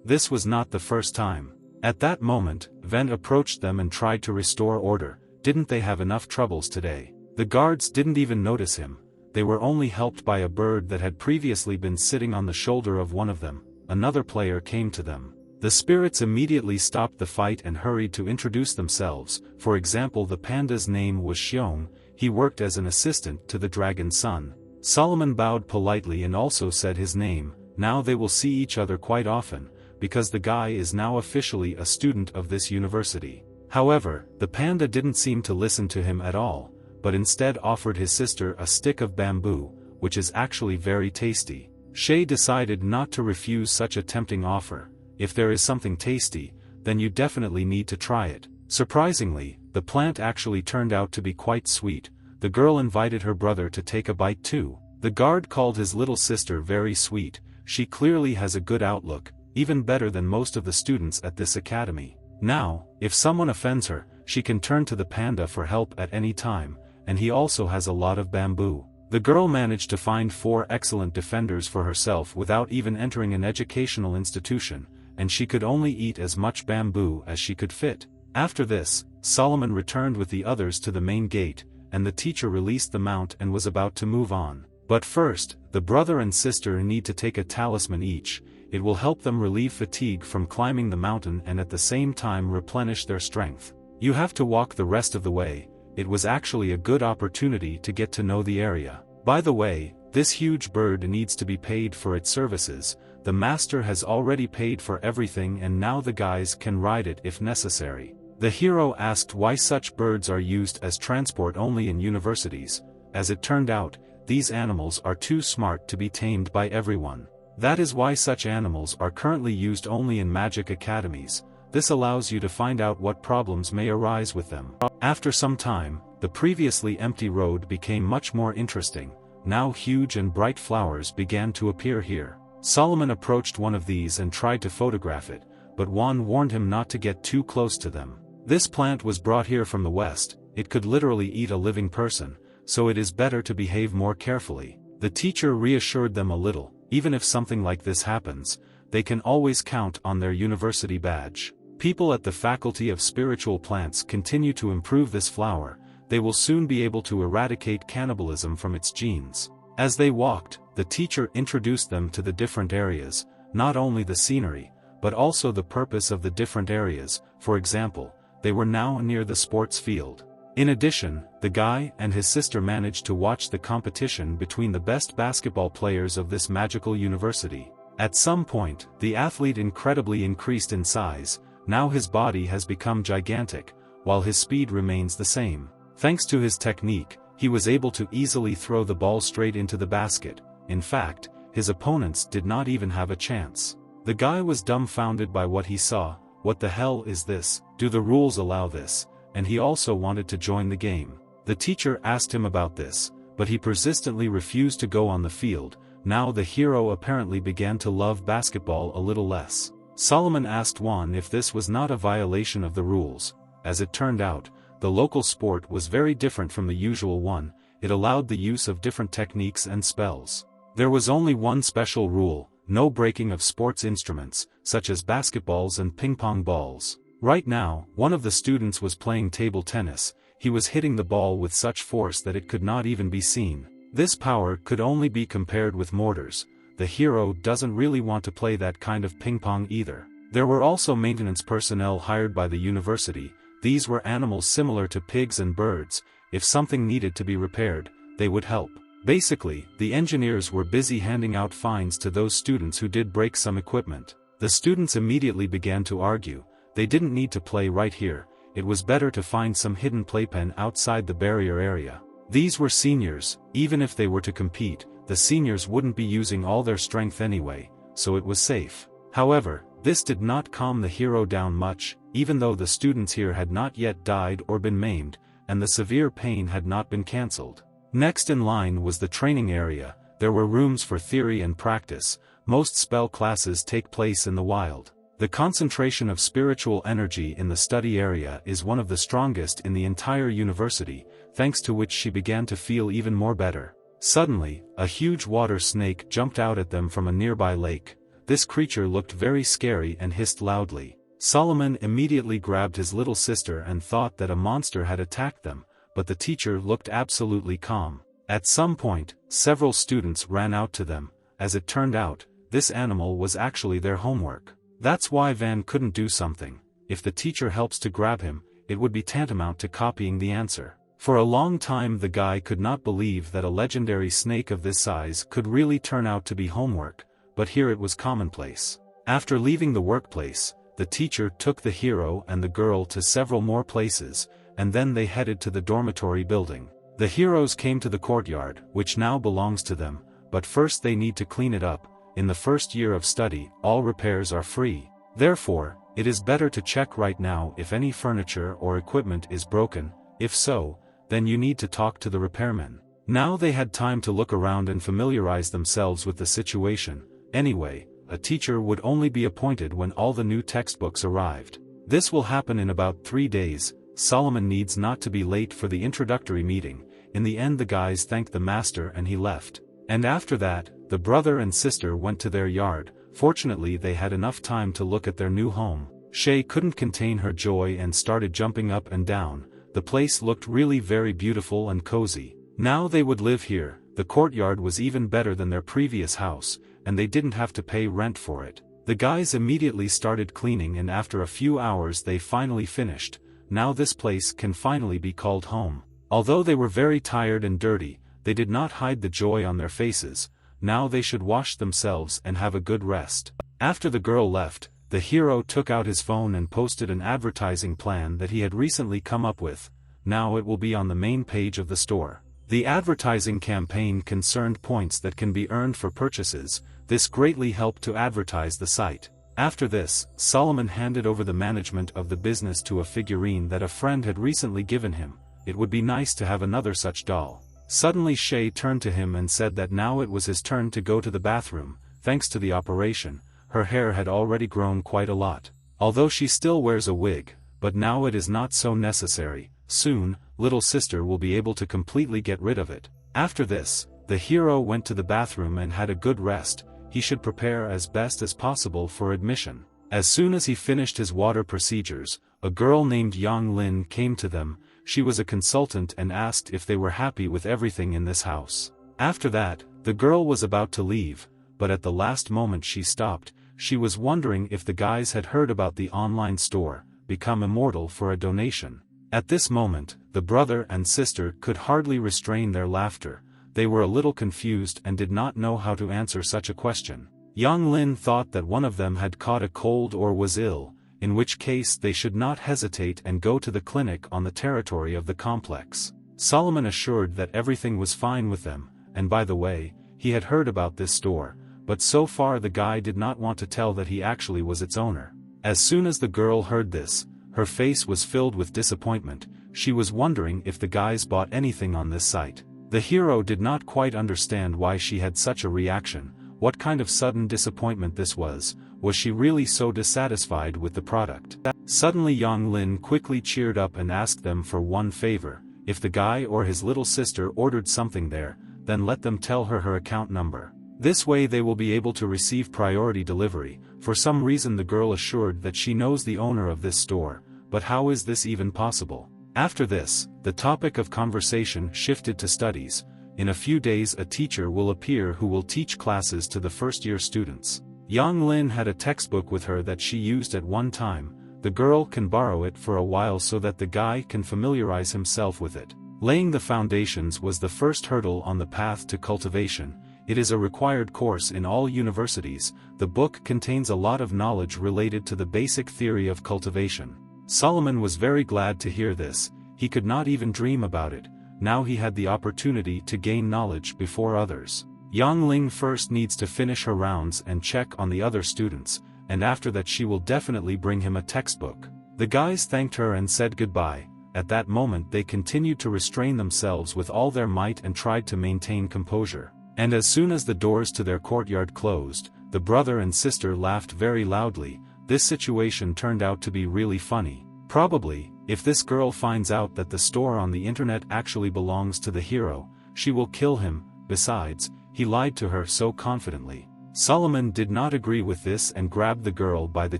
[SPEAKER 1] This was not the first time. At that moment, Ven approached them and tried to restore order. Didn't they have enough troubles today? The guards didn't even notice him. They were only helped by a bird that had previously been sitting on the shoulder of one of them. Another player came to them. The spirits immediately stopped the fight and hurried to introduce themselves. For example, the panda's name was Xiong. He worked as an assistant to the dragon's son. Solomon bowed politely and also said his name. Now they will see each other quite often, because the guy is now officially a student of this university. However, the panda didn't seem to listen to him at all, but instead offered his sister a stick of bamboo, which is actually very tasty. Shay decided not to refuse such a tempting offer. If there is something tasty, then you definitely need to try it. Surprisingly, the plant actually turned out to be quite sweet. The girl invited her brother to take a bite too. The guard called his little sister very sweet. She clearly has a good outlook, even better than most of the students at this academy. Now, if someone offends her, she can turn to the panda for help at any time, and he also has a lot of bamboo. The girl managed to find 4 excellent defenders for herself without even entering an educational institution, and she could only eat as much bamboo as she could fit. After this, Solomon returned with the others to the main gate, and the teacher released the mount and was about to move on. But first, the brother and sister need to take a talisman each. It will help them relieve fatigue from climbing the mountain and at the same time replenish their strength. You have to walk the rest of the way. It was actually a good opportunity to get to know the area. By the way, this huge bird needs to be paid for its services. The master has already paid for everything and now the guys can ride it if necessary. The hero asked why such birds are used as transport only in universities. As it turned out, these animals are too smart to be tamed by everyone. That is why such animals are currently used only in magic academies. This allows you to find out what problems may arise with them. After some time, the previously empty road became much more interesting. Now huge and bright flowers began to appear here. Solomon approached one of these and tried to photograph it, but Juan warned him not to get too close to them. This plant was brought here from the west. It could literally eat a living person, so it is better to behave more carefully. The teacher reassured them a little. Even if something like this happens, they can always count on their university badge. People at the Faculty of Spiritual Plants continue to improve this flower. They will soon be able to eradicate cannibalism from its genes. As they walked, the teacher introduced them to the different areas, not only the scenery, but also the purpose of the different areas. For example, they were now near the sports field. In addition, the guy and his sister managed to watch the competition between the best basketball players of this magical university. At some point, the athlete incredibly increased in size. Now his body has become gigantic, while his speed remains the same. Thanks to his technique, he was able to easily throw the ball straight into the basket. In fact, his opponents did not even have a chance. The guy was dumbfounded by what he saw. What the hell is this? Do the rules allow this? And he also wanted to join the game. The teacher asked him about this, but he persistently refused to go on the field. Now the hero apparently began to love basketball a little less. Solomon asked Juan if this was not a violation of the rules. As it turned out, the local sport was very different from the usual one. It allowed the use of different techniques and spells. There was only one special rule: no breaking of sports instruments, such as basketballs and ping-pong balls. Right now, one of the students was playing table tennis. He was hitting the ball with such force that it could not even be seen. This power could only be compared with mortars. The hero doesn't really want to play that kind of ping-pong either. There were also maintenance personnel hired by the university. These were animals similar to pigs and birds. If something needed to be repaired, they would help. Basically, the engineers were busy handing out fines to those students who did break some equipment. The students immediately began to argue. They didn't need to play right here. It was better to find some hidden playpen outside the barrier area. These were seniors. Even if they were to compete, the seniors wouldn't be using all their strength anyway, so it was safe. However, this did not calm the hero down much, even though the students here had not yet died or been maimed, and the severe pain had not been cancelled. Next in line was the training area. There were rooms for theory and practice. Most spell classes take place in the wild. The concentration of spiritual energy in the study area is one of the strongest in the entire university, thanks to which she began to feel even more better. Suddenly, a huge water snake jumped out at them from a nearby lake. This creature looked very scary and hissed loudly. Solomon immediately grabbed his little sister and thought that a monster had attacked them, but the teacher looked absolutely calm. At some point, several students ran out to them. As it turned out, this animal was actually their homework. That's why Van couldn't do something. If the teacher helps to grab him, it would be tantamount to copying the answer. For a long time the guy could not believe that a legendary snake of this size could really turn out to be homework, but here it was commonplace. After leaving the workplace, the teacher took the hero and the girl to several more places, and then they headed to the dormitory building. The heroes came to the courtyard, which now belongs to them, but first they need to clean it up. In the first year of study, all repairs are free. Therefore, it is better to check right now if any furniture or equipment is broken. If so, then you need to talk to the repairman. Now they had time to look around and familiarize themselves with the situation. Anyway, a teacher would only be appointed when all the new textbooks arrived. This will happen in about 3 days. Solomon needs not to be late for the introductory meeting. In the end the guys thanked the master and he left. And after that, the brother and sister went to their yard. Fortunately they had enough time to look at their new home. Shay couldn't contain her joy and started jumping up and down. The place looked really very beautiful and cozy. Now they would live here. The courtyard was even better than their previous house, and they didn't have to pay rent for it. The guys immediately started cleaning and after a few hours they finally finished. Now this place can finally be called home. Although they were very tired and dirty, they did not hide the joy on their faces. Now they should wash themselves and have a good rest. After the girl left, the hero took out his phone and posted an advertising plan that he had recently come up with. Now it will be on the main page of the store. The advertising campaign concerned points that can be earned for purchases. This greatly helped to advertise the site. After this, Solomon handed over the management of the business to a figurine that a friend had recently given him. It would be nice to have another such doll. Suddenly Shay turned to him and said that now it was his turn to go to the bathroom. Thanks to the operation, her hair had already grown quite a lot. Although she still wears a wig, but now it is not so necessary. Soon, little sister will be able to completely get rid of it. After this, the hero went to the bathroom and had a good rest. He should prepare as best as possible for admission. As soon as he finished his water procedures, a girl named Yang Lin came to them. She was a consultant and asked if they were happy with everything in this house. After that, the girl was about to leave, but at the last moment she stopped. She was wondering if the guys had heard about the online store, Become Immortal, for a donation. At this moment, the brother and sister could hardly restrain their laughter. They were a little confused and did not know how to answer such a question. Yang Lin thought that one of them had caught a cold or was ill, in which case they should not hesitate and go to the clinic on the territory of the complex. Solomon assured that everything was fine with them, and by the way, he had heard about this store, but so far the guy did not want to tell that he actually was its owner. As soon as the girl heard this, her face was filled with disappointment. She was wondering if the guys bought anything on this site. The hero did not quite understand why she had such a reaction. What kind of sudden disappointment this was she really so dissatisfied with the product? Suddenly Yang Lin quickly cheered up and asked them for one favor. If the guy or his little sister ordered something there, then let them tell her account number. This way they will be able to receive priority delivery. For some reason the girl assured that she knows the owner of this store, but how is this even possible? After this, the topic of conversation shifted to studies. In a few days a teacher will appear who will teach classes to the first-year students. Yang Lin had a textbook with her that she used at one time. The girl can borrow it for a while so that the guy can familiarize himself with it. Laying the foundations was the first hurdle on the path to cultivation. It is a required course in all universities. The book contains a lot of knowledge related to the basic theory of cultivation. Solomon was very glad to hear this. He could not even dream about it. Now he had the opportunity to gain knowledge before others. Yang Ling first needs to finish her rounds and check on the other students, and after that she will definitely bring him a textbook. The guys thanked her and said goodbye. At that moment they continued to restrain themselves with all their might and tried to maintain composure. And as soon as the doors to their courtyard closed, the brother and sister laughed very loudly. This situation turned out to be really funny. Probably, if this girl finds out that the store on the internet actually belongs to the hero, she will kill him. Besides, he lied to her so confidently. Solomon did not agree with this and grabbed the girl by the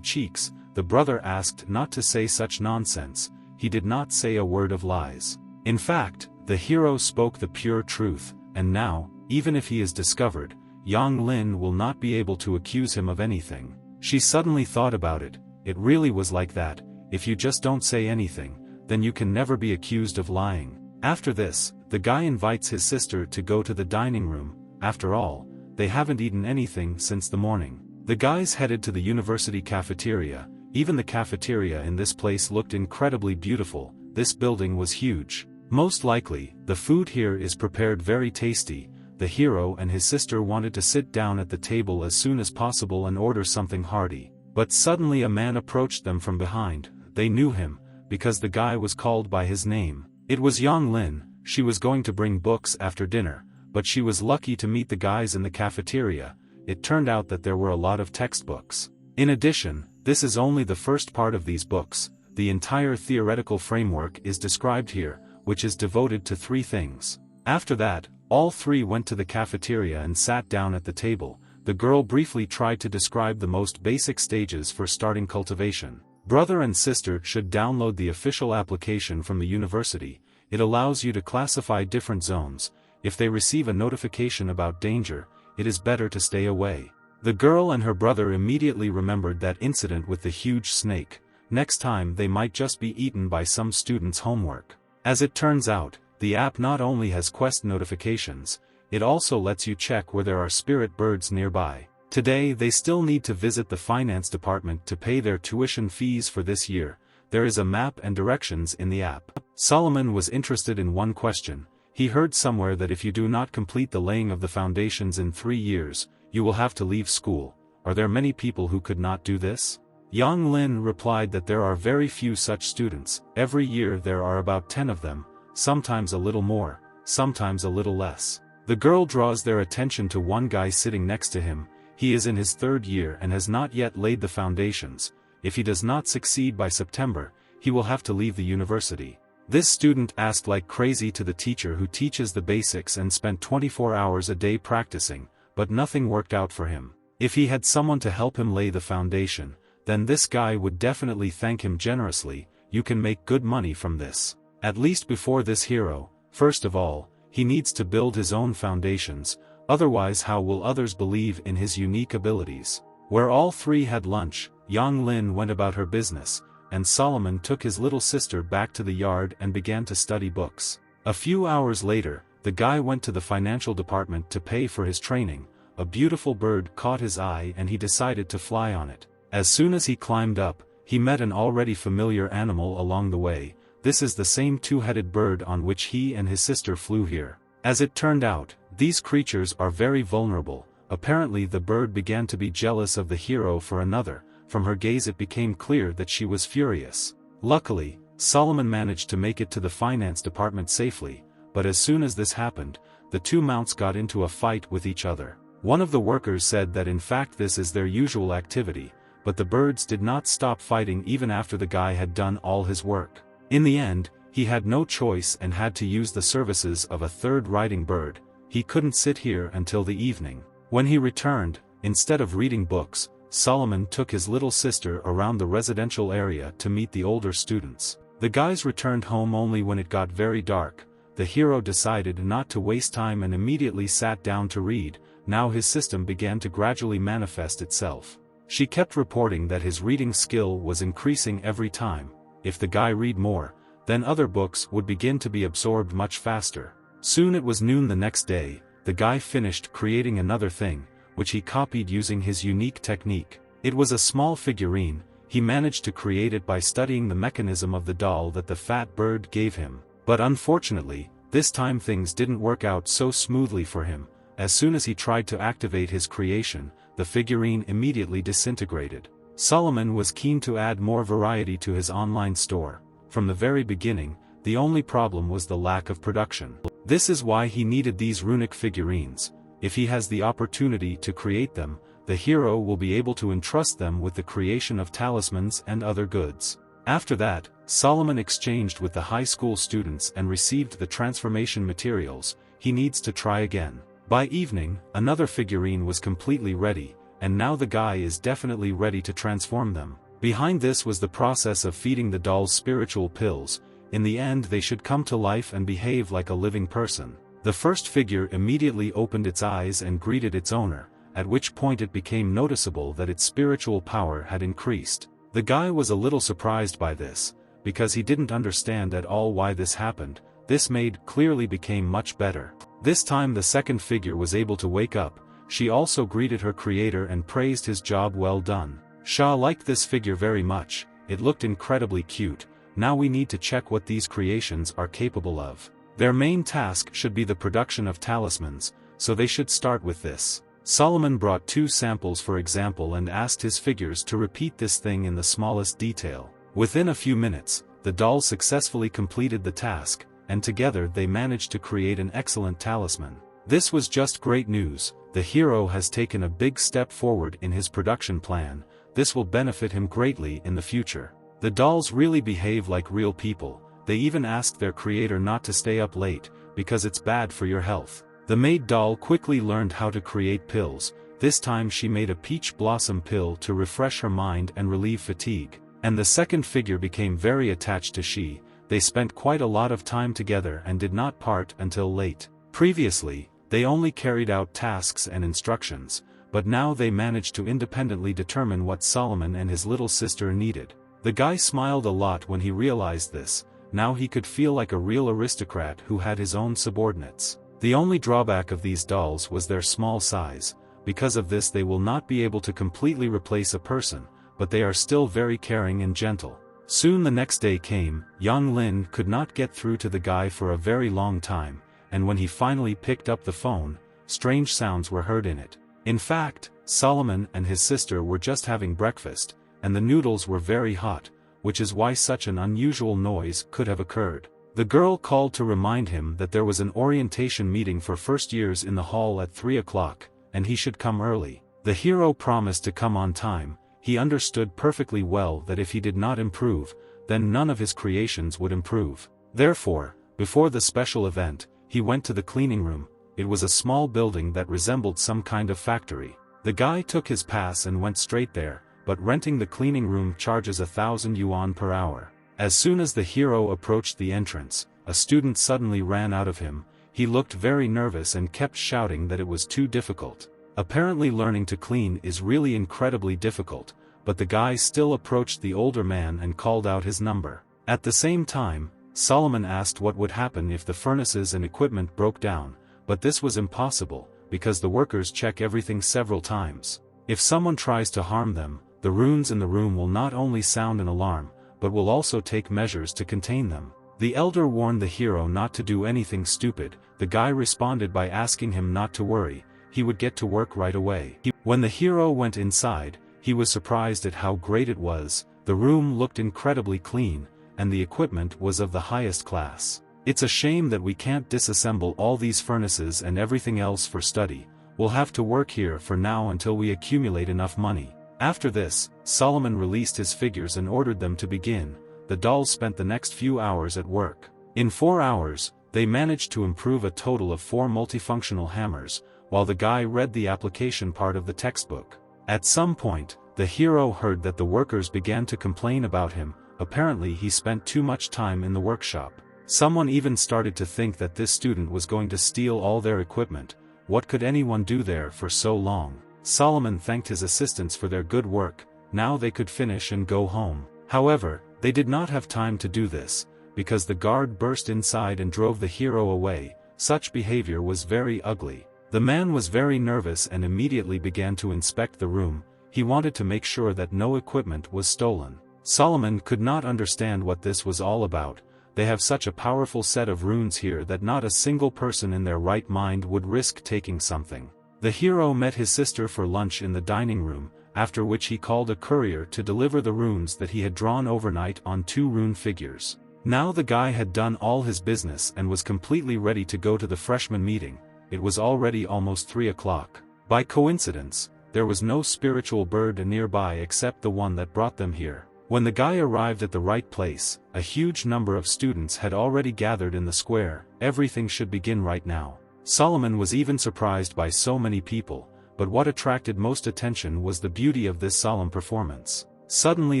[SPEAKER 1] cheeks. The brother asked not to say such nonsense. He did not say a word of lies. In fact, the hero spoke the pure truth, and now, even if he is discovered, Yang Lin will not be able to accuse him of anything. She suddenly thought about it. It really was like that. If you just don't say anything, then you can never be accused of lying. After this, the guy invites his sister to go to the dining room. After all, they haven't eaten anything since the morning. The guys headed to the university cafeteria. Even the cafeteria in this place looked incredibly beautiful. This building was huge. Most likely, the food here is prepared very tasty. The hero and his sister wanted to sit down at the table as soon as possible and order something hearty. But suddenly a man approached them from behind. They knew him, because the guy was called by his name. It was Yang Lin. She was going to bring books after dinner, but she was lucky to meet the guys in the cafeteria. It turned out that there were a lot of textbooks. In addition, this is only the first part of these books. The entire theoretical framework is described here, which is devoted to 3 things. After that, all 3 went to the cafeteria and sat down at the table. The girl briefly tried to describe the most basic stages for starting cultivation. Brother and sister should download the official application from the university. It allows you to classify different zones. If they receive a notification about danger, it is better to stay away. The girl and her brother immediately remembered that incident with the huge snake. Next time they might just be eaten by some student's homework. As it turns out, the app not only has quest notifications, it also lets you check where there are spirit birds nearby. Today they still need to visit the finance department to pay their tuition fees for this year. There is a map and directions in the app. Solomon was interested in one question. He heard somewhere that if you do not complete the laying of the foundations in 3 years, you will have to leave school. Are there many people who could not do this? Yang Lin replied that there are very few such students. Every year there are about 10 of them, sometimes a little more, sometimes a little less. The girl draws their attention to one guy sitting next to him. He is in his 3rd year and has not yet laid the foundations. If he does not succeed by September, he will have to leave the university. This student asked like crazy to the teacher who teaches the basics and spent 24 hours a day practicing, but nothing worked out for him. If he had someone to help him lay the foundation, then this guy would definitely thank him generously. You can make good money from this. At least before this hero, first of all, he needs to build his own foundations, otherwise how will others believe in his unique abilities? Where all three had lunch, Yang Lin went about her business, and Solomon took his little sister back to the yard and began to study books. A few hours later, the guy went to the financial department to pay for his training. A beautiful bird caught his eye and he decided to fly on it. As soon as he climbed up, he met an already familiar animal along the way. This is the same two-headed bird on which he and his sister flew here. As it turned out, these creatures are very vulnerable. Apparently the bird began to be jealous of the hero for another. From her gaze it became clear that she was furious. Luckily, Solomon managed to make it to the finance department safely, but as soon as this happened, the two mounts got into a fight with each other. One of the workers said that in fact this is their usual activity, but the birds did not stop fighting even after the guy had done all his work. In the end, he had no choice and had to use the services of a third riding bird. He couldn't sit here until the evening. When he returned, instead of reading books, Solomon took his little sister around the residential area to meet the older students. The guys returned home only when it got very dark. The hero decided not to waste time and immediately sat down to read. Now his system began to gradually manifest itself. She kept reporting that his reading skill was increasing every time. If the guy read more, then other books would begin to be absorbed much faster. Soon it was noon the next day. The guy finished creating another thing, which he copied using his unique technique. It was a small figurine. He managed to create it by studying the mechanism of the doll that the fat bird gave him. But unfortunately, this time things didn't work out so smoothly for him. As soon as he tried to activate his creation, the figurine immediately disintegrated. Solomon was keen to add more variety to his online store. From the very beginning, the only problem was the lack of production. This is why he needed these runic figurines. If he has the opportunity to create them, the hero will be able to entrust them with the creation of talismans and other goods. After that, Solomon exchanged with the high school students and received the transformation materials. He needs to try again. By evening, another figurine was completely ready, and now the guy is definitely ready to transform them. Behind this was the process of feeding the dolls spiritual pills. In the end they should come to life and behave like a living person. The first figure immediately opened its eyes and greeted its owner, at which point it became noticeable that its spiritual power had increased. The guy was a little surprised by this, because he didn't understand at all why this happened. This maid clearly became much better. This time the second figure was able to wake up. She also greeted her creator and praised his job well done. Shah liked this figure very much. It looked incredibly cute. Now we need to check what these creations are capable of. Their main task should be the production of talismans, so they should start with this. Solomon brought 2 samples for example and asked his figures to repeat this thing in the smallest detail. Within a few minutes, the dolls successfully completed the task, and together they managed to create an excellent talisman. This was just great news. The hero has taken a big step forward in his production plan. This will benefit him greatly in the future. The dolls really behave like real people. They even asked their creator not to stay up late, because it's bad for your health. The maid doll quickly learned how to create pills. This time she made a peach blossom pill to refresh her mind and relieve fatigue. And the second figure became very attached to she. They spent quite a lot of time together and did not part until late. Previously, they only carried out tasks and instructions, but now they managed to independently determine what Solomon and his little sister needed. The guy smiled a lot when he realized this. Now he could feel like a real aristocrat who had his own subordinates. The only drawback of these dolls was their small size. Because of this they will not be able to completely replace a person, but they are still very caring and gentle. Soon the next day came. Yang Lin could not get through to the guy for a very long time, and when he finally picked up the phone, strange sounds were heard in it. In fact, Solomon and his sister were just having breakfast, and the noodles were very hot, which is why such an unusual noise could have occurred. The girl called to remind him that there was an orientation meeting for first years in the hall at 3 o'clock, and he should come early. The hero promised to come on time. He understood perfectly well that if he did not improve, then none of his creations would improve. Therefore, before the special event, he went to the cleaning room. It was a small building that resembled some kind of factory. The guy took his pass and went straight there, but renting the cleaning room charges 1,000 yuan per hour. As soon as the hero approached the entrance, a student suddenly ran out of him. He looked very nervous and kept shouting that it was too difficult. Apparently learning to clean is really incredibly difficult, but the guy still approached the older man and called out his number. At the same time, Solomon asked what would happen if the furnaces and equipment broke down, but this was impossible, because the workers check everything several times. If someone tries to harm them, the runes in the room will not only sound an alarm, but will also take measures to contain them. The elder warned the hero not to do anything stupid. The guy responded by asking him not to worry, he would get to work right away. When the hero went inside, he was surprised at how great it was. The room looked incredibly clean, and the equipment was of the highest class. It's a shame that we can't disassemble all these furnaces and everything else for study. We'll have to work here for now until we accumulate enough money. After this, Solomon released his figures and ordered them to begin. The dolls spent the next few hours at work. In 4 hours, they managed to improve a total of 4 multifunctional hammers, while the guy read the application part of the textbook. At some point, the hero heard that the workers began to complain about him. Apparently he spent too much time in the workshop. Someone even started to think that this student was going to steal all their equipment. What could anyone do there for so long? Solomon thanked his assistants for their good work. Now they could finish and go home. However, they did not have time to do this, because the guard burst inside and drove the hero away. Such behavior was very ugly. The man was very nervous and immediately began to inspect the room. He wanted to make sure that no equipment was stolen. Solomon could not understand what this was all about. They have such a powerful set of runes here that not a single person in their right mind would risk taking something. The hero met his sister for lunch in the dining room, after which he called a courier to deliver the runes that he had drawn overnight on 2 rune figures. Now the guy had done all his business and was completely ready to go to the freshman meeting. It was already almost 3 o'clock. By coincidence, there was no spiritual bird nearby except the one that brought them here. When the guy arrived at the right place, a huge number of students had already gathered in the square. Everything should begin right now. Solomon was even surprised by so many people, but what attracted most attention was the beauty of this solemn performance. Suddenly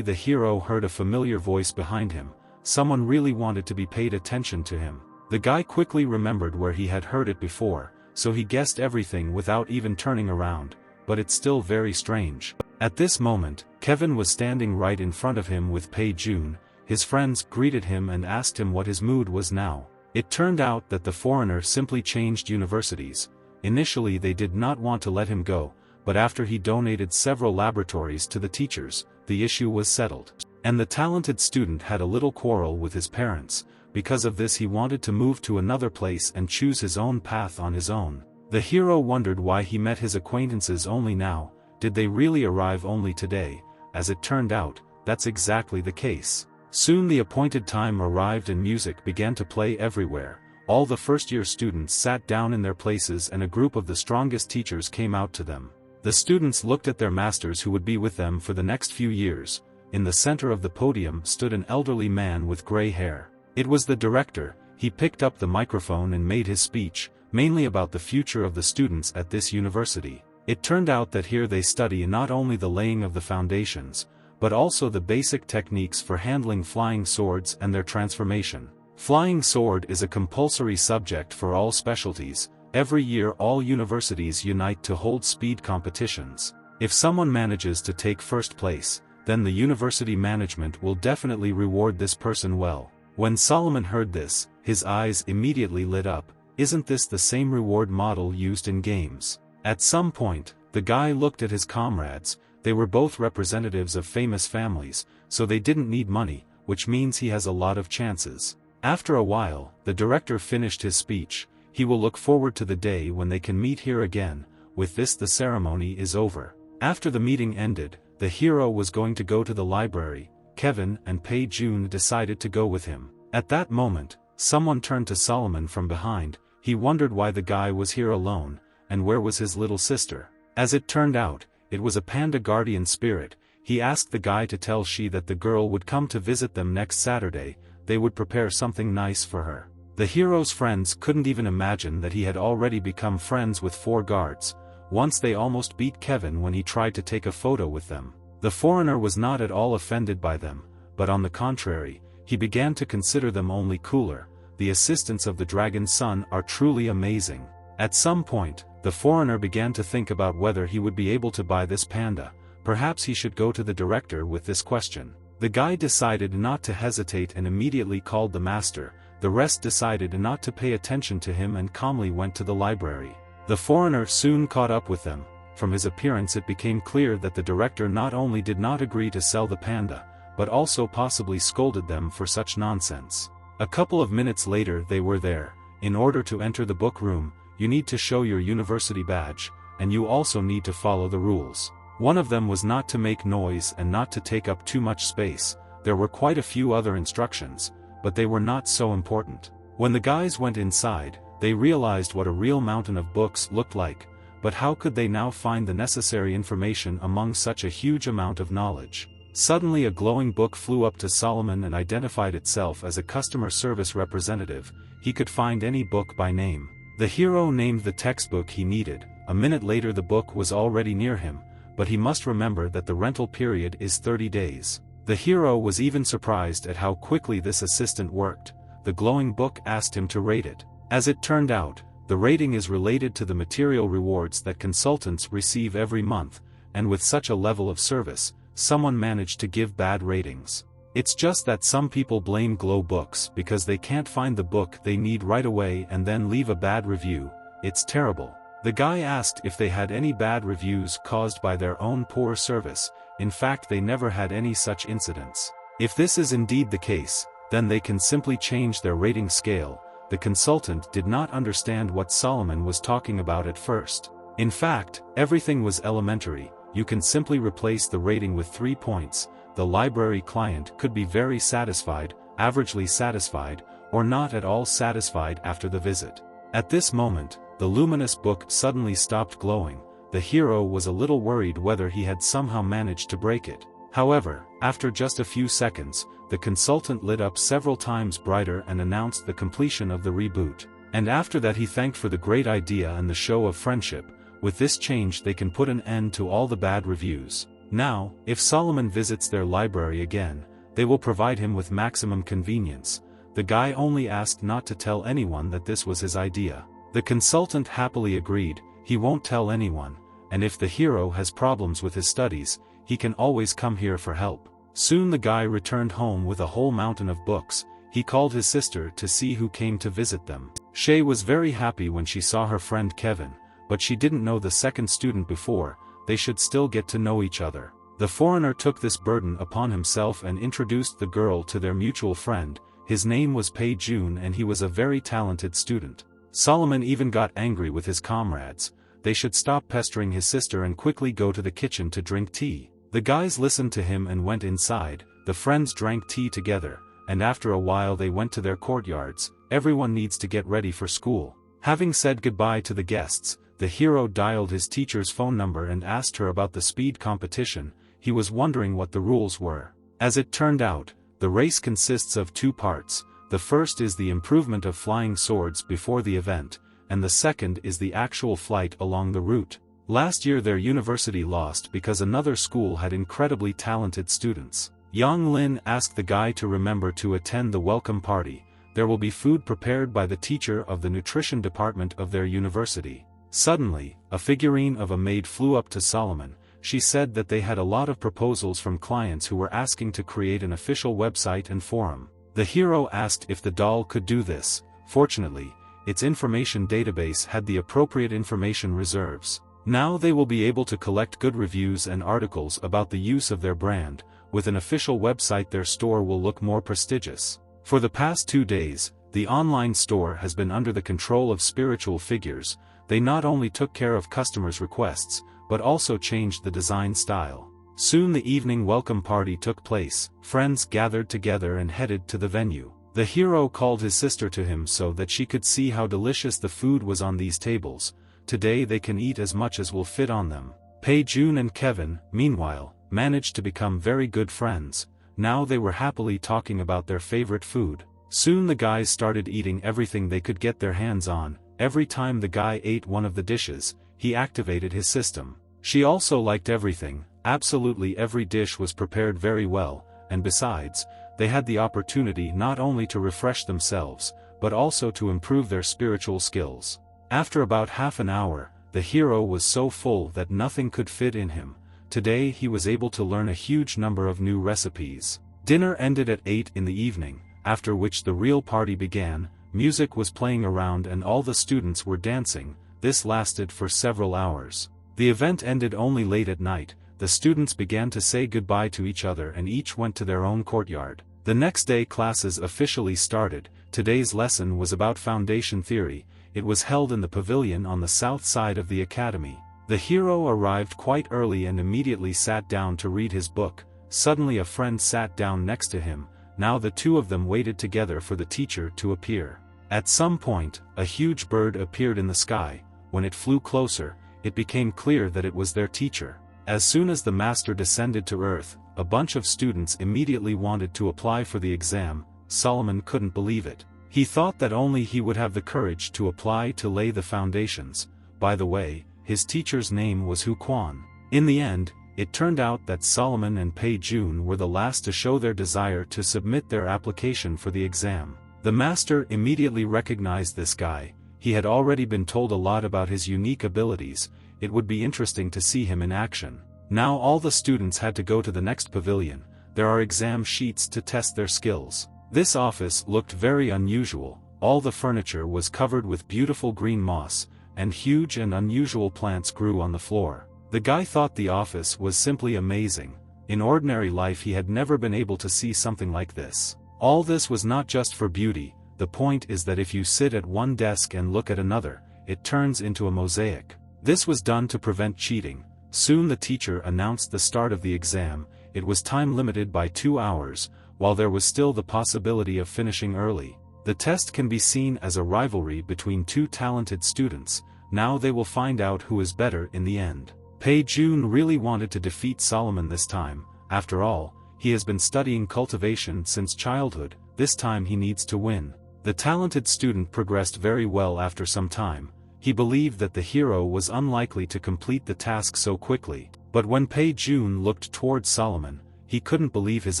[SPEAKER 1] the hero heard a familiar voice behind him. Someone really wanted to be paid attention to him. The guy quickly remembered where he had heard it before, so he guessed everything without even turning around, but it's still very strange. At this moment, Kevin was standing right in front of him with Pei Jun. His friends greeted him and asked him what his mood was now. It turned out that the foreigner simply changed universities. Initially they did not want to let him go, but after he donated several laboratories to the teachers, the issue was settled. And the talented student had a little quarrel with his parents. Because of this he wanted to move to another place and choose his own path on his own. The hero wondered why he met his acquaintances only now. Did they really arrive only today? As it turned out, that's exactly the case. Soon the appointed time arrived and music began to play everywhere. All the first-year students sat down in their places and a group of the strongest teachers came out to them. The students looked at their masters who would be with them for the next few years. In the center of the podium stood an elderly man with gray hair. It was the director. He picked up the microphone and made his speech, mainly about the future of the students at this university. It turned out that here they study not only the laying of the foundations, but also the basic techniques for handling flying swords and their transformation. Flying sword is a compulsory subject for all specialties. Every year all universities unite to hold speed competitions. If someone manages to take first place, then the university management will definitely reward this person well. When Solomon heard this, his eyes immediately lit up. Isn't this the same reward model used in games? At some point, the guy looked at his comrades. They were both representatives of famous families, so they didn't need money, which means he has a lot of chances. After a while, the director finished his speech. He will look forward to the day when they can meet here again. with this the ceremony is over. After the meeting ended, the hero was going to go to the library. Kevin and Pei Jun decided to go with him. At that moment, someone turned to Solomon from behind. He wondered why the guy was here alone, and where was his little sister. As it turned out, it was a panda guardian spirit. He asked the guy to tell she that the girl would come to visit them next Saturday. They would prepare something nice for her. The hero's friends couldn't even imagine that he had already become friends with 4 guards. Once they almost beat Kevin when he tried to take a photo with them. The foreigner was not at all offended by them, but on the contrary, he began to consider them only cooler. The assistants of the dragon's son are truly amazing. At some point, the foreigner began to think about whether he would be able to buy this panda. Perhaps he should go to the director with this question. The guy decided not to hesitate and immediately called the master. The rest decided not to pay attention to him and calmly went to the library. The foreigner soon caught up with them. From his appearance it became clear that the director not only did not agree to sell the panda, but also possibly scolded them for such nonsense. A couple of minutes later they were there. In order to enter the book room, you need to show your university badge, and you also need to follow the rules. One of them was not to make noise and not to take up too much space. There were quite a few other instructions, but they were not so important. When the guys went inside, they realized what a real mountain of books looked like, but how could they now find the necessary information among such a huge amount of knowledge? Suddenly a glowing book flew up to Solomon and identified itself as a customer service representative. He could find any book by name. The hero named the textbook he needed. A minute later the book was already near him, but he must remember that the rental period is 30 days. The hero was even surprised at how quickly this assistant worked. The glowing book asked him to rate it. As it turned out, the rating is related to the material rewards that consultants receive every month, and with such a level of service, someone managed to give bad ratings. It's just that some people blame Glow Books because they can't find the book they need right away and then leave a bad review. It's terrible. The guy asked if they had any bad reviews caused by their own poor service. In fact, they never had any such incidents. If this is indeed the case, then they can simply change their rating scale. The consultant did not understand what Solomon was talking about at first. In fact, everything was elementary. You can simply replace the rating with 3 points. The library client could be very satisfied, averagely satisfied, or not at all satisfied after the visit. At this moment, the luminous book suddenly stopped glowing. The hero was a little worried whether he had somehow managed to break it. However, after just a few seconds, the consultant lit up several times brighter and announced the completion of the reboot. And after that he thanked for the great idea and the show of friendship. With this change they can put an end to all the bad reviews. Now, if Solomon visits their library again, they will provide him with maximum convenience. The guy only asked not to tell anyone that this was his idea. The consultant happily agreed. He won't tell anyone, and if the hero has problems with his studies, he can always come here for help. Soon the guy returned home with a whole mountain of books. He called his sister to see who came to visit them. Shay was very happy when she saw her friend Kevin, but she didn't know the second student before. They should still get to know each other. The foreigner took this burden upon himself and introduced the girl to their mutual friend. His name was Pei Jun and he was a very talented student. Solomon even got angry with his comrades. They should stop pestering his sister and quickly go to the kitchen to drink tea. The guys listened to him and went inside. The friends drank tea together, and after a while they went to their courtyards. Everyone needs to get ready for school. Having said goodbye to the guests, the hero dialed his teacher's phone number and asked her about the speed competition. He was wondering what the rules were. As it turned out, the race consists of 2 parts. The first is the improvement of flying swords before the event, and the second is the actual flight along the route. Last year their university lost because another school had incredibly talented students. Yang Lin asked the guy to remember to attend the welcome party. There will be food prepared by the teacher of the nutrition department of their university. Suddenly, a figurine of a maid flew up to Solomon. She said that they had a lot of proposals from clients who were asking to create an official website and forum. The hero asked if the doll could do this. Fortunately, its information database had the appropriate information reserves. Now they will be able to collect good reviews and articles about the use of their brand. With an official website their store will look more prestigious. For the past 2 days, the online store has been under the control of spiritual figures. they not only took care of customers' requests, but also changed the design style. Soon the evening welcome party took place, friends gathered together and headed to the venue. The hero called his sister to him so that she could see how delicious the food was on these tables. Today they can eat as much as will fit on them. Pei-jun and Kevin, meanwhile, managed to become very good friends. Now they were happily talking about their favorite food. Soon the guys started eating everything they could get their hands on. Every time the guy ate one of the dishes, he activated his system. She also liked everything. Absolutely every dish was prepared very well, and besides, they had the opportunity not only to refresh themselves, but also to improve their spiritual skills. After about half an hour, the hero was so full that nothing could fit in him. Today he was able to learn a huge number of new recipes. Dinner ended at 8 in the evening, after which the real party began. Music was playing around and all the students were dancing. This lasted for several hours. The event ended only late at night. The students began to say goodbye to each other and each went to their own courtyard. The next day classes officially started. Today's lesson was about foundation theory. It was held in the pavilion on the south side of the academy. The hero arrived quite early and immediately sat down to read his book. Suddenly a friend sat down next to him. Now the two of them waited together for the teacher to appear. At some point, a huge bird appeared in the sky. When it flew closer, it became clear that it was their teacher. As soon as the master descended to earth, a bunch of students immediately wanted to apply for the exam. Solomon couldn't believe it. He thought that only he would have the courage to apply to lay the foundations. By the way, his teacher's name was Hu Quan. In the end, it turned out that Solomon and Pei-jun were the last to show their desire to submit their application for the exam. The master immediately recognized this guy. He had already been told a lot about his unique abilities. It would be interesting to see him in action. Now all the students had to go to the next pavilion. There are exam sheets to test their skills. This office looked very unusual. All the furniture was covered with beautiful green moss, and huge and unusual plants grew on the floor. The guy thought the office was simply amazing. In ordinary life he had never been able to see something like this. All this was not just for beauty. The point is that if you sit at one desk and look at another, it turns into a mosaic. This was done to prevent cheating. Soon the teacher announced the start of the exam. It was time limited by 2 hours, while there was still the possibility of finishing early. The test can be seen as a rivalry between two talented students. Now they will find out who is better in the end. Pei-jun really wanted to defeat Solomon this time. After all, he has been studying cultivation since childhood. This time he needs to win. The talented student progressed very well after some time. He believed that the hero was unlikely to complete the task so quickly, but when Pei-jun looked towards Solomon, he couldn't believe his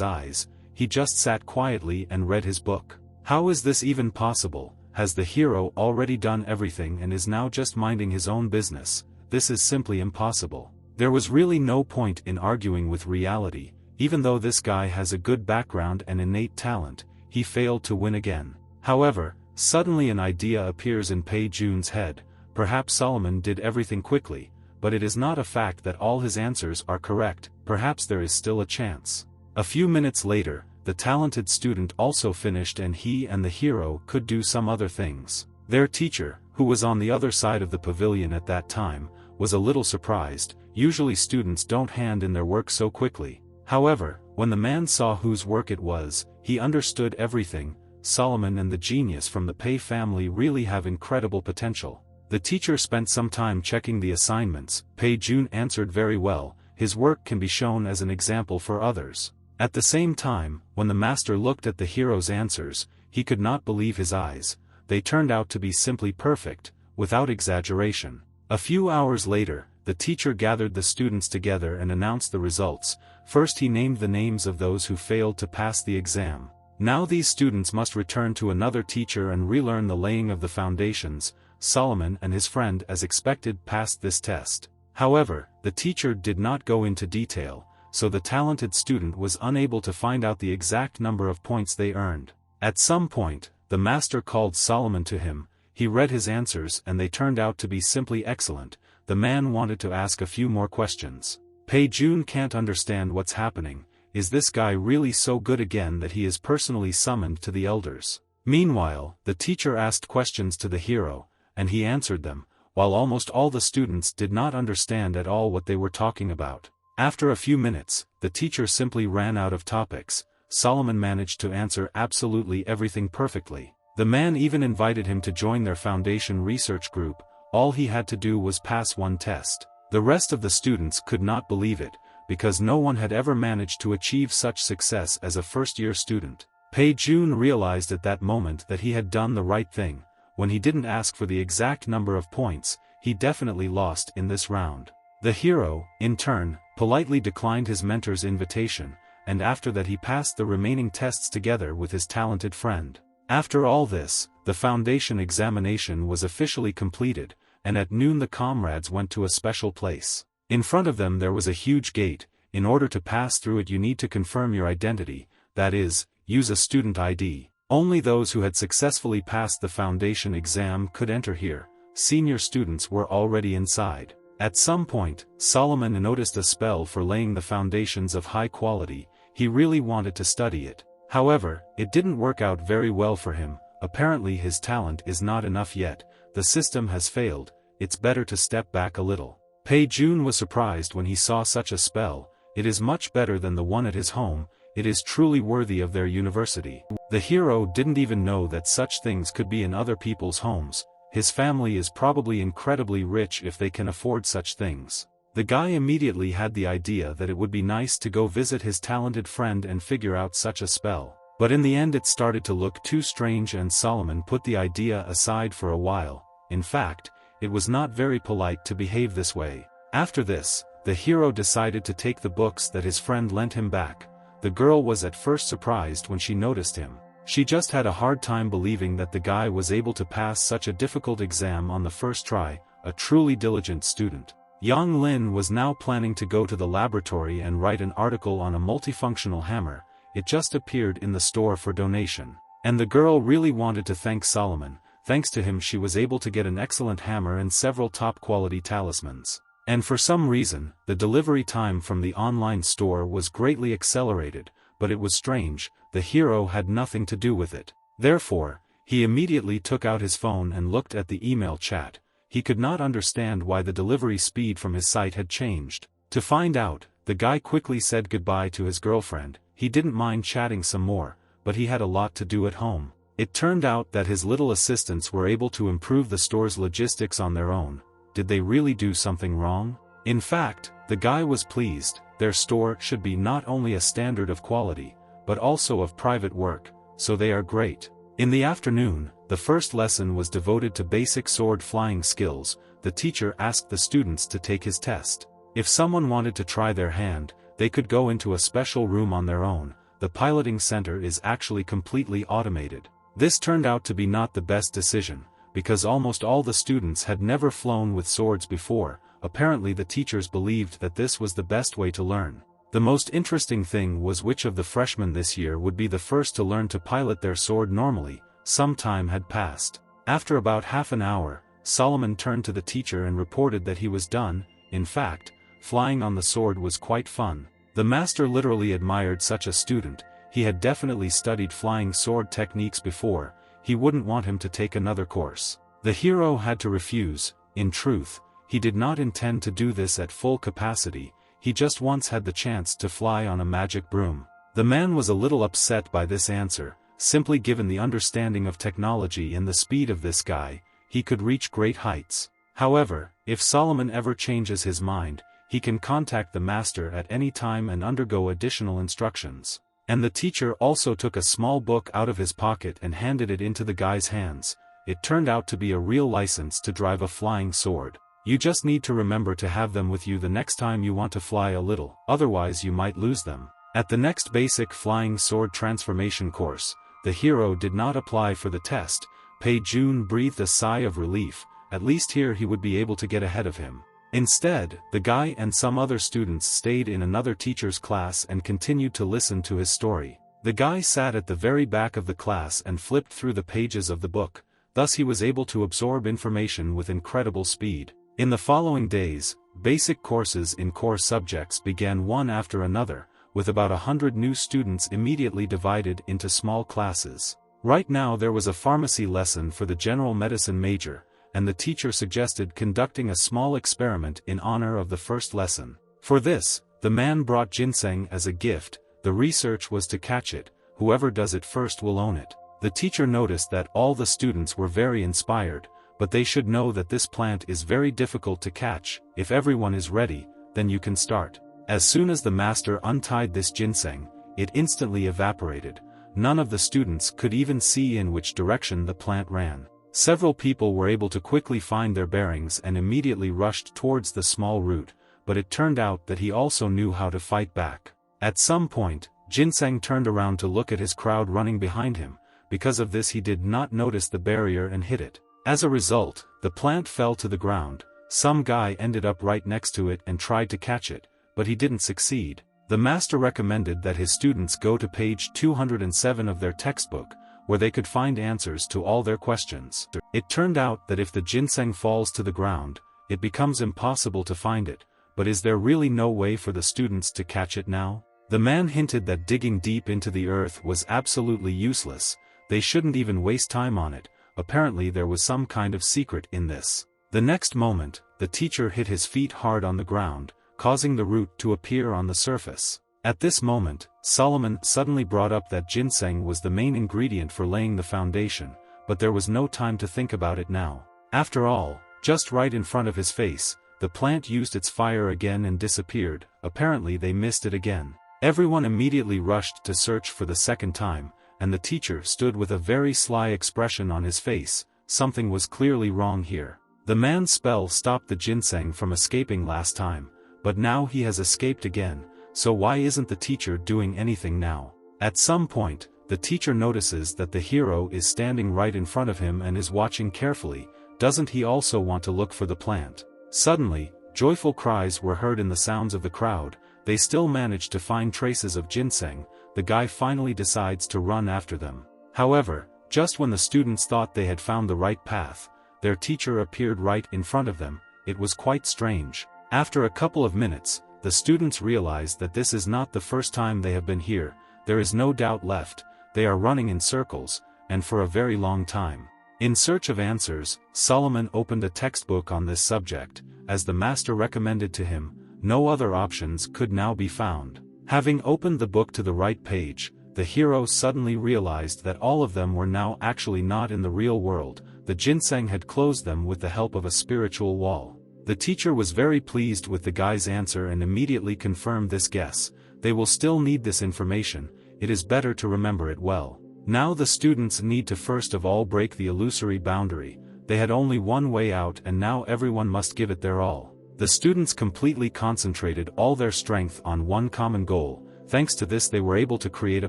[SPEAKER 1] eyes. He just sat quietly and read his book. How is this even possible? Has the hero already done everything and is now just minding his own business? This is simply impossible. There was really no point in arguing with reality. Even though this guy has a good background and innate talent, he failed to win again. However, suddenly an idea appears in Pei-jun's head. Perhaps Solomon did everything quickly, but it is not a fact that all his answers are correct. Perhaps there is still a chance. A few minutes later, the talented student also finished and he and the hero could do some other things. Their teacher, who was on the other side of the pavilion at that time, was a little surprised. Usually students don't hand in their work so quickly. However, when the man saw whose work it was, he understood everything. Solomon and the genius from the Pei family really have incredible potential. The teacher spent some time checking the assignments. Pei-jun answered very well. His work can be shown as an example for others. At the same time, when the master looked at the hero's answers, he could not believe his eyes. They turned out to be simply perfect, without exaggeration. A few hours later, the teacher gathered the students together and announced the results. First he named the names of those who failed to pass the exam. Now these students must return to another teacher and relearn the laying of the foundations. Solomon and his friend as expected passed this test. However, the teacher did not go into detail, so the talented student was unable to find out the exact number of points they earned. At some point, the master called Solomon to him. He read his answers and they turned out to be simply excellent. The man wanted to ask a few more questions. Pei-jun can't understand what's happening. Is this guy really so good again that he is personally summoned to the elders? Meanwhile, the teacher asked questions to the hero, and he answered them. while almost all the students did not understand at all what they were talking about. After a few minutes, the teacher simply ran out of topics. Solomon managed to answer absolutely everything perfectly. The man even invited him to join their foundation research group. All he had to do was pass one test. The rest of the students could not believe it, because no one had ever managed to achieve such success as a first-year student. Pei Jun realized at that moment that he had done the right thing. When he didn't ask for the exact number of points, he definitely lost in this round. The hero, in turn, politely declined his mentor's invitation, and after that he passed the remaining tests together with his talented friend. After all this, the foundation examination was officially completed, and at noon the comrades went to a special place. In front of them there was a huge gate. In order to pass through it you need to confirm your identity, that is, use a student ID. Only those who had successfully passed the foundation exam could enter here. Senior students were already inside. At some point, Solomon noticed a spell for laying the foundations of high quality. He really wanted to study it. However, it didn't work out very well for him. Apparently his talent is not enough yet. The system has failed. It's better to step back a little. Pei Jun was surprised when he saw such a spell. It is much better than the one at his home. It is truly worthy of their university. The hero didn't even know that such things could be in other people's homes. His family is probably incredibly rich if they can afford such things. The guy immediately had the idea that it would be nice to go visit his talented friend and figure out such a spell. But in the end it started to look too strange and Solomon put the idea aside for a while. In fact, it was not very polite to behave this way. After this, the hero decided to take the books that his friend lent him back. The girl was at first surprised when she noticed him. She just had a hard time believing that the guy was able to pass such a difficult exam on the first try, a truly diligent student. Yang Lin was now planning to go to the laboratory and write an article on a multifunctional hammer. It just appeared in the store for donation. And the girl really wanted to thank Solomon. Thanks to him she was able to get an excellent hammer and several top-quality talismans. And for some reason, the delivery time from the online store was greatly accelerated, but it was strange, the hero had nothing to do with it. Therefore, he immediately took out his phone and looked at the email chat. He could not understand why the delivery speed from his site had changed. To find out, the guy quickly said goodbye to his girlfriend. He didn't mind chatting some more, but he had a lot to do at home. It turned out that his little assistants were able to improve the store's logistics on their own. Did they really do something wrong? In fact, the guy was pleased. Their store should be not only a standard of quality, but also of private work, so they are great. In the afternoon, the first lesson was devoted to basic sword flying skills. The teacher asked the students to take his test. If someone wanted to try their hand, they could go into a special room on their own. The piloting center is actually completely automated. This turned out to be not the best decision, because almost all the students had never flown with swords before. Apparently the teachers believed that this was the best way to learn. The most interesting thing was which of the freshmen this year would be the first to learn to pilot their sword normally. Some time had passed. After about half an hour, Solomon turned to the teacher and reported that he was done. In fact, flying on the sword was quite fun. The master literally admired such a student. He had definitely studied flying sword techniques before. He wouldn't want him to take another course. The hero had to refuse. In truth, he did not intend to do this at full capacity. He just once had the chance to fly on a magic broom. The man was a little upset by this answer. Simply given the understanding of technology and the speed of this guy, he could reach great heights. However, if Solomon ever changes his mind, he can contact the master at any time and undergo additional instructions. And the teacher also took a small book out of his pocket and handed it into the guy's hands. It turned out to be a real license to drive a flying sword. You just need to remember to have them with you the next time you want to fly a little, otherwise you might lose them. At the next basic flying sword transformation course, the hero did not apply for the test. Pei Jun breathed a sigh of relief. At least here he would be able to get ahead of him. Instead, the guy and some other students stayed in another teacher's class and continued to listen to his story. The guy sat at the very back of the class and flipped through the pages of the book. Thus he was able to absorb information with incredible speed. In the following days, basic courses in core subjects began one after another, with about 100 new students immediately divided into small classes. Right now there was a pharmacy lesson for the general medicine major, and the teacher suggested conducting a small experiment in honor of the first lesson. For this, the man brought ginseng as a gift. The research was to catch it. Whoever does it first will own it. The teacher noticed that all the students were very inspired, but they should know that this plant is very difficult to catch. If everyone is ready, then you can start. As soon as the master untied this ginseng, it instantly evaporated. None of the students could even see in which direction the plant ran. Several people were able to quickly find their bearings and immediately rushed towards the small root, but it turned out that he also knew how to fight back. At some point, Ginseng turned around to look at his crowd running behind him. Because of this he did not notice the barrier and hit it. As a result, the plant fell to the ground. Some guy ended up right next to it and tried to catch it, but he didn't succeed. The master recommended that his students go to page 207 of their textbook, where they could find answers to all their questions. It turned out that if the ginseng falls to the ground, it becomes impossible to find it, but is there really no way for the students to catch it now? The man hinted that digging deep into the earth was absolutely useless, they shouldn't even waste time on it. Apparently there was some kind of secret in this. The next moment, the teacher hit his feet hard on the ground, causing the root to appear on the surface. At this moment, Solomon suddenly brought up that ginseng was the main ingredient for laying the foundation, but there was no time to think about it now. After all, just right in front of his face, the plant used its fire again and disappeared. Apparently they missed it again. Everyone immediately rushed to search for the second time, and the teacher stood with a very sly expression on his face. Something was clearly wrong here. The man's spell stopped the ginseng from escaping last time, but now he has escaped again. So why isn't the teacher doing anything now? At some point, the teacher notices that the hero is standing right in front of him and is watching carefully. Doesn't he also want to look for the plant? Suddenly, joyful cries were heard in the sounds of the crowd. They still managed to find traces of ginseng. The guy finally decides to run after them. However, just when the students thought they had found the right path, their teacher appeared right in front of them. It was quite strange. After a couple of minutes, the students realize that this is not the first time they have been here. There is no doubt left. They are running in circles, and for a very long time. In search of answers, Solomon opened a textbook on this subject. As the master recommended to him, no other options could now be found. Having opened the book to the right page, the hero suddenly realized that all of them were now actually not in the real world. The ginseng had closed them with the help of a spiritual wall. The teacher was very pleased with the guy's answer and immediately confirmed this guess. They will still need this information, it is better to remember it well. Now the students need to first of all break the illusory boundary. They had only one way out and now everyone must give it their all. The students completely concentrated all their strength on one common goal. Thanks to this they were able to create a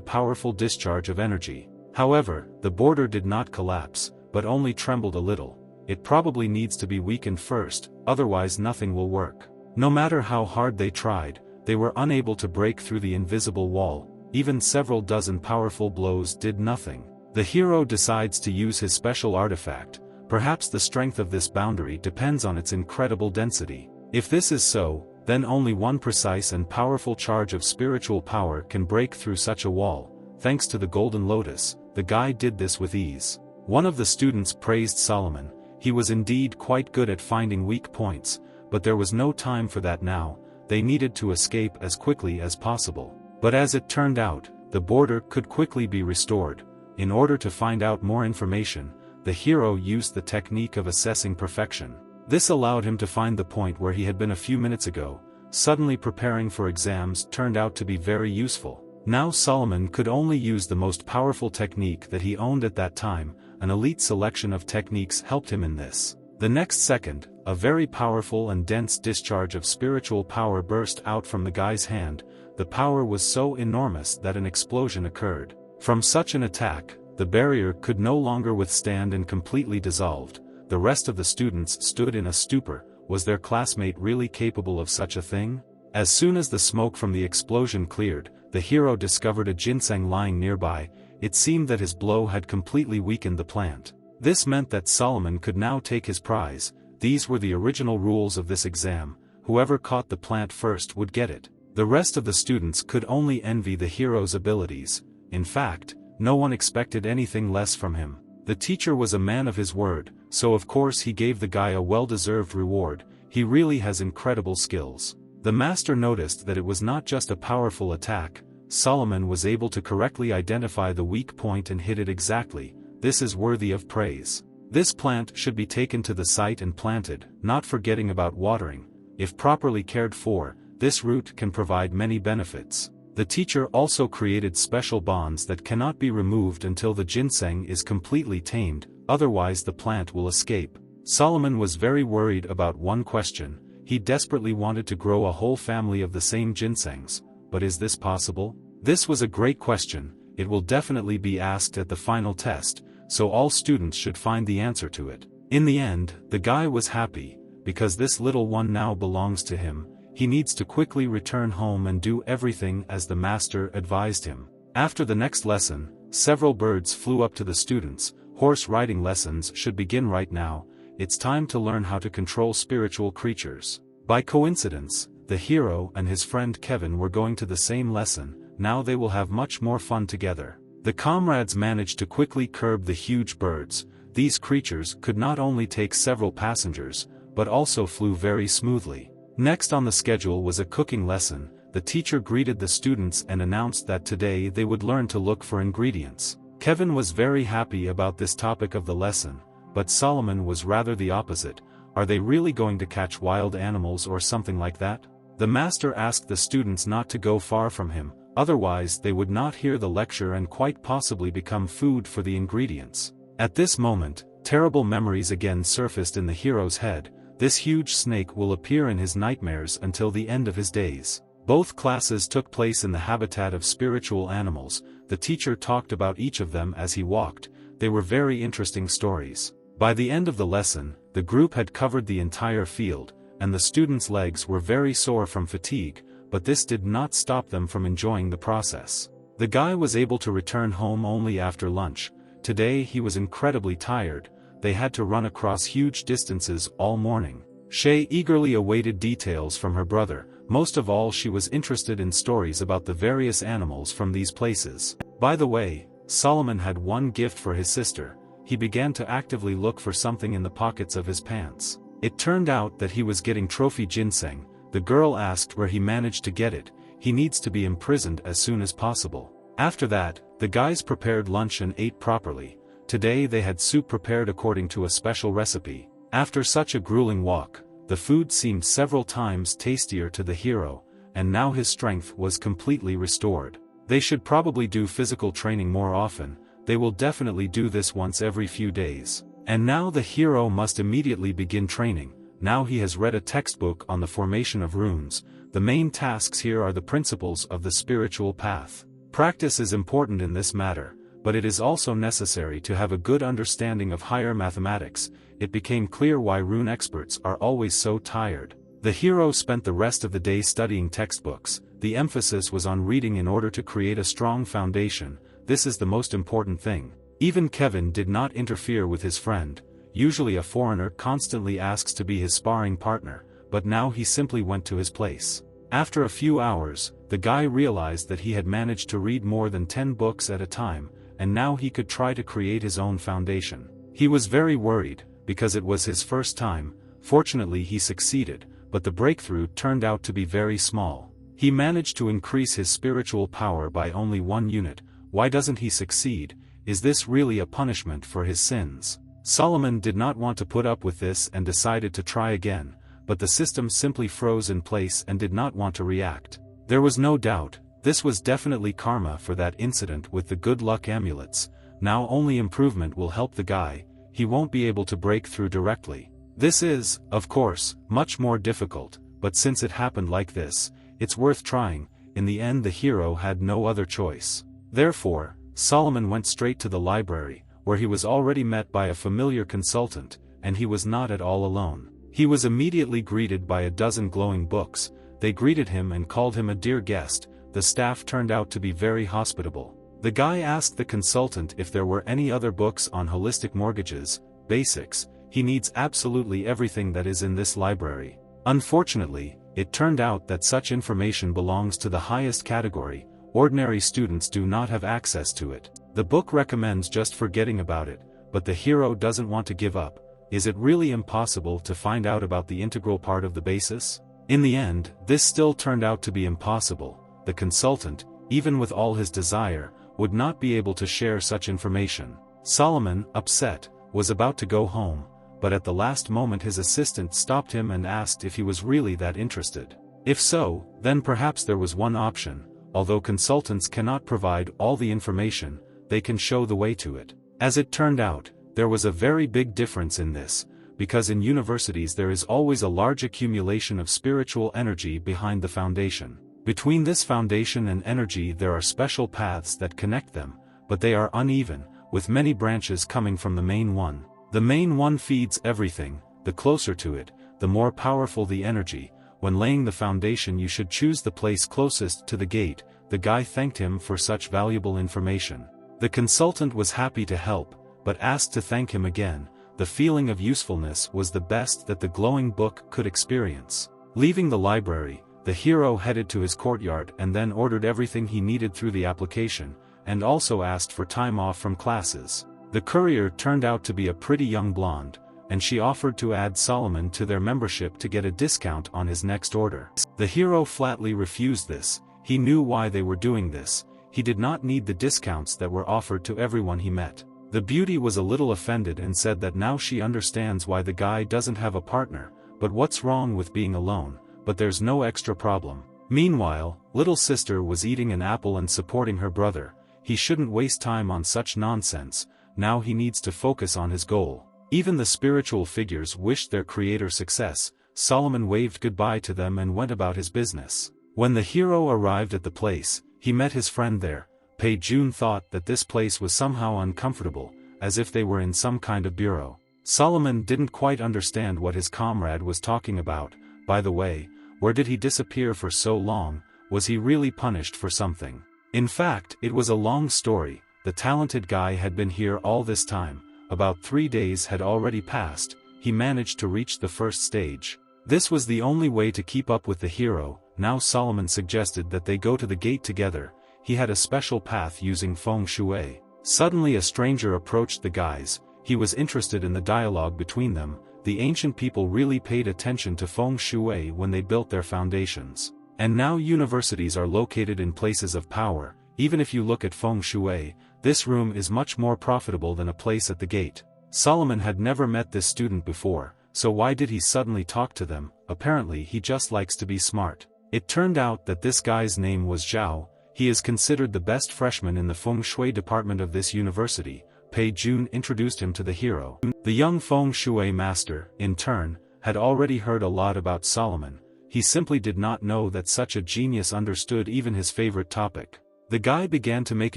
[SPEAKER 1] powerful discharge of energy. However, the border did not collapse, but only trembled a little. It probably needs to be weakened first, otherwise nothing will work. No matter how hard they tried, they were unable to break through the invisible wall. Even several dozen powerful blows did nothing. The hero decides to use his special artifact. Perhaps the strength of this boundary depends on its incredible density. If this is so, then only one precise and powerful charge of spiritual power can break through such a wall. Thanks to the golden lotus, the guy did this with ease. One of the students praised Solomon. He was indeed quite good at finding weak points, but there was no time for that now. They needed to escape as quickly as possible. But as it turned out, the border could quickly be restored. In order to find out more information, the hero used the technique of assessing perfection. This allowed him to find the point where he had been a few minutes ago. Suddenly preparing for exams turned out to be very useful. Now Solomon could only use the most powerful technique that he owned at that time. An elite selection of techniques helped him in this. The next second, a very powerful and dense discharge of spiritual power burst out from the guy's hand. The power was so enormous that an explosion occurred. From such an attack, the barrier could no longer withstand and completely dissolved. The rest of the students stood in a stupor. Was their classmate really capable of such a thing? As soon as the smoke from the explosion cleared, the hero discovered a ginseng lying nearby. It seemed that his blow had completely weakened the plant. This meant that Solomon could now take his prize. These were the original rules of this exam. Whoever caught the plant first would get it. The rest of the students could only envy the hero's abilities. In fact, no one expected anything less from him. The teacher was a man of his word, so of course he gave the guy a well-deserved reward. He really has incredible skills. The master noticed that it was not just a powerful attack. Solomon was able to correctly identify the weak point and hit it exactly. This is worthy of praise. This plant should be taken to the site and planted, not forgetting about watering. If properly cared for, this root can provide many benefits. The teacher also created special bonds that cannot be removed until the ginseng is completely tamed, otherwise the plant will escape. Solomon was very worried about one question. He desperately wanted to grow a whole family of the same ginsengs, but is this possible? This was a great question. It will definitely be asked at the final test, so all students should find the answer to it. In the end, the guy was happy, because this little one now belongs to him. He needs to quickly return home and do everything as the master advised him. After the next lesson, several birds flew up to the students. Horse riding lessons should begin right now. It's time to learn how to control spiritual creatures. By coincidence, the hero and his friend Kevin were going to the same lesson. Now they will have much more fun together. The comrades managed to quickly curb the huge birds. These creatures could not only take several passengers, but also flew very smoothly. Next on the schedule was a cooking lesson. The teacher greeted the students and announced that today they would learn to look for ingredients. Kevin was very happy about this topic of the lesson, but Solomon was rather the opposite. Are they really going to catch wild animals or something like that? The master asked the students not to go far from him, otherwise they would not hear the lecture and quite possibly become food for the ingredients. At this moment, terrible memories again surfaced in the hero's head. This huge snake will appear in his nightmares until the end of his days. Both classes took place in the habitat of spiritual animals. The teacher talked about each of them as he walked. They were very interesting stories. By the end of the lesson, the group had covered the entire field, and the students' legs were very sore from fatigue, but this did not stop them from enjoying the process. The guy was able to return home only after lunch. Today he was incredibly tired. They had to run across huge distances all morning. Shay eagerly awaited details from her brother. Most of all, she was interested in stories about the various animals from these places. By the way, Solomon had one gift for his sister. He began to actively look for something in the pockets of his pants. It turned out that he was getting trophy ginseng. The girl asked where he managed to get it. He needs to be imprisoned as soon as possible. After that, the guys prepared lunch and ate properly. Today they had soup prepared according to a special recipe. After such a grueling walk, the food seemed several times tastier to the hero, and now his strength was completely restored. They should probably do physical training more often. They will definitely do this once every few days. And now the hero must immediately begin training. Now he has read a textbook on the formation of runes. The main tasks here are the principles of the spiritual path. Practice is important in this matter, but it is also necessary to have a good understanding of higher mathematics. It became clear why rune experts are always so tired. The hero spent the rest of the day studying textbooks. The emphasis was on reading in order to create a strong foundation. This is the most important thing. Even Kevin did not interfere with his friend. Usually a foreigner constantly asks to be his sparring partner, but now he simply went to his place. After a few hours, the guy realized that he had managed to read more than 10 books at a time, and now he could try to create his own foundation. He was very worried, because it was his first time. Fortunately he succeeded, but the breakthrough turned out to be very small. He managed to increase his spiritual power by only 1 unit. Why doesn't he succeed? Is this really a punishment for his sins? Solomon did not want to put up with this and decided to try again, but the system simply froze in place and did not want to react. There was no doubt, this was definitely karma for that incident with the good luck amulets. Now only improvement will help the guy. He won't be able to break through directly. This is, of course, much more difficult, but since it happened like this, it's worth trying. In the end the hero had no other choice. Therefore, Solomon went straight to the library, where he was already met by a familiar consultant, and he was not at all alone. He was immediately greeted by a dozen glowing books. They greeted him and called him a dear guest. The staff turned out to be very hospitable. The guy asked the consultant if there were any other books on holistic mortgages, basics. He needs absolutely everything that is in this library. Unfortunately, it turned out that such information belongs to the highest category. Ordinary students do not have access to it. The book recommends just forgetting about it, but the hero doesn't want to give up. Is it really impossible to find out about the integral part of the basis? In the end, this still turned out to be impossible. The consultant, even with all his desire, would not be able to share such information. Solomon, upset, was about to go home, but at the last moment his assistant stopped him and asked if he was really that interested. If so, then perhaps there was one option. Although consultants cannot provide all the information, they can show the way to it. As it turned out, there was a very big difference in this, because in universities there is always a large accumulation of spiritual energy behind the foundation. Between this foundation and energy there are special paths that connect them, but they are uneven, with many branches coming from the main one. The main one feeds everything. The closer to it, the more powerful the energy. When laying the foundation you should choose the place closest to the gate. The guy thanked him for such valuable information. The consultant was happy to help, but asked to thank him again. The feeling of usefulness was the best that the glowing book could experience. Leaving the library, the hero headed to his courtyard and then ordered everything he needed through the application, and also asked for time off from classes. The courier turned out to be a pretty young blonde, and she offered to add Solomon to their membership to get a discount on his next order. The hero flatly refused this. He knew why they were doing this. He did not need the discounts that were offered to everyone he met. The beauty was a little offended and said that now she understands why the guy doesn't have a partner, but what's wrong with being alone, but there's no extra problem. Meanwhile, little sister was eating an apple and supporting her brother. He shouldn't waste time on such nonsense. Now he needs to focus on his goal. Even the spiritual figures wished their creator success. Solomon waved goodbye to them and went about his business. When the hero arrived at the place, he met his friend there. Pei Jun thought that this place was somehow uncomfortable, as if they were in some kind of bureau. Solomon didn't quite understand what his comrade was talking about. By the way, where did he disappear for so long? Was he really punished for something? In fact, it was a long story. The talented guy had been here all this time. About 3 days had already passed. He managed to reach the first stage. This was the only way to keep up with the hero. Now Solomon suggested that they go to the gate together. He had a special path using feng shui. Suddenly a stranger approached the guys. He was interested in the dialogue between them. The ancient people really paid attention to feng shui when they built their foundations. And now universities are located in places of power. Even if you look at feng shui, this room is much more profitable than a place at the gate. Solomon had never met this student before, so why did he suddenly talk to them? Apparently he just likes to be smart. It turned out that this guy's name was Zhao. He is considered the best freshman in the feng shui department of this university. Pei Jun introduced him to the hero. The young feng shui master, in turn, had already heard a lot about Solomon. He simply did not know that such a genius understood even his favorite topic. The guy began to make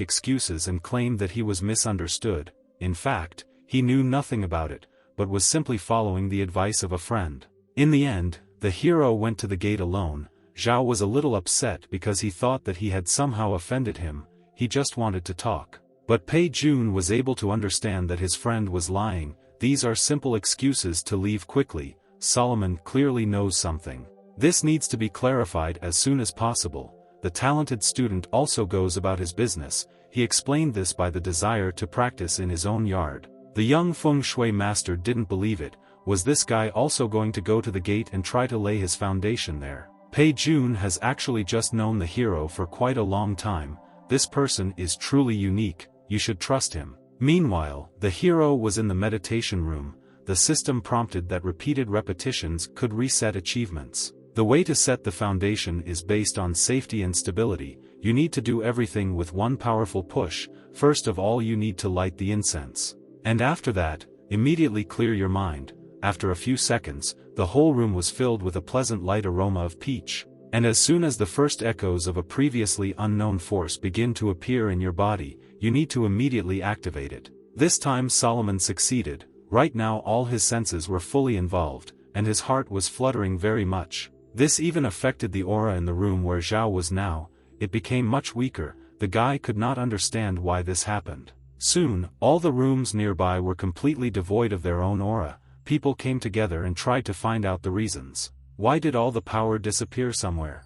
[SPEAKER 1] excuses and claimed that he was misunderstood. In fact, he knew nothing about it, but was simply following the advice of a friend. In the end, the hero went to the gate alone. Zhao was a little upset because he thought that he had somehow offended him. He just wanted to talk. But Pei Jun was able to understand that his friend was lying. These are simple excuses to leave quickly. Solomon clearly knows something. This needs to be clarified as soon as possible. The talented student also goes about his business. He explained this by the desire to practice in his own yard. The young feng shui master didn't believe it. Was this guy also going to go to the gate and try to lay his foundation there? Pei Jun has actually just known the hero for quite a long time. This person is truly unique. You should trust him. Meanwhile, the hero was in the meditation room. The system prompted that repeated repetitions could reset achievements. The way to set the foundation is based on safety and stability. You need to do everything with one powerful push. First of all you need to light the incense. And after that, immediately clear your mind. After a few seconds, the whole room was filled with a pleasant light aroma of peach. And as soon as the first echoes of a previously unknown force begin to appear in your body, you need to immediately activate it. This time Solomon succeeded. Right now all his senses were fully involved, and his heart was fluttering very much. This even affected the aura in the room where Zhao was now. It became much weaker. The guy could not understand why this happened. Soon, all the rooms nearby were completely devoid of their own aura. People came together and tried to find out the reasons. Why did all the power disappear somewhere?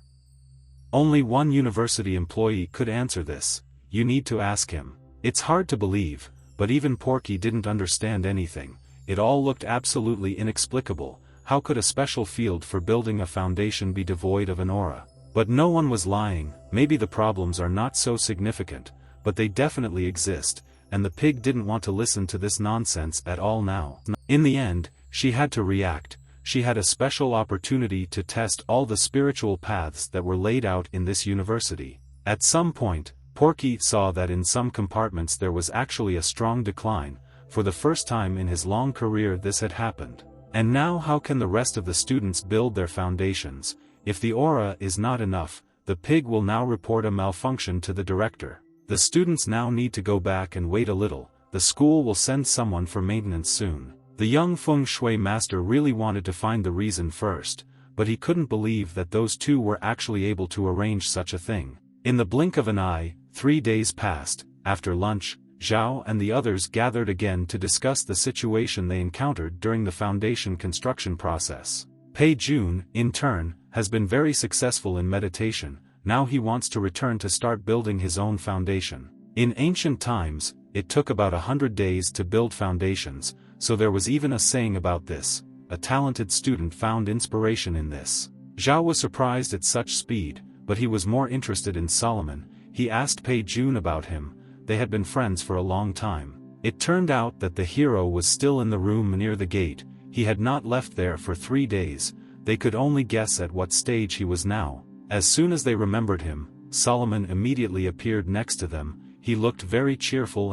[SPEAKER 1] Only one university employee could answer this. You need to ask him. It's hard to believe, but even Porky didn't understand anything. It all looked absolutely inexplicable. How could a special field for building a foundation be devoid of an aura? But no one was lying. Maybe the problems are not so significant, but they definitely exist, and the pig didn't want to listen to this nonsense at all now. In the end, she had to react. She had a special opportunity to test all the spiritual paths that were laid out in this university. At some point, Porky saw that in some compartments there was actually a strong decline. For the first time in his long career this had happened. And now how can the rest of the students build their foundations? If the aura is not enough, the pig will now report a malfunction to the director. The students now need to go back and wait a little. The school will send someone for maintenance soon. The young feng shui master really wanted to find the reason first, but he couldn't believe that those two were actually able to arrange such a thing. In the blink of an eye, 3 days passed. After lunch, Zhao and the others gathered again to discuss the situation they encountered during the foundation construction process. Pei Jun, in turn, has been very successful in meditation. Now he wants to return to start building his own foundation. In ancient times, it took about 100 days to build foundations, so there was even a saying about this. A talented student found inspiration in this. Zhao was surprised at such speed, but he was more interested in Solomon. He asked Pei Jun about him. They had been friends for a long time. It turned out that the hero was still in the room near the gate. He had not left there for 3 days. They could only guess at what stage he was now. As soon as they remembered him, Solomon immediately appeared next to them. He looked very cheerful.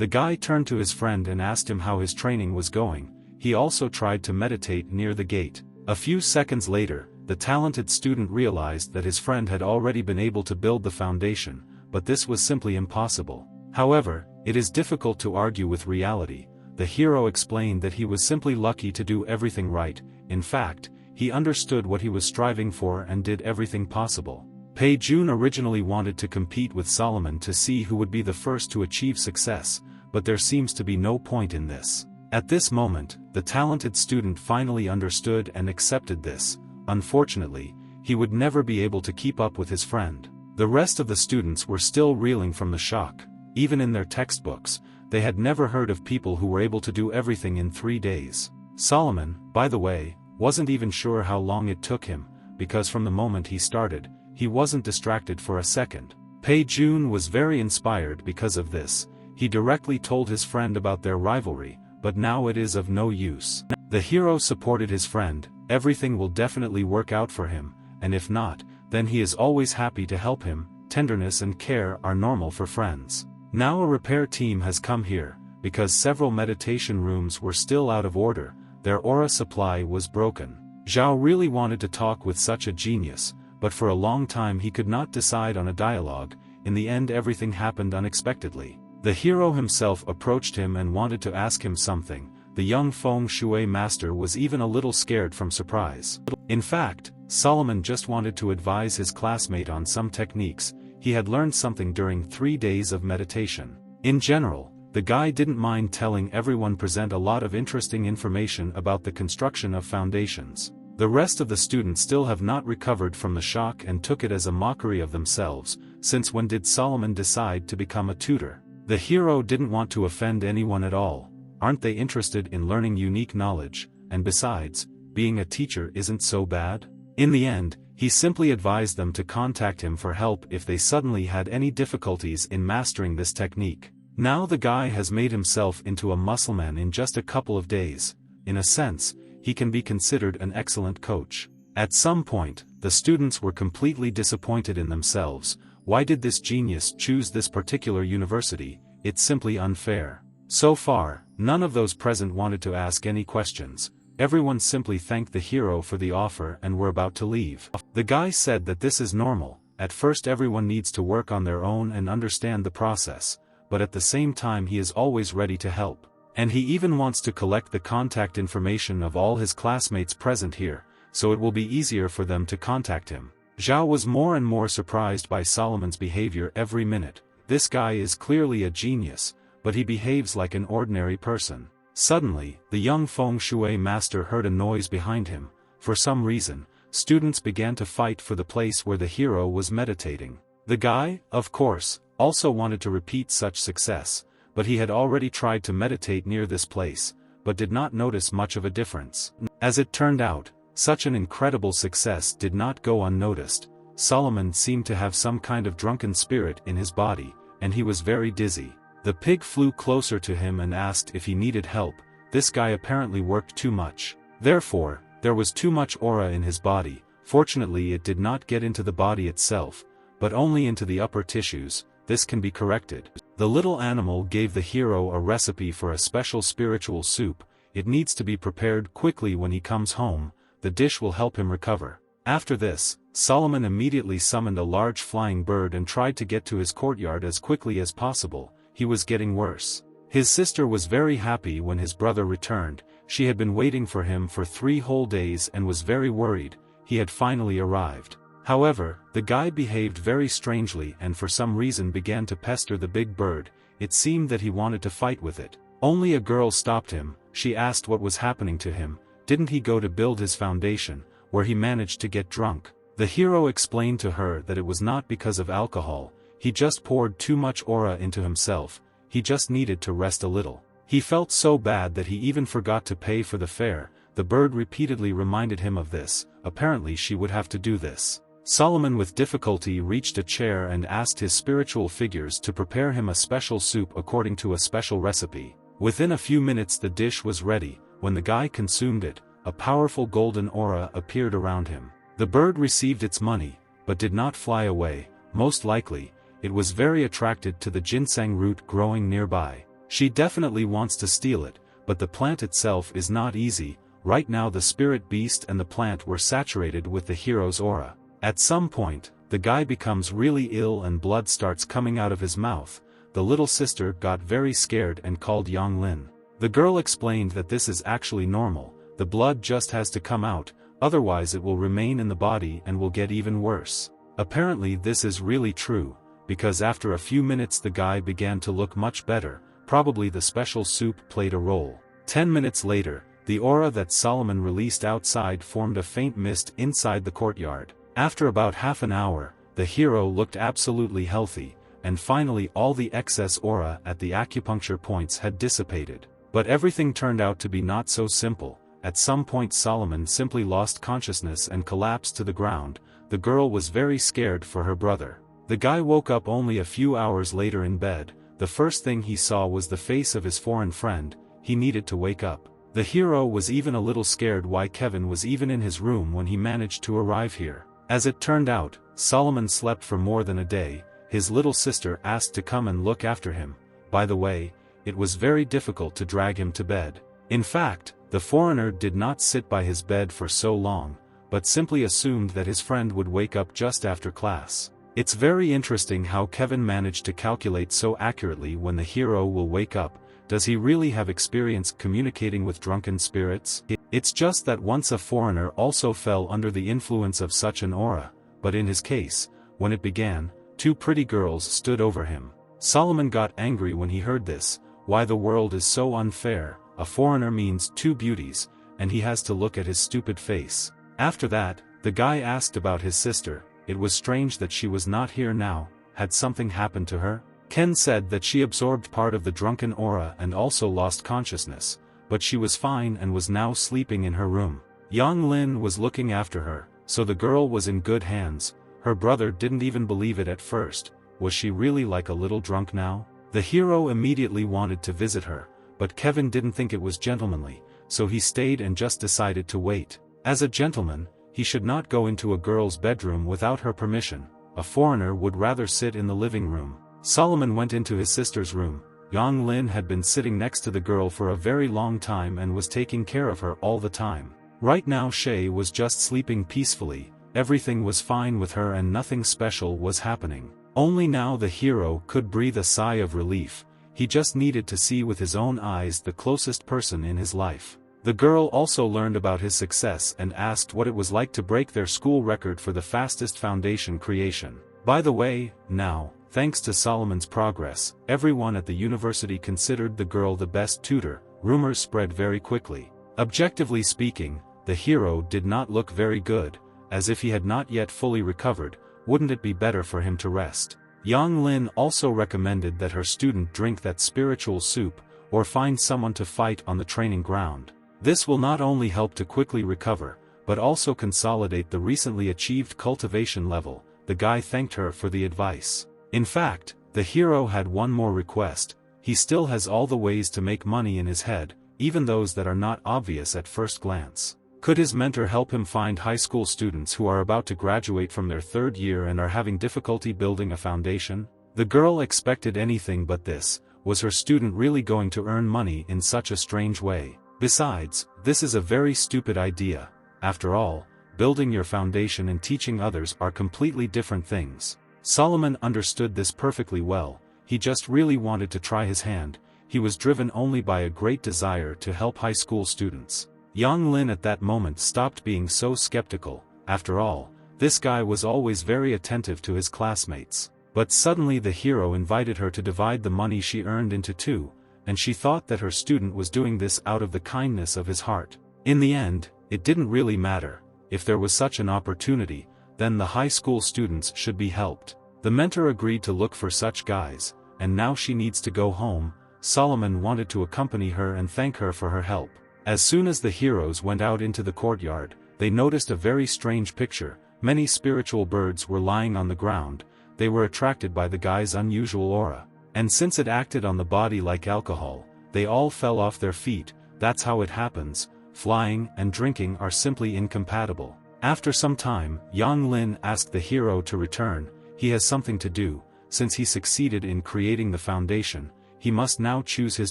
[SPEAKER 1] The guy turned to his friend and asked him how his training was going. He also tried to meditate near the gate. A few seconds later, the talented student realized that his friend had already been able to build the foundation, but this was simply impossible. However, it is difficult to argue with reality. The hero explained that he was simply lucky to do everything right. In fact, he understood what he was striving for and did everything possible. Pei Jun originally wanted to compete with Solomon to see who would be the first to achieve success, but there seems to be no point in this. At this moment, the talented student finally understood and accepted this. Unfortunately, he would never be able to keep up with his friend. The rest of the students were still reeling from the shock. Even in their textbooks, they had never heard of people who were able to do everything in 3 days. Solomon, by the way, wasn't even sure how long it took him, because from the moment he started, he wasn't distracted for a second. Pei Jun was very inspired because of this. He directly told his friend about their rivalry, but now it is of no use. The hero supported his friend. Everything will definitely work out for him, and if not, then he is always happy to help him. Tenderness and care are normal for friends. Now a repair team has come here, because several meditation rooms were still out of order. Their aura supply was broken. Zhao really wanted to talk with such a genius, but for a long time he could not decide on a dialogue. In the end everything happened unexpectedly. The hero himself approached him and wanted to ask him something. The young feng shui master was even a little scared from surprise. In fact, Solomon just wanted to advise his classmate on some techniques. He had learned something during 3 days of meditation. In general, the guy didn't mind telling everyone present a lot of interesting information about the construction of foundations. The rest of the students still have not recovered from the shock and took it as a mockery of themselves. Since when did Solomon decide to become a tutor? The hero didn't want to offend anyone at all. Aren't they interested in learning unique knowledge? And besides, being a teacher isn't so bad. In the end, he simply advised them to contact him for help if they suddenly had any difficulties in mastering this technique. Now the guy has made himself into a muscleman in just a couple of days. In a sense, he can be considered an excellent coach. At some point, the students were completely disappointed in themselves. Why did this genius choose this particular university? It's simply unfair. So far, none of those present wanted to ask any questions. Everyone simply thanked the hero for the offer and were about to leave. The guy said that this is normal. At first everyone needs to work on their own and understand the process, but at the same time he is always ready to help. And he even wants to collect the contact information of all his classmates present here, so it will be easier for them to contact him. Zhao was more and more surprised by Solomon's behavior every minute. This guy is clearly a genius, but he behaves like an ordinary person. Suddenly, the young feng shui master heard a noise behind him. For some reason, students began to fight for the place where the hero was meditating. The guy, of course, also wanted to repeat such success, but he had already tried to meditate near this place, but did not notice much of a difference. As it turned out, such an incredible success did not go unnoticed. Solomon seemed to have some kind of drunken spirit in his body, and he was very dizzy. The pig flew closer to him and asked if he needed help. This guy apparently worked too much. Therefore, there was too much aura in his body. Fortunately, it did not get into the body itself, but only into the upper tissues. This can be corrected. The little animal gave the hero a recipe for a special spiritual soup. It needs to be prepared quickly when he comes home. The dish will help him recover. After this, Solomon immediately summoned a large flying bird and tried to get to his courtyard as quickly as possible. He was getting worse. His sister was very happy when his brother returned. She had been waiting for him for 3 whole days and was very worried. He had finally arrived. However, the guy behaved very strangely and for some reason began to pester the big bird. It seemed that he wanted to fight with it. Only a girl stopped him. She asked what was happening to him. Didn't he go to build his foundation, where he managed to get drunk? The hero explained to her that it was not because of alcohol. He just poured too much aura into himself. He just needed to rest a little. He felt so bad that he even forgot to pay for the fare. The bird repeatedly reminded him of this. Apparently she would have to do this. Solomon with difficulty reached a chair and asked his spiritual figures to prepare him a special soup according to a special recipe. Within a few minutes the dish was ready. When the guy consumed it, a powerful golden aura appeared around him. The bird received its money, but did not fly away. Most likely, it was very attracted to the ginseng root growing nearby. She definitely wants to steal it, but the plant itself is not easy. Right now the spirit beast and the plant were saturated with the hero's aura. At some point, the guy becomes really ill and blood starts coming out of his mouth. The little sister got very scared and called Yang Lin. The girl explained that this is actually normal. The blood just has to come out, otherwise it will remain in the body and will get even worse. Apparently this is really true, because after a few minutes the guy began to look much better. Probably the special soup played a role. 10 minutes later, the aura that Solomon released outside formed a faint mist inside the courtyard. After about half an hour, the hero looked absolutely healthy, and finally all the excess aura at the acupuncture points had dissipated. But everything turned out to be not so simple. At some point Solomon simply lost consciousness and collapsed to the ground. The girl was very scared for her brother. The guy woke up only a few hours later in bed. The first thing he saw was the face of his foreign friend. He needed to wake up. The hero was even a little scared why Kevin was even in his room when he managed to arrive here. As it turned out, Solomon slept for more than a day. His little sister asked to come and look after him. By the way, it was very difficult to drag him to bed. In fact, the foreigner did not sit by his bed for so long, but simply assumed that his friend would wake up just after class. It's very interesting how Kevin managed to calculate so accurately when the hero will wake up. Does he really have experience communicating with drunken spirits? It's just that once a foreigner also fell under the influence of such an aura, but in his case, when it began, 2 pretty girls stood over him. Solomon got angry when he heard this. Why the world is so unfair. A foreigner means 2 beauties, and he has to look at his stupid face. After that, the guy asked about his sister. It was strange that she was not here now. Had something happened to her? Ken said that she absorbed part of the drunken aura and also lost consciousness, but she was fine and was now sleeping in her room. Yang Lin was looking after her, so the girl was in good hands. Her brother didn't even believe it at first. Was she really like a little drunk now? The hero immediately wanted to visit her, but Kevin didn't think it was gentlemanly, so he stayed and just decided to wait. As a gentleman, he should not go into a girl's bedroom without her permission. A foreigner would rather sit in the living room. Solomon went into his sister's room. Yang Lin had been sitting next to the girl for a very long time and was taking care of her all the time. Right now Shay was just sleeping peacefully. Everything was fine with her and nothing special was happening. Only now the hero could breathe a sigh of relief. He just needed to see with his own eyes the closest person in his life. The girl also learned about his success and asked what it was like to break their school record for the fastest foundation creation. By the way, now, thanks to Solomon's progress, everyone at the university considered the girl the best tutor. Rumors spread very quickly. Objectively speaking, the hero did not look very good, as if he had not yet fully recovered. Wouldn't it be better for him to rest? Yang Lin also recommended that her student drink that spiritual soup, or find someone to fight on the training ground. This will not only help to quickly recover, but also consolidate the recently achieved cultivation level. The guy thanked her for the advice. In fact, the hero had one more request. He still has all the ways to make money in his head, even those that are not obvious at first glance. Could his mentor help him find high school students who are about to graduate from their third year and are having difficulty building a foundation? The girl expected anything but this. Was her student really going to earn money in such a strange way? Besides, this is a very stupid idea. After all, building your foundation and teaching others are completely different things. Solomon understood this perfectly well. He just really wanted to try his hand. He was driven only by a great desire to help high school students. Yang Lin at that moment stopped being so skeptical. After all, this guy was always very attentive to his classmates. But suddenly the hero invited her to divide the money she earned into two, and she thought that her student was doing this out of the kindness of his heart. In the end, it didn't really matter. If there was such an opportunity, then the high school students should be helped. The mentor agreed to look for such guys, and now she needs to go home. Solomon wanted to accompany her and thank her for her help. As soon as the heroes went out into the courtyard, they noticed a very strange picture. Many spiritual birds were lying on the ground. They were attracted by the guy's unusual aura. And since it acted on the body like alcohol, they all fell off their feet. That's how it happens. Flying and drinking are simply incompatible. After some time, Yang Lin asked the hero to return. He has something to do. Since he succeeded in creating the foundation, he must now choose his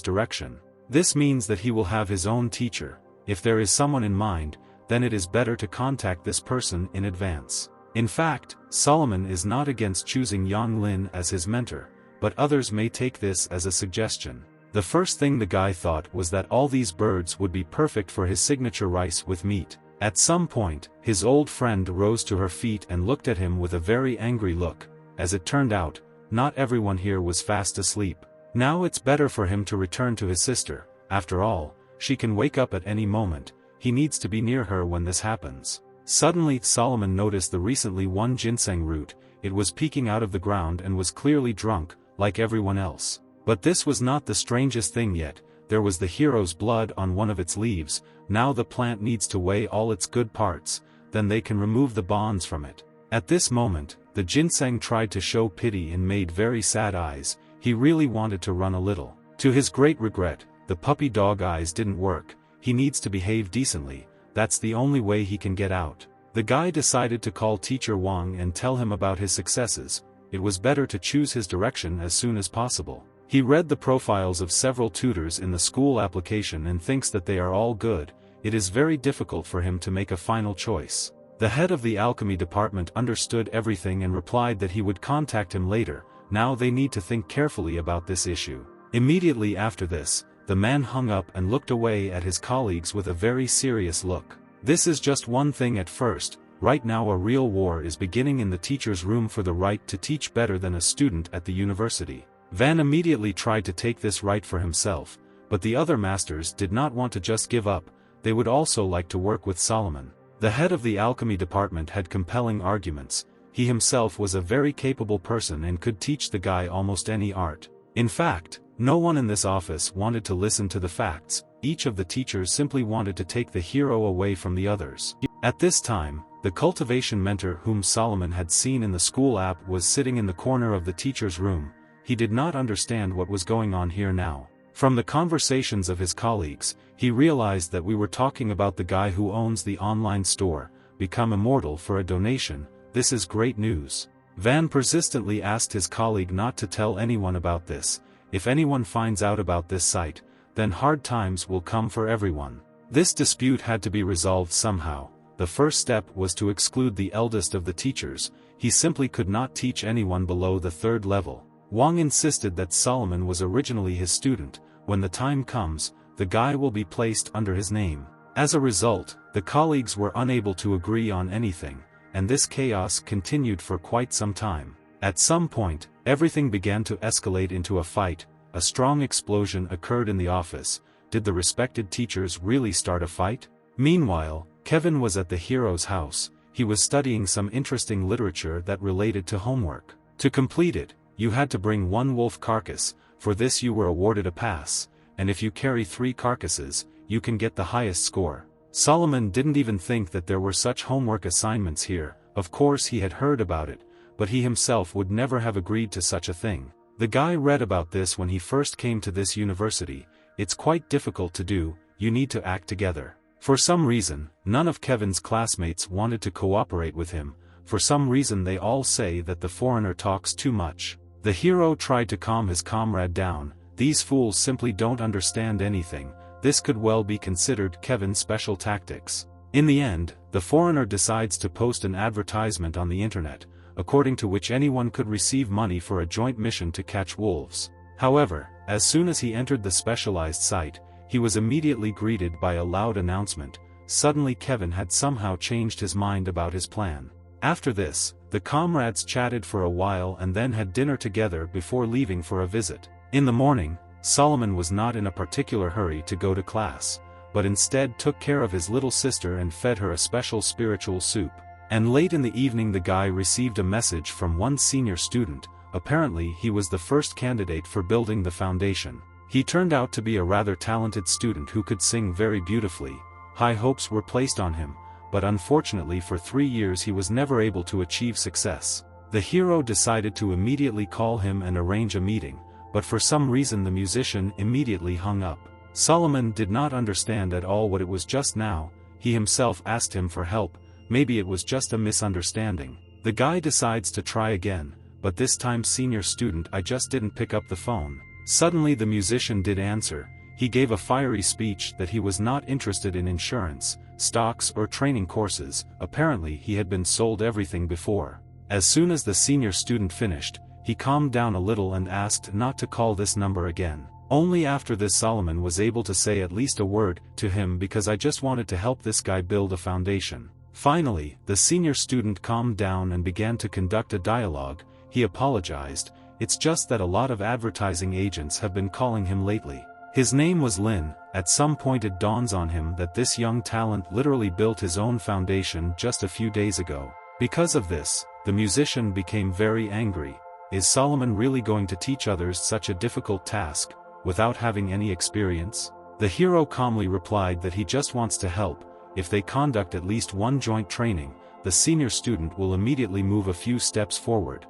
[SPEAKER 1] direction. This means that he will have his own teacher. If there is someone in mind, then it is better to contact this person in advance. In fact, Solomon is not against choosing Yang Lin as his mentor, but others may take this as a suggestion. The first thing the guy thought was that all these birds would be perfect for his signature rice with meat. At some point, his old friend rose to her feet and looked at him with a very angry look. As it turned out, not everyone here was fast asleep. Now it's better for him to return to his sister. After all, she can wake up at any moment. He needs to be near her when this happens. Suddenly Solomon noticed the recently won ginseng root. It was peeking out of the ground and was clearly drunk, like everyone else. But this was not the strangest thing yet. There was the hero's blood on one of its leaves. Now the plant needs to weigh all its good parts, then they can remove the bonds from it. At this moment, the ginseng tried to show pity and made very sad eyes. He really wanted to run a little. To his great regret, the puppy dog eyes didn't work. He needs to behave decently. That's the only way he can get out. The guy decided to call Teacher Wang and tell him about his successes. It was better to choose his direction as soon as possible. He read the profiles of several tutors in the school application and thinks that they are all good. It is very difficult for him to make a final choice. The head of the alchemy department understood everything and replied that he would contact him later. Now they need to think carefully about this issue. Immediately after this, the man hung up and looked away at his colleagues with a very serious look. This is just one thing at first. Right now a real war is beginning in the teacher's room for the right to teach better than a student at the university. Van immediately tried to take this right for himself, but the other masters did not want to just give up. They would also like to work with Solomon. The head of the alchemy department had compelling arguments. He himself was a very capable person and could teach the guy almost any art. In fact, no one in this office wanted to listen to the facts. Each of the teachers simply wanted to take the hero away from the others. At this time, the cultivation mentor whom Solomon had seen in the school app was sitting in the corner of the teacher's room. He did not understand what was going on here now. From the conversations of his colleagues, he realized that we were talking about the guy who owns the online store, become immortal for a donation. This is great news. Van persistently asked his colleague not to tell anyone about this. If anyone finds out about this site, then hard times will come for everyone. This dispute had to be resolved somehow. The first step was to exclude the eldest of the teachers. He simply could not teach anyone below the third level. Wang insisted that Solomon was originally his student. When the time comes, the guy will be placed under his name. As a result, the colleagues were unable to agree on anything, and this chaos continued for quite some time. At some point, everything began to escalate into a fight. A strong explosion occurred in the office. Did the respected teachers really start a fight? Meanwhile, Kevin was at the hero's house. He was studying some interesting literature that related to homework. To complete it, you had to bring 1 wolf carcass, for this you were awarded a pass, and if you carry 3 carcasses, you can get the highest score. Solomon didn't even think that there were such homework assignments here. Of course he had heard about it, but he himself would never have agreed to such a thing. The guy read about this when he first came to this university. It's quite difficult to do, you need to act together. For some reason, none of Kevin's classmates wanted to cooperate with him. For some reason they all say that the foreigner talks too much. The hero tried to calm his comrade down. These fools simply don't understand anything. This could well be considered Kevin's special tactics. In the end, the foreigner decides to post an advertisement on the internet, according to which anyone could receive money for a joint mission to catch wolves. However, as soon as he entered the specialized site, he was immediately greeted by a loud announcement. Suddenly Kevin had somehow changed his mind about his plan. After this, the comrades chatted for a while and then had dinner together before leaving for a visit. In the morning, Solomon was not in a particular hurry to go to class, but instead took care of his little sister and fed her a special spiritual soup. And late in the evening the guy received a message from one senior student. Apparently he was the first candidate for building the foundation. He turned out to be a rather talented student who could sing very beautifully. High hopes were placed on him, but unfortunately for 3 years he was never able to achieve success. The hero decided to immediately call him and arrange a meeting, but for some reason the musician immediately hung up. Solomon did not understand at all what it was just now. He himself asked him for help. Maybe it was just a misunderstanding. The guy decides to try again, but this time senior student, I just didn't pick up the phone. Suddenly the musician did answer. He gave a fiery speech that he was not interested in insurance, stocks or training courses. Apparently he had been sold everything before. As soon as the senior student finished, he calmed down a little and asked not to call this number again. Only after this Solomon was able to say at least a word to him, because I just wanted to help this guy build a foundation. Finally, the senior student calmed down and began to conduct a dialogue. He apologized. It's just that a lot of advertising agents have been calling him lately. His name was Lin. At some point it dawns on him that this young talent literally built his own foundation just a few days ago. Because of this, the musician became very angry. Is Solomon really going to teach others such a difficult task, without having any experience? The hero calmly replied that he just wants to help. If they conduct at least one joint training, the senior student will immediately move a few steps forward.